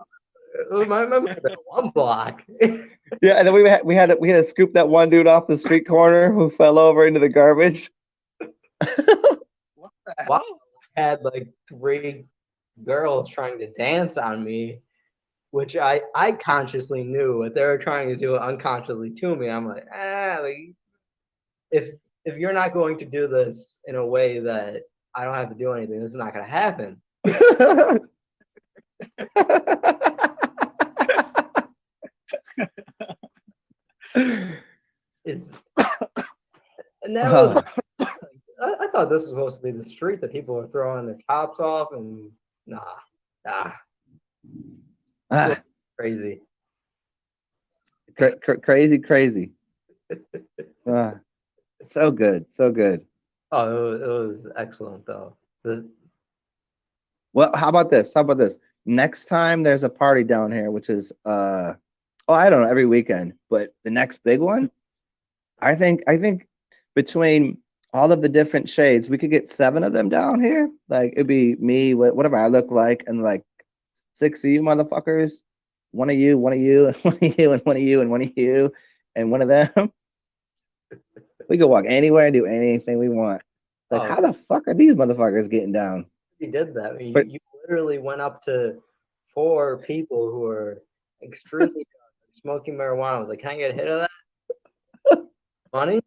It might have been 1 block. Yeah, and then we had to scoop that one dude off the street corner who fell over into the garbage. What the Wow. hell? I had like 3 girls trying to dance on me, which I consciously knew what they were trying to do unconsciously to me. I'm like, like, if you're not going to do this in a way that I don't have to do anything, this is not going to happen. It's, and that was, I thought this was supposed to be the street that people were throwing their tops off, and nah, crazy. Crazy. So good. Oh, it was excellent though. Well, how about this? Next time there's a party down here, which is I don't know, every weekend, but the next big one, I think between all of the different shades, we could get 7 of them down here. Like it'd be me, whatever I look like, and like 6 of you motherfuckers, one of you, and one of you, and one of you, and one of you, and one of them. We could walk anywhere and do anything we want. Like, how the fuck are these motherfuckers getting down? You did that. I mean, But- you literally went up to 4 people who were extremely smoking marijuana. I was like, can I get a hit of that? Money?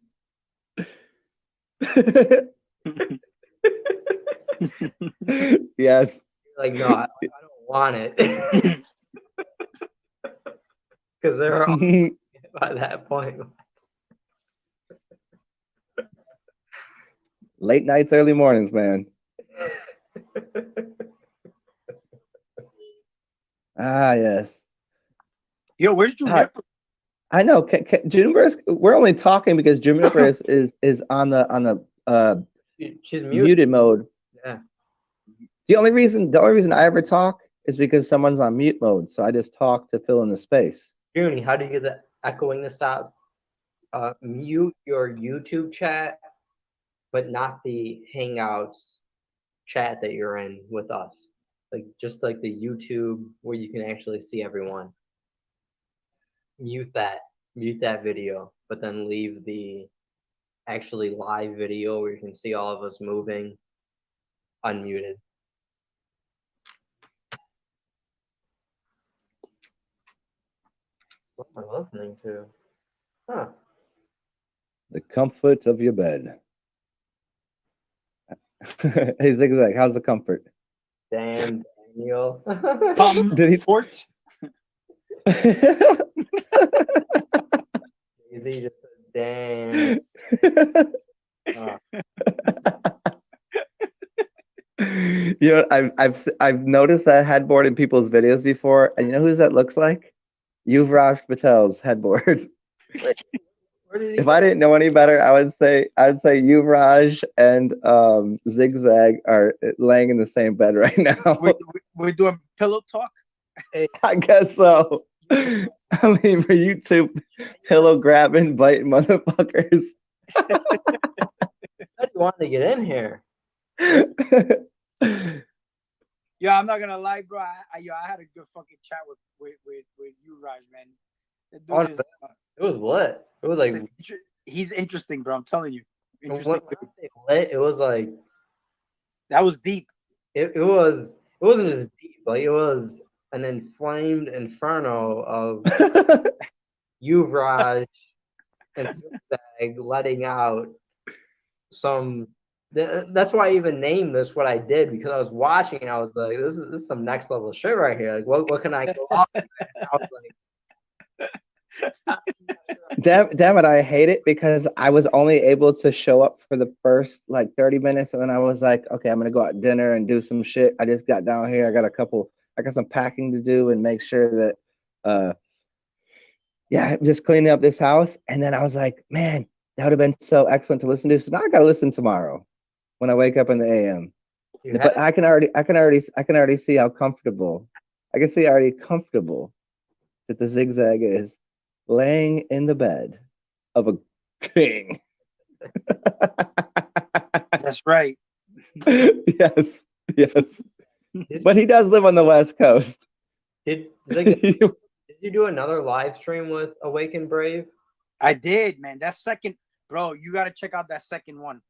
Yes. Like, no, I don't want it. Because they're all by that point. Late nights, early mornings, man. Yes. Yo, where's Juniper? I know. Juniper, we're only talking because Juniper is on the She's muted mode. Yeah. The only reason I ever talk is because someone's on mute mode. So I just talk to fill in the space. Junie, how do you get the echoing to stop? Mute your YouTube chat, but not the Hangouts chat that you're in with us. Like just like the YouTube where you can actually see everyone. Mute that video, but then leave the actually live video where you can see all of us moving unmuted. What am I listening to? Huh. The comfort of your bed. Hey, Zigzag, how's the comfort? Damn, Daniel. Did he Fort? Easy just said, damn. You know, I've noticed that headboard in people's videos before, and you know who that looks like? Yuvraj Patel's headboard. If I didn't know any better, I'd say Yuvraj and Zigzag are laying in the same bed right now. We're doing pillow talk. I guess so. I mean, for you two pillow grabbing, biting motherfuckers. I said you wanted to get in here. Yeah, I'm not gonna lie, bro. I had a good fucking chat with you, Raj, man. The dude It was lit. It was like he's interesting, bro. I'm telling you. Interesting. when I say lit, it was like That was deep. it wasn't just deep, like it was an inflamed inferno of Yuvraj and Zigzag letting out some. That's why I even named this what I did, because I was watching and I was like, this is some next level shit right here. Like what can I go off? I was like, damn it, I hate it because I was only able to show up for the first like 30 minutes, and then I was like, okay, I'm gonna go out to dinner and do some shit. I just got down here. I got some packing to do and make sure that I'm just cleaning up this house. And then I was like, man, that would have been so excellent to listen to. So now I gotta listen tomorrow when I wake up in the AM. But I can already see how comfortable. I can see already comfortable that the Zigzag is laying in the bed of a king. That's right. Yes. Yes, Did, but he does live on the West Coast. did Zig, did you do another live stream with Awaken Brave? I did, man. That second, bro, you got to check out that second one.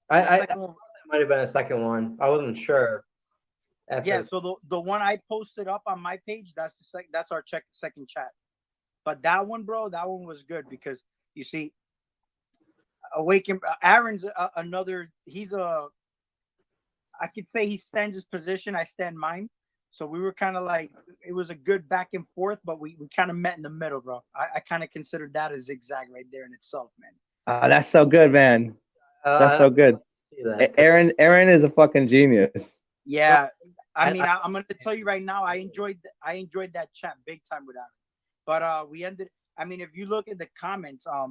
I That second one. That might have been a second one. I wasn't sure. Yeah, so the one I posted up on my page, that's our second chat. But that one, bro, that one was good because you see, Awaken Aaron's another. I could say he stands his position, I stand mine. So we were kind of like, it was a good back and forth, but we kind of met in the middle, bro. I kind of considered that a zigzag right there in itself, man. That's so good, man. That's so good. See that. Aaron is a fucking genius. Yeah, I mean, I'm gonna tell you right now, I enjoyed that chat big time with Aaron. But we ended. I mean, if you look at the comments, I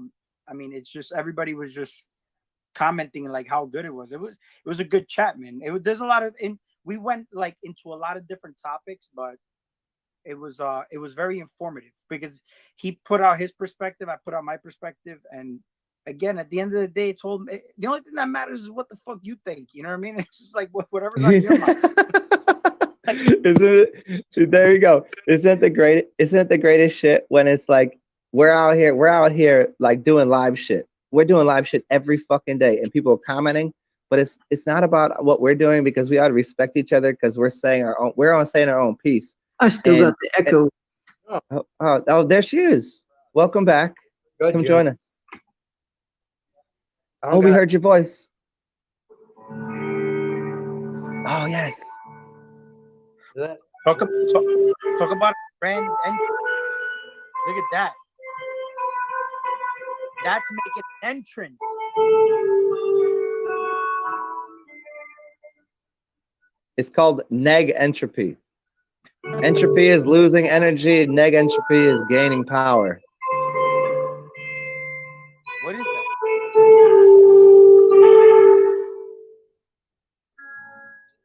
mean, it's just everybody was just commenting like how good it was. It was a good chat, man. There's a lot of we went like into a lot of different topics, but it was very informative because he put out his perspective, I put out my perspective, and again, at the end of the day, the only thing that matters is what the fuck you think. You know what I mean? It's just like whatever's on your mind. There you go. Isn't the greatest shit when it's like we're out here like doing live shit. We're doing live shit every fucking day, and people are commenting. But it's not about what we're doing because we ought to respect each other because we're saying our own piece. I still got the echo. Oh, there she is. Welcome back. Good, Come Jim. join us. Oh, we heard your voice. Oh, yes. Talk about a brand entrance. Look at that. That's making an entrance. It's called neg entropy. Entropy is losing energy. Neg entropy is gaining power. What is that?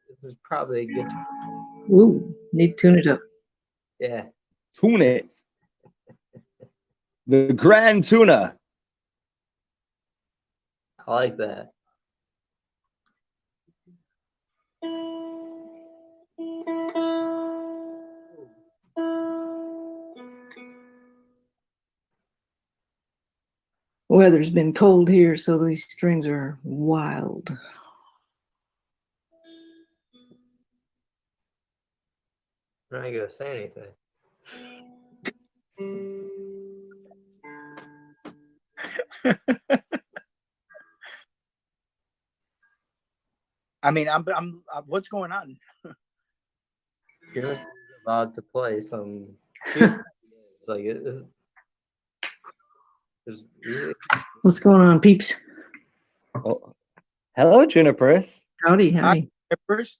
This is probably a good. Ooh, need to tune it up. Yeah. Tune it. The Grand Tuna. I like that. Weather's been cold here, so these strings are wild. I'm not gonna say anything. I mean, I'm what's going on? You're about to play some. It's like What's going on, peeps? Oh. Hello, Juniper. Howdy, howdy. First,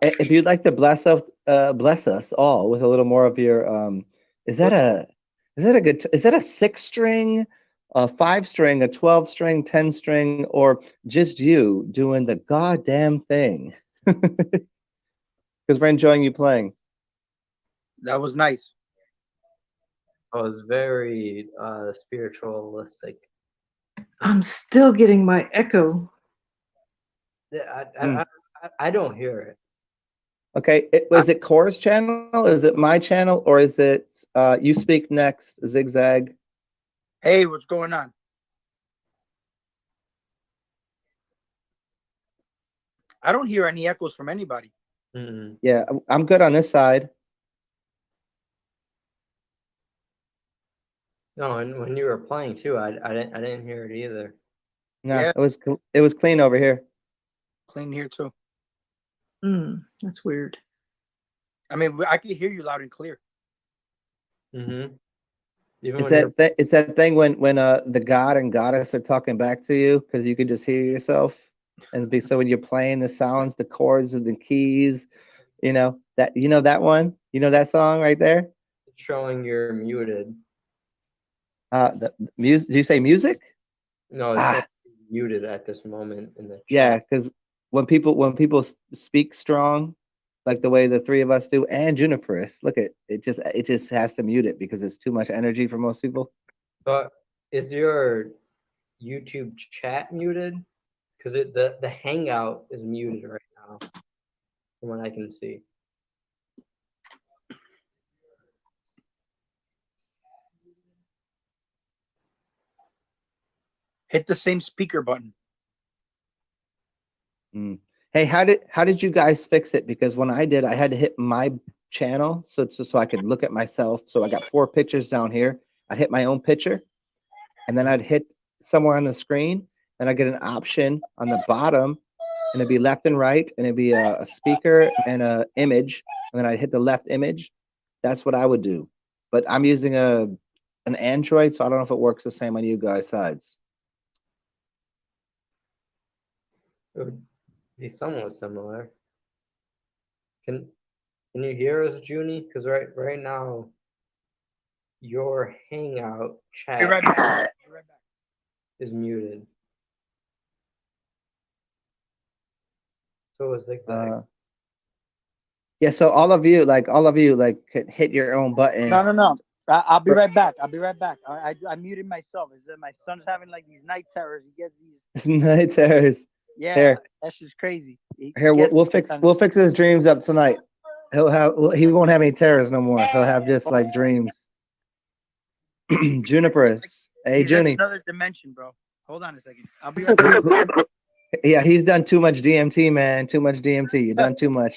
if you'd like to bless us all with a little more of your is that a 6-string, a 5-string, a 12-string, 10-string, or just you doing the goddamn thing? Because we're enjoying you playing. that was nice. I was very spiritualistic. I'm still getting my echo. I don't hear it. Okay, is it Core's channel? Is it my channel? Or is it You Speak Next, Zigzag? Hey, what's going on? I don't hear any echoes from anybody. Mm-mm. Yeah, I'm good on this side. No, and when you were playing too, I didn't hear it either. No, Yeah. it was clean over here. Clean here too. That's weird. I mean, I can hear you loud and clear. Mm-hmm. It's that thing when the god and goddess are talking back to you because you can just hear yourself, so when you're playing the sounds, the chords and the keys, that one, that song right there. Showing you're muted. The music. Do you say music? No, it's muted at this moment in the chat. Yeah, because when people speak strong, like the way the three of us do, and Juniperus, look at it, just has to mute it because it's too much energy for most people. But is your YouTube chat muted? because the Hangout is muted right now, from what I can see. Hit the same speaker button. Hey, how did you guys fix it? Because when I did, I had to hit my channel so I could look at myself. So I got 4 pictures down here. I hit my own picture, and then I'd hit somewhere on the screen, then I get an option on the bottom, and it'd be left and right, and it'd be a speaker and a image, and then I'd hit the left image. That's what I would do. But I'm using an Android, so I don't know if it works the same on you guys' sides. It would be somewhat similar. Can you hear us, Junie? Because right now, your Hangout chat Be right back. Be right back. is muted. So is Zigzag. Yeah, so all of you could hit your own button. No. I'll be right back. I muted myself. Is that my son's having like these night terrors? He gets these Night terrors. Yeah, Here. that's just crazy. Here, we'll fix his dreams up tonight. He won't have any terrors no more. He'll have just like dreams. Juniper's. Hey, He's in Junie. another dimension, bro. Hold on a second. I'll be right back. Yeah, he's done too much DMT, man. Too much DMT. You've done too much.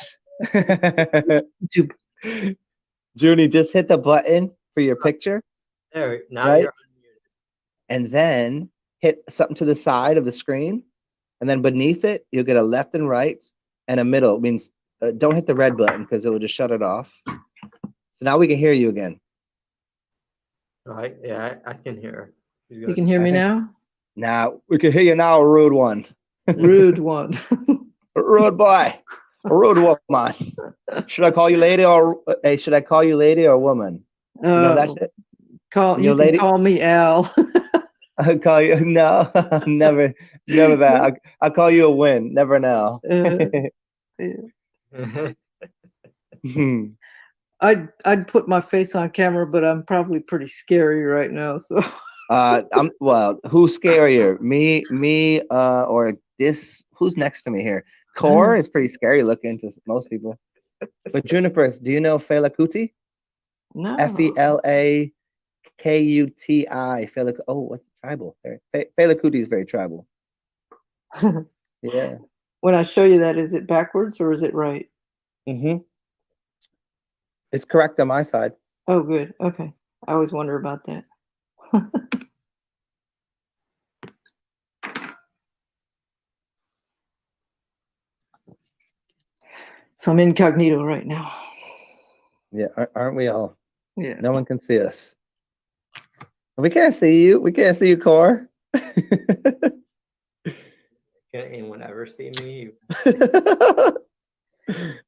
Junie, just hit the button for your picture. There, now right? you're unmuted. And then hit something to the side of the screen. And then beneath it, you'll get a left and right and a middle. It means don't hit the red button because it will just shut it off. So now we can hear you again. Right? Yeah, I can hear. You can hear me now? Now we can hear you now, a rude one. Rude one. A rude boy. A rude woman. Should I call you lady or hey, should I call you lady or woman? You know that shit? You can call me Al. I'll call you no, never that. I'll call you a win, never now. I'd put my face on camera, but I'm probably pretty scary right now. So who's scarier? Me, or this? Who's next to me here? MurKoR is pretty scary looking to most people. But Juniper, do you know Fela Kuti? No. Felakuti. Oh, what's tribal? Fela Kuti is very tribal. Yeah. When I show you that, is it backwards or is it right? It's correct on my side. Oh, good. Okay. I always wonder about that. So I'm incognito right now. Yeah, aren't we all? Yeah. No one can see us. We can't see you. We can't see you, MurKoR. Can anyone ever see me?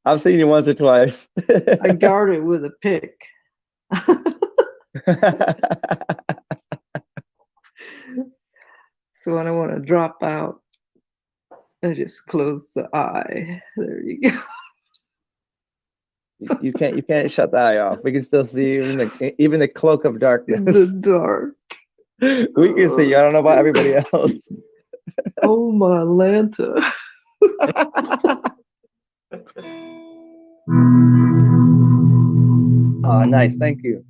I've seen you once or twice. I guard it with a pick. So when I want to drop out, I just close the eye. There you go. You can't shut the eye off. We can still see you even the cloak of darkness. In the dark. We can see you. I don't know about everybody else. Oh my Lanta. Oh, nice. Thank you.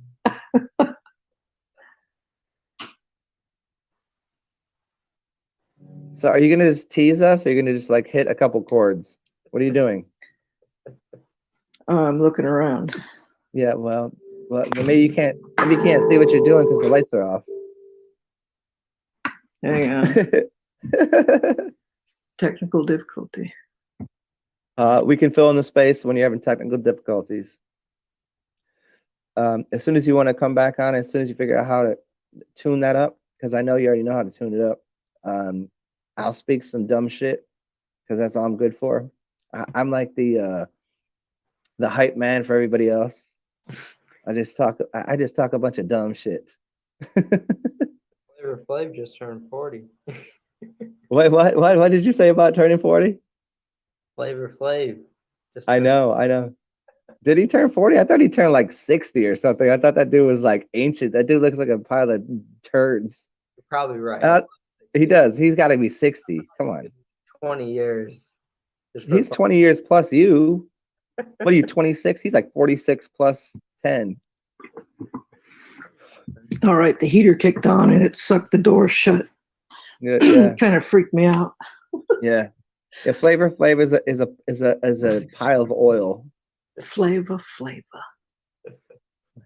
So are you going to just tease us or are you going to just like hit a couple chords? What are you doing? I'm looking around. Yeah, well, maybe you can't see what you're doing because the lights are off. Hang on. Technical difficulty. We can fill in the space when you're having technical difficulties. As soon as you want to come back on, as soon as you figure out how to tune that up, because I know you already know how to tune it up, I'll speak some dumb shit because that's all I'm good for. I'm like the hype man for everybody else. I just talk a bunch of dumb shit. Flavor Flav just turned 40. Wait, what did you say about turning 40? Flavor Flav. I know. Did he turn 40? I thought he turned like 60 or something. I thought that dude was like ancient. That dude looks like a pile of turds. You're probably right. He does. He's got to be 60. Come on. 20 years. Just for He's 20 years plus you. What are you, 26? He's like 46 plus 10. All right, the heater kicked on and it sucked the door shut. Yeah, Kind of freaked me out. yeah. Yeah, Flavor is a pile of oil. Flavor.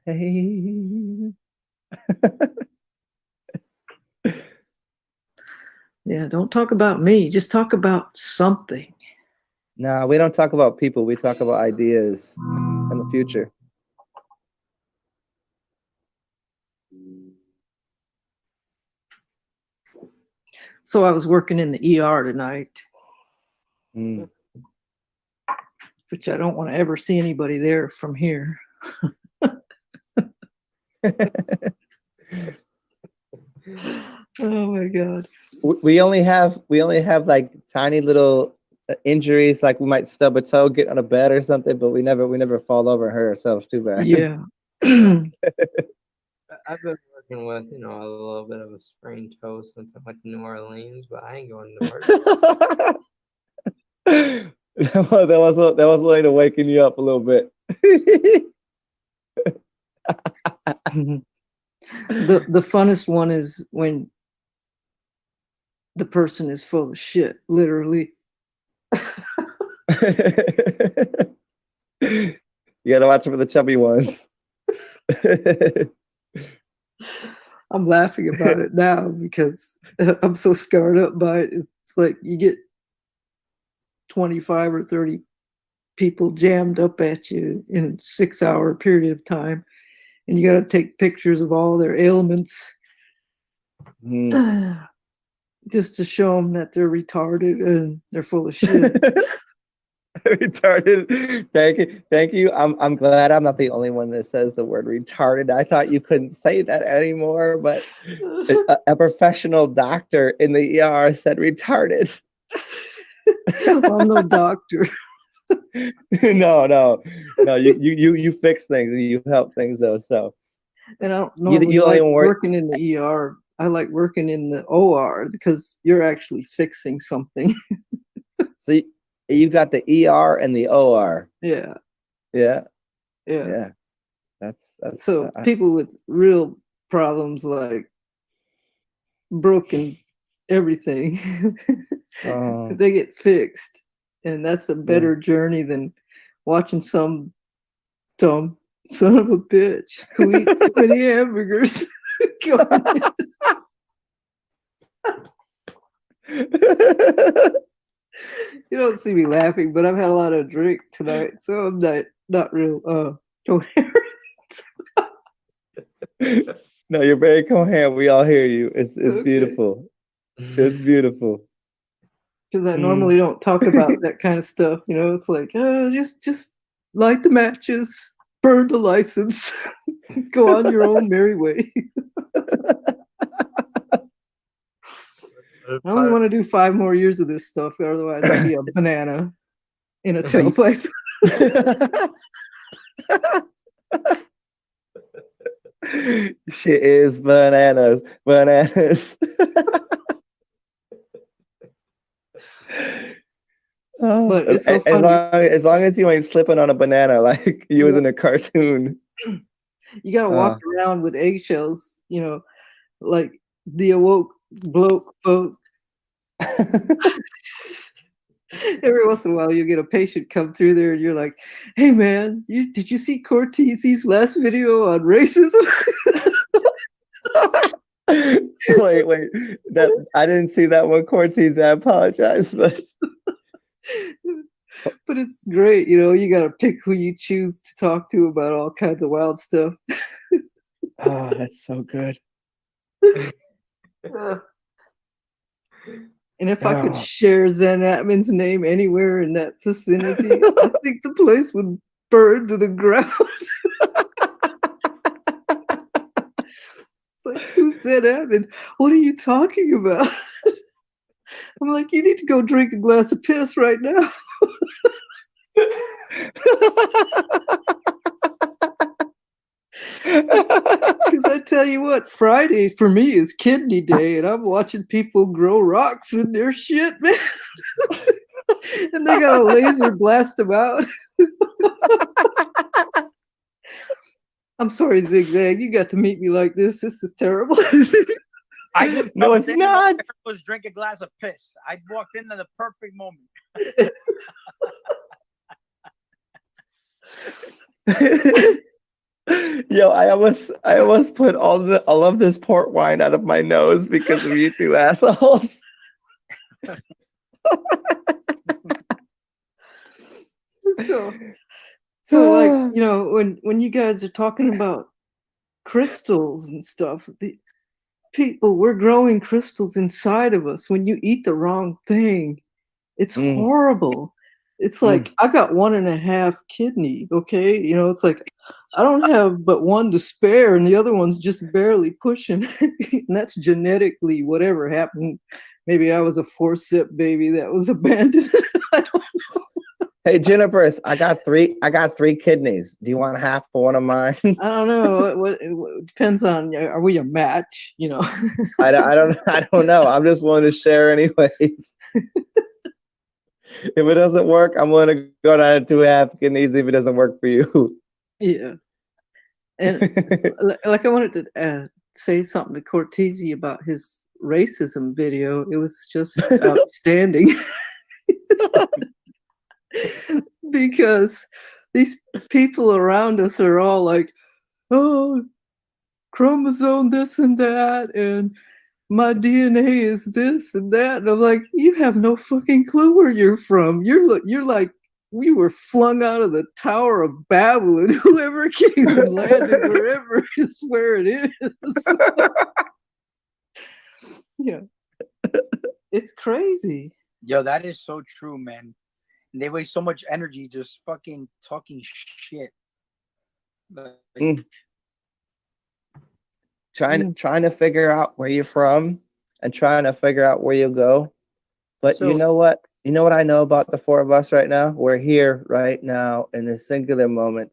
Hey. Yeah, don't talk about me. Just talk about something. No, we don't talk about people. We talk about ideas and the future. So I was working in the ER tonight, which I don't want to ever see anybody there from here. Oh my God. We only have like tiny little injuries, like we might stub a toe, get on a bed or something, but we never fall over and hurt ourselves too bad. Yeah. I've been working with, a little bit of a sprained toe since I went to New Orleans, but I ain't going to work. that was a way to waken you up a little bit. The funnest one is when the person is full of shit, literally. You gotta watch for the chubby ones. I'm laughing about it now because I'm so scarred up by it. It's like you get 25 or 30 people jammed up at you in a 6-hour period of time, and you got to take pictures of all their ailments just to show them that they're retarded and they're full of shit. Retarded. Thank you. I'm glad I'm not the only one that says the word retarded. I thought you couldn't say that anymore, but a professional doctor in the ER said retarded. I'm no doctor. No. You fix things and you help things though. So, and I don't normally you like even working in the ER. I like working in the OR because you're actually fixing something. So you got the ER and the OR. Yeah. That's so people with real problems like broken everything, they get fixed, and that's a better journey than watching some dumb son of a bitch who eats too many hamburgers. You don't see me laughing, but I've had a lot of drink tonight, so I'm not real coherent. No, you're very coherent. We all hear you. It's Okay. beautiful. It's beautiful. Because I normally don't talk about that kind of stuff. It's like, just light the matches, burn the license, go on your own merry way. I only want to do 5 more years of this stuff, otherwise I'll be a banana in a tailpipe. She is bananas. But it's so funny. As long as you ain't slipping on a banana like you was in a cartoon. You gotta walk around with eggshells, like the awoke bloke folk. Every once in a while you get a patient come through there and you're like, hey man, did you see MurKoR3Y's last video on racism? wait, that I didn't see that one, MurKoR3Y. I apologize, but it's great, you gotta pick who you choose to talk to about all kinds of wild stuff. Oh, that's so good. And if I could share Zen Atman's name anywhere in that vicinity, I think the place would burn to the ground. It's like, who's Zen Atman? What are you talking about? I'm like, you need to go drink a glass of piss right now. Because I tell you what, Friday for me is kidney day, and I'm watching people grow rocks in their shit, man. And they got a laser blast them out. I'm sorry, Zigzag. You got to meet me like this. This is terrible. I just No, it's not. was drink a glass of piss. I walked into the perfect moment. Yo, I almost put all of this port wine out of my nose because of you two assholes. So like, you know, when you guys are talking about crystals and stuff, the people, we're growing crystals inside of us. When you eat the wrong thing, it's horrible. It's like I got 1.5 kidney, okay? You know, it's like I don't have but one to spare, and the other one's just barely pushing. And that's genetically whatever happened. Maybe I was a forceps baby that was abandoned. I don't know. Hey, Jennifer, I got three kidneys. Do you want half for one of mine? I don't know. It depends on, are we a match? You know. I don't know. I'm just willing to share anyways. If it doesn't work, I'm willing to go down to 2.5 kidneys if it doesn't work for you. Yeah. And like I wanted to say something to Cortese about his racism video. It was just outstanding. Because these people around us are all like, oh, chromosome this and that, and my DNA is this and that. And I'm like, you have no fucking clue where you're from. You're like, we were flung out of the Tower of Babel, and whoever came and landed wherever is where it is. Yeah. It's crazy. Yo, that is so true, man. And they waste so much energy just fucking talking shit. Like, Trying to figure out where you're from and trying to figure out where you go. But you know what? You know what I know about the four of us right now? We're here right now in this singular moment.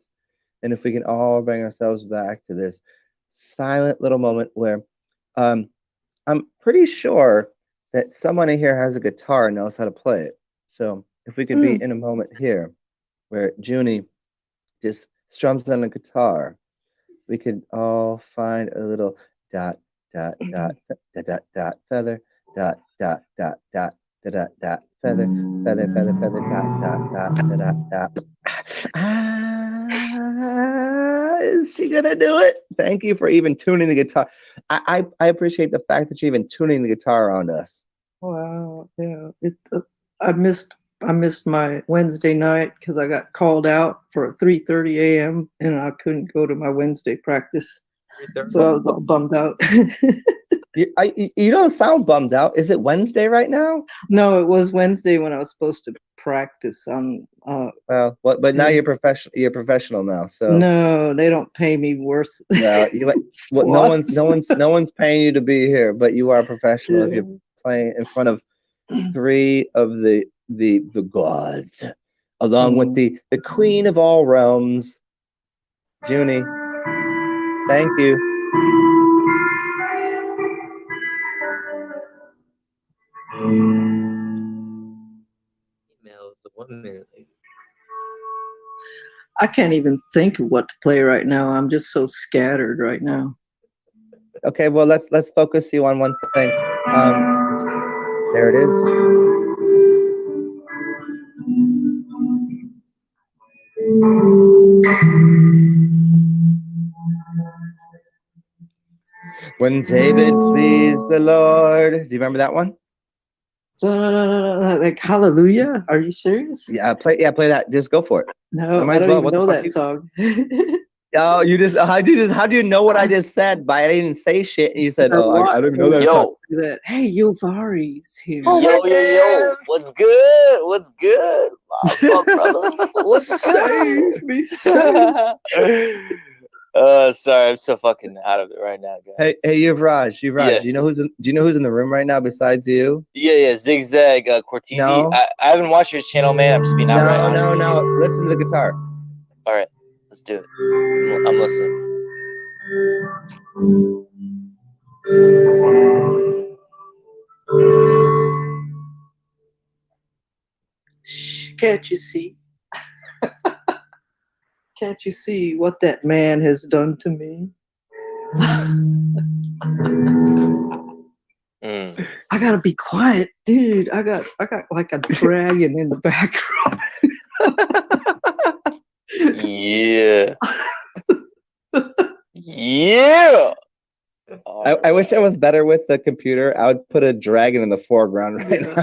And if we can all bring ourselves back to this silent little moment where I'm pretty sure that someone in here has a guitar and knows how to play it. So if we could be in a moment here where Junie just strums on the guitar, we could all find a little dot, dot, dot, dot, dot, dot, feather, dot, dot, dot, dot, dot, dot, dot, feather, feather, feather, feather, dot, dot, dot, dot, dot, dot. Is she gonna do it? Thank you for even tuning the guitar. I appreciate the fact that you're even tuning the guitar on us. Wow. Yeah. I missed my Wednesday night because I got called out for 3:30 a.m. and I couldn't go to my Wednesday practice. So I was all bummed out. You don't sound bummed out. Is it Wednesday right now? No, it was Wednesday when I was supposed to practice on. Well, but now you're professional. You're professional now. So no, they don't pay me worth. No, no one's paying you to be here, but you are a professional if you're playing in front of 3 of the gods, along with the queen of all realms, Junie. Thank you. Email is 1 minute late. I can't even think of what to play right now. I'm just so scattered right now. Okay, well let's focus you on one thing. There it is. When David pleased the Lord. Do you remember that one? Like Hallelujah? Are you serious? Yeah, play that. Just go for it. No, I don't even know that song. Oh, you just how do you know what I just said? By I didn't say shit, and you said, "Oh, I don't know that." Yo, that. Hey, Yovari's here. Yo, what's good? What's good, my brothers? What's Save me, sorry, I'm so fucking out of it right now, guys. Hey, Yuvraj, Yeah. do you know who's in the room right now besides you? Yeah, Zigzag, Cortese. No. I haven't watched your channel, man. I'm just being outright honest. No. Listen to the guitar. All right, let's do it. I'm listening. Shh, can't you see? Can't you see what that man has done to me? I gotta be quiet, dude. I got like a dragon in the background. Yeah. Yeah. I wish I was better with the computer. I would put a dragon in the foreground right now.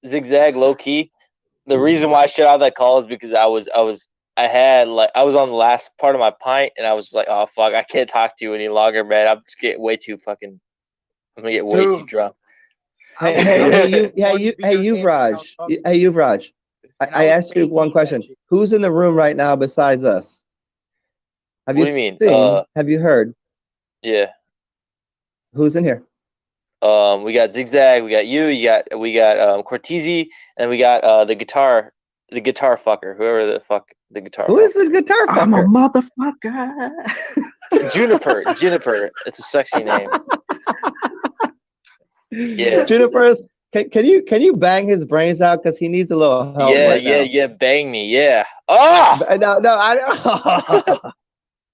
Zigzag, low key. The reason why I shut out that call is because I was on the last part of my pint, and I was like, oh fuck, I can't talk to you any longer, man. I'm just getting way too fucking. I'm gonna get way too drunk. Hey, Yuvraj. Hey, Yuvraj. I asked you one question. Who's in the room right now besides us? Have What you do you mean? seen? Have you heard? Yeah. Who's in here? We got Zigzag, we got we got MurKoR3Y, and we got the guitar fucker, whoever the fuck the guitar. Who is the guitar fucker? I'm a motherfucker. Juniper. It's a sexy name. Yeah. Juniper. Can you bang his brains out because he needs a little help right now? Yeah. Bang me, yeah. Oh no, I don't.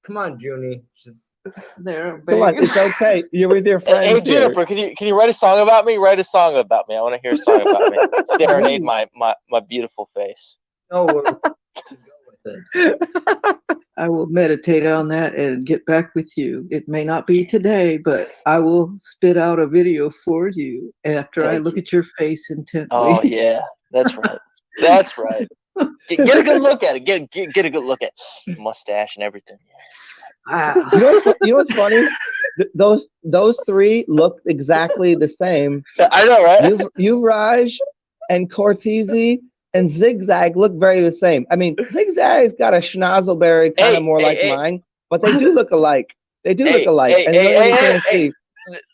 Come on, Junie. Just There, come on, it's okay. You're with your friends. Hey, Juniper, can you write a song about me? Write a song about me. I want to hear a song about me. Serenade my beautiful face. know where to go with this. I will meditate on that and get back with you. It may not be today, but I will spit out a video for you after I look at your face intently. Oh yeah, that's right. That's right. Get a good look at it. Get a good look at mustache and everything. Ah. You know what's funny? Those three look exactly the same. I know, right? Yuvraj and MurKoR3Y and Zigzag look very the same. I mean, Zigzag's got a schnozzleberry kind of more like mine, but they do look alike. They do look alike.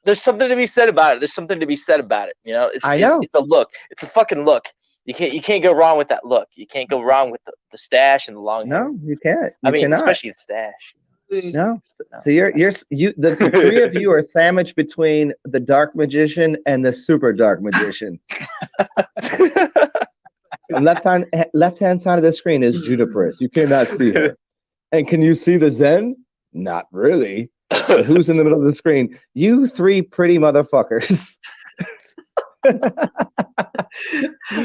There's something to be said about it. You know, it's a look. It's a fucking look. You can't go wrong with that look. You can't go wrong with the stash and the long hair. No, you can't. Especially the stash. No. So the three of you are sandwiched between the dark magician and the super dark magician. left hand side of the screen is Juniper. You cannot see her. And can you see the Zen? Not really. But who's in the middle of the screen? You three pretty motherfuckers.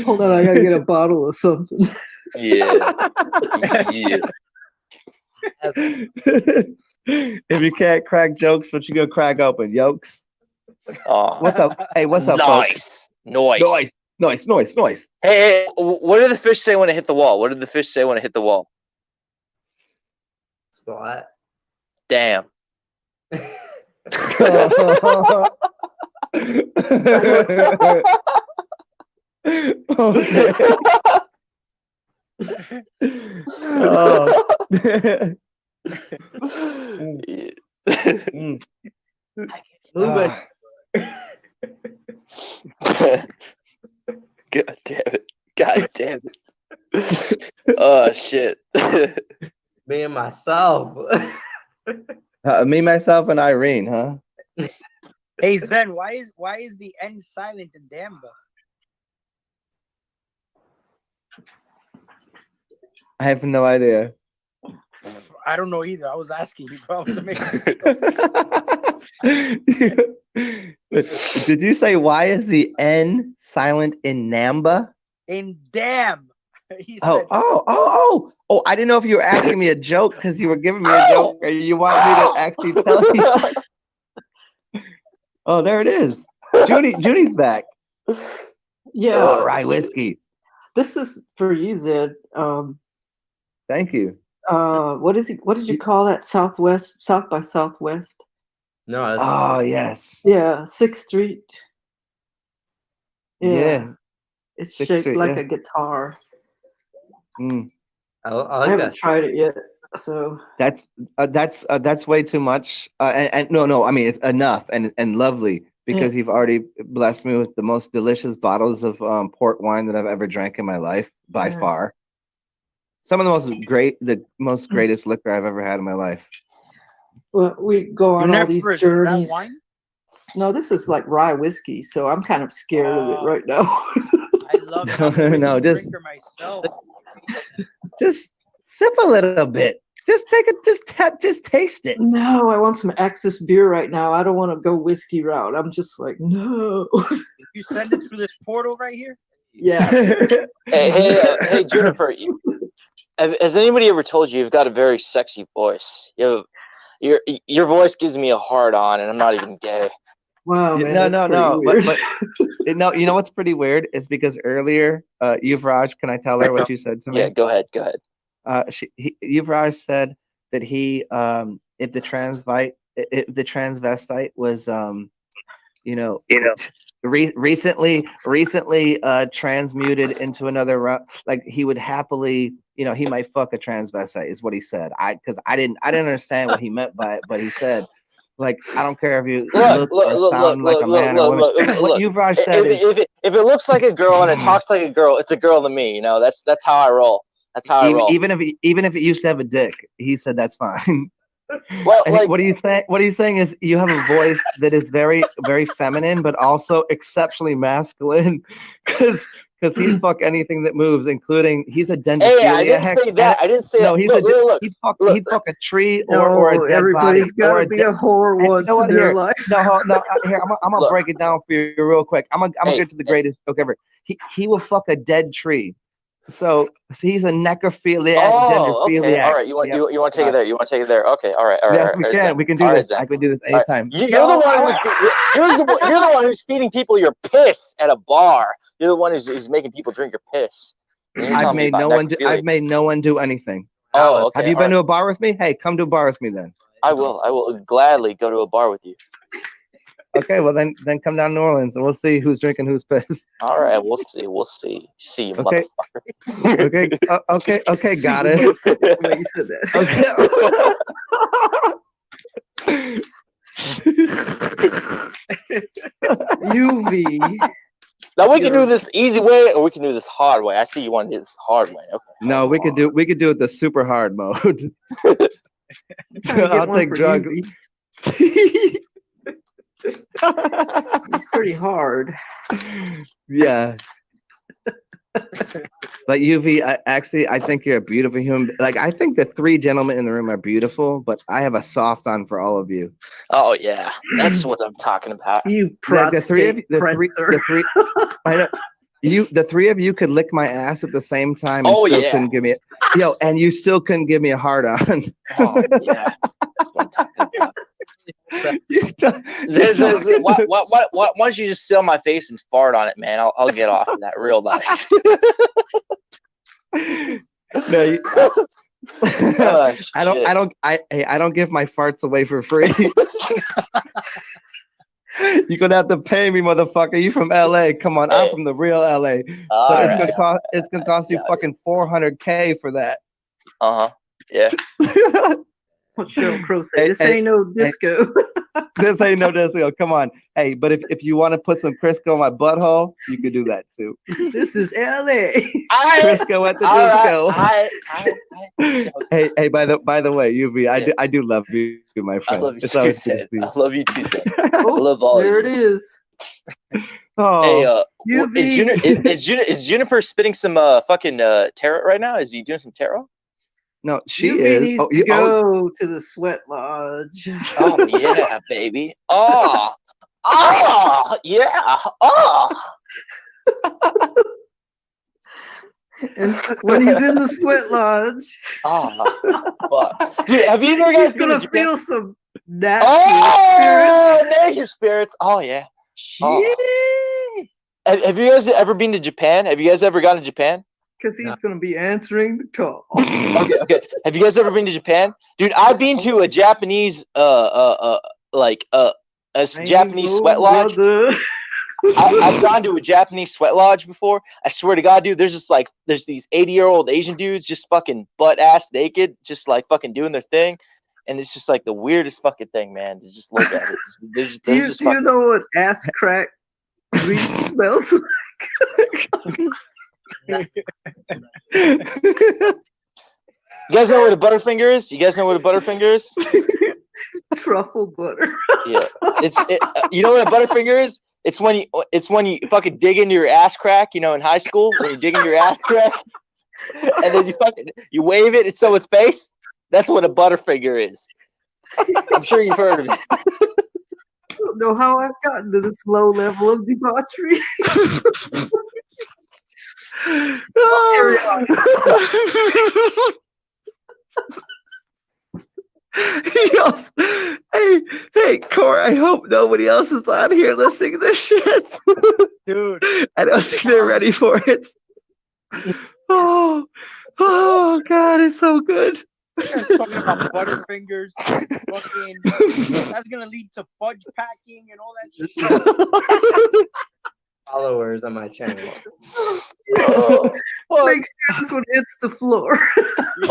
Hold on, I gotta get a bottle of something. Yeah. If you can't crack jokes, what you gonna crack open? Yolks. Oh. What's up? Hey, what's up, folks? Nice. Hey, what did the fish say when it hit the wall? Splat. Damn. Okay. Move it. God damn it. Oh shit. Me and myself. Me, myself, and Irene, huh? Hey Zen, why is the N silent in Damba? I have no idea. I don't know either. I was asking you, bro. Did you say why is the N silent in Namba? In damn. Oh! I didn't know if you were asking me a joke because you were giving me a joke, or you want me to actually tell you. Oh, there it is. Judy's back. Yeah. All right, whiskey. This is for you, Zed. Thank you. What did you call that? South by Southwest? No. Oh, yes. Yeah, 6th Street. Yeah. It's shaped like a guitar. I haven't tried it yet, so that's way too much. And no, I mean it's enough and lovely because you've already blessed me with the most delicious bottles of port wine that I've ever drank in my life by far. some of the most greatest liquor I've ever had in my life. Well, we go on all these Is that journeys. wine? No, this is like rye whiskey, so I'm kind of scared of it right now. I love it. I'm a whiskey No, just drinker myself. just sip a little bit. Just take it. Just taste it. No, I want some Axis beer right now. I don't want to go whiskey route. I'm just like, no. You send it through this portal right here? Yeah. Hey, Juniper. Has anybody ever told you you've got a very sexy voice? Your voice gives me a hard on, and I'm not even gay. Wow, man. No. But no, you know what's pretty weird is because earlier, Yuvraj, can I tell her what you said to me? Yeah, go ahead. Yuvraj said that he, if the transvestite was, recently transmuted into another, like he would happily, he might fuck a transvestite is what he said. Because I didn't understand what he meant by it, but he said, like, I don't care if you look or sound like a man or woman. What Yuvraj said is, if it looks like a girl and it talks like a girl, it's a girl to me. That's how I roll. That's how I roll. Even if it used to have a dick, he said that's fine. Well, like, what he's saying is you have a voice that is very, very feminine, but also exceptionally masculine, because he'd fuck anything that moves, including he's a dendophiliac. Hey, I didn't say that. I didn't say no, that. He'd fuck a tree or a dead everybody's body. Everybody's got to be a whore once in their life. No, here, I'm gonna break it down for you real quick. I'm gonna get to the greatest joke ever. He will fuck a dead tree. So he's a necrophiliac, okay. dendophiliac. All right, you want to take it there? You want to take it there? Okay, all right. Yes, we can. We can do this. I can do this anytime. You're the one who's feeding people your piss at a bar. You're the one who's making people drink your piss. I've made no one do anything. Oh, okay. Have you been to a bar with me? Hey, come to a bar with me then. I will gladly go to a bar with you. Okay, well then come down to New Orleans and we'll see who's drinking who's piss. All right, we'll see. See you, okay. motherfucker. Okay, got it. You said that. UV. Now we can do this easy way or we can do this hard way. I see you want to do this hard way. Okay. No, we could do it the super hard mode. I'll take drugs. It's pretty hard. Yeah. But UV, I think you're a beautiful human. Like, I think the three gentlemen in the room are beautiful, but I have a soft on for all of you. Oh yeah, that's what I'm talking about. You prostate the three of you could lick my ass at the same time and couldn't give me and you still couldn't give me a hard on. Oh yeah, that's what I'm talking about. Why don't you just sit on my face and fart on it, man? I'll get off of that real nice. No, I don't give my farts away for free. You're gonna have to pay me, motherfucker. You from LA? Come on, I'm from the real LA. So it's gonna cost you fucking $400K for that. Yeah. What Sheryl Crow say? This ain't no disco. This ain't no disco. Come on. Hey, but if you want to put some Crisco in my butthole, you could do that too. This is LA. Crisco at the disco. Hey. By the way, UV, I do love you, my friend. I love you too, Zen. I love you too, Zen. I love all there of you. It is. Oh. Hey, is Juniper spitting some fucking tarot right now? Is he doing some tarot? No, she needs to go to the sweat lodge. Oh yeah, baby. Oh yeah. And when he's in the sweat lodge, fuck. Dude, have you ever guys gonna feel some nature spirits? Oh yeah. Have you guys ever been to Japan? Have you guys ever gone to Japan? Because he's going to be answering the call. Okay. Have you guys ever been to Japan? Dude, I've been to a Japanese, Japanese sweat lodge. I've gone to a Japanese sweat lodge before. I swear to God, dude, there's these 80-year-old Asian dudes just fucking butt-ass naked, just like fucking doing their thing. And it's just like the weirdest fucking thing, man, to just look at it. Do you know what ass crack grease smells like? You guys know what a Butterfinger is? You guys know what a Butterfinger is? Truffle butter. Yeah, you know what a Butterfinger is? It's when you fucking dig into your ass crack, you know, in high school when you dig into your ass crack, and then you wave it, and so it's space. That's what a Butterfinger is. I'm sure you've heard of it. I don't know how I've gotten to this low level of debauchery. Carry on. Hey, Core, I hope nobody else is on here listening to this shit. Dude, I don't think they're ready for it. Oh, God, it's so good. you guys talking about Butterfingers, fucking, that's gonna lead to fudge packing and all that shit. Followers on my channel. Make sure this one hits the floor. This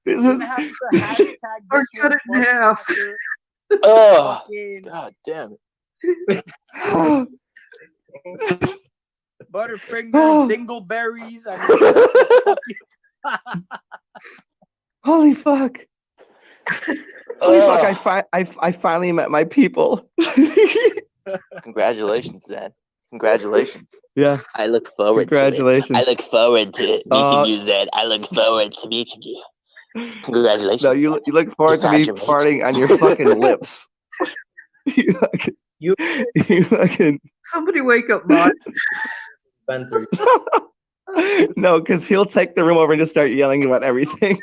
You're is gonna have to hashtag Or this cut it in one, half. Oh, fucking God damn it. Butterfingers, dingleberries. I mean, holy fuck. Holy fuck, I finally met my people. Congratulations, Zen. Congratulations. Yeah. I look forward Congratulations. to it. I look forward to meeting you, Zen. I look forward to meeting you. Congratulations. No, you look forward to me found your mate. farting on your fucking lips. You fucking Somebody wake up, Mark. Been through. no, because he'll take the room over and just start yelling about everything.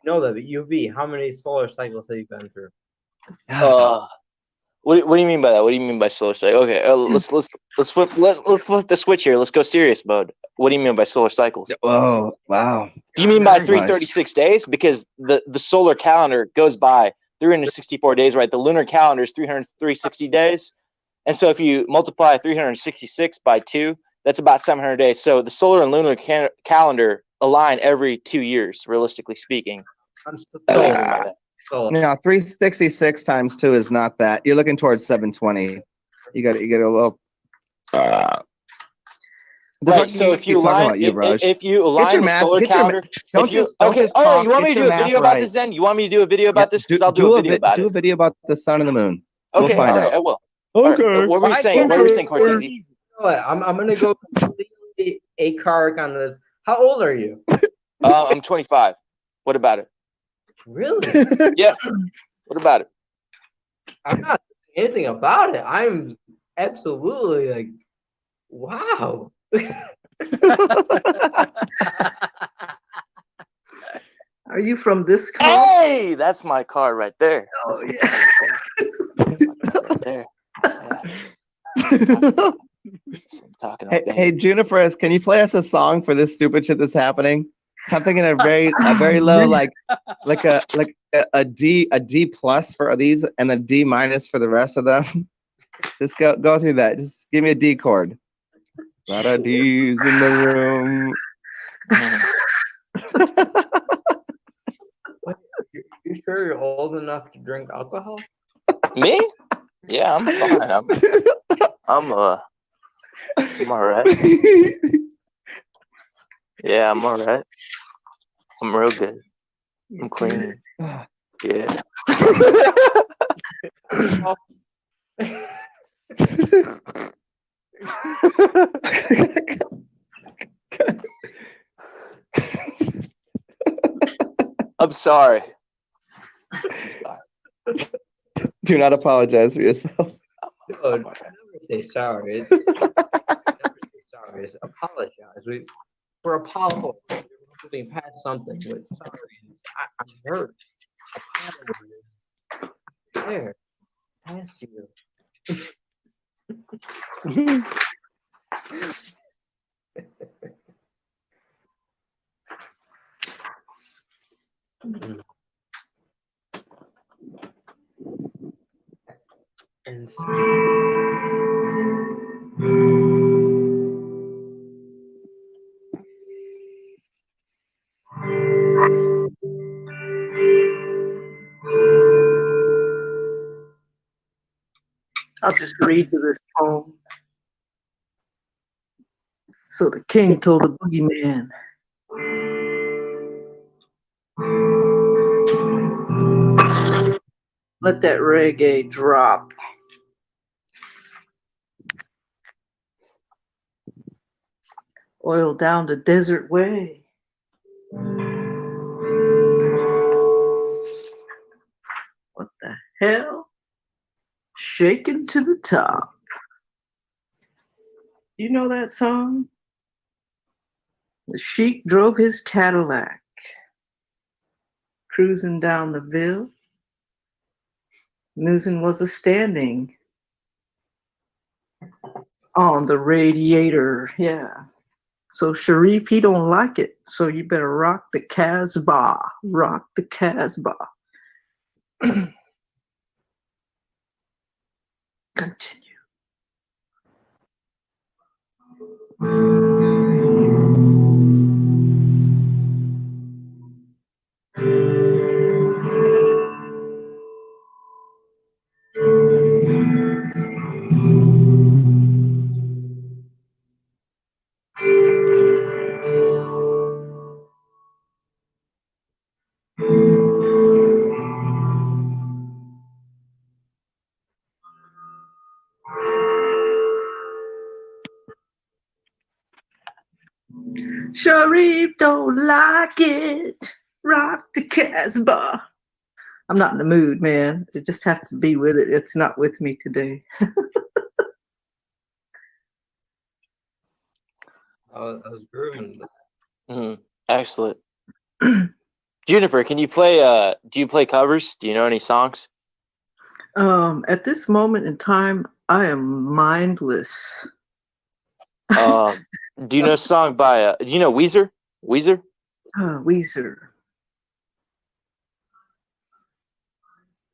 Know that, but UV, how many solar cycles have you been through? What do you mean by that? What do you mean by solar cycle? Okay, let's flip the switch here. Let's go serious mode. What do you mean by solar cycles? Oh, wow. Do you mean by Nice. 336 days? Because the solar calendar goes by 364 days, right? The lunar calendar is 360 days. And so if you multiply 366 by 2, that's about 700 days. So the solar and lunar calendar align every 2 years, realistically speaking. I'm still No, 366 times 2 is not that. You're looking towards 720. You got a little. Right. So if you align the solar calendar, you want me to do a video about this? Then you want me to do a video about this? Because I'll do a video about it. Do a video about the sun and the moon. Okay, We'll find out. I will. Okay. Right. What were you saying? What were you saying, Cortez? You know what? I'm gonna go completely acarric on this. How old are you? I'm 25. What about it? Really? Yeah. What about it? I'm not saying anything about it. I'm absolutely like, wow. Are you from this car? Hey, that's my car right there. Oh, yeah. Right there. Yeah. Hey, Juniper, can you play us a song for this stupid shit that's happening? Something in a very low, like a D plus for these and a D minus for the rest of them. Just go through that. Just give me a D chord. A lot of D's in the room. You sure you're old enough to drink alcohol? Me? Yeah, I'm fine. I'm all right. Yeah, I'm all right. I'm real good. I'm clean. Yeah. I'm sorry. Do not apologize for yourself. No, never say sorry. Never say sorry. It's apologize. We're apologizing. We're moving past something with sorry. I'm hurt. There. Past you. And I'll just read you this poem. So the king told the boogeyman, Let that reggae drop. Oil down the desert way. What's the hell? Shaking to the top. You know that song? The Sheik drove his Cadillac, cruising down the Ville. Newsom was a standing on the radiator. Yeah. So Sharif, he don't like it. So you better rock the Casbah. Rock the Casbah. Continue. Sharif don't like it. Rock the Casbah. I'm not in the mood, man. It just has to be with it. It's not with me today. I was grooving. Excellent. Juniper, can you play? Do you play covers? Do you know any songs? At this moment in time, I am mindless. Do you know a song by? Do you know Weezer? Weezer? Weezer.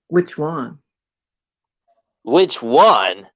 Which one? Which one?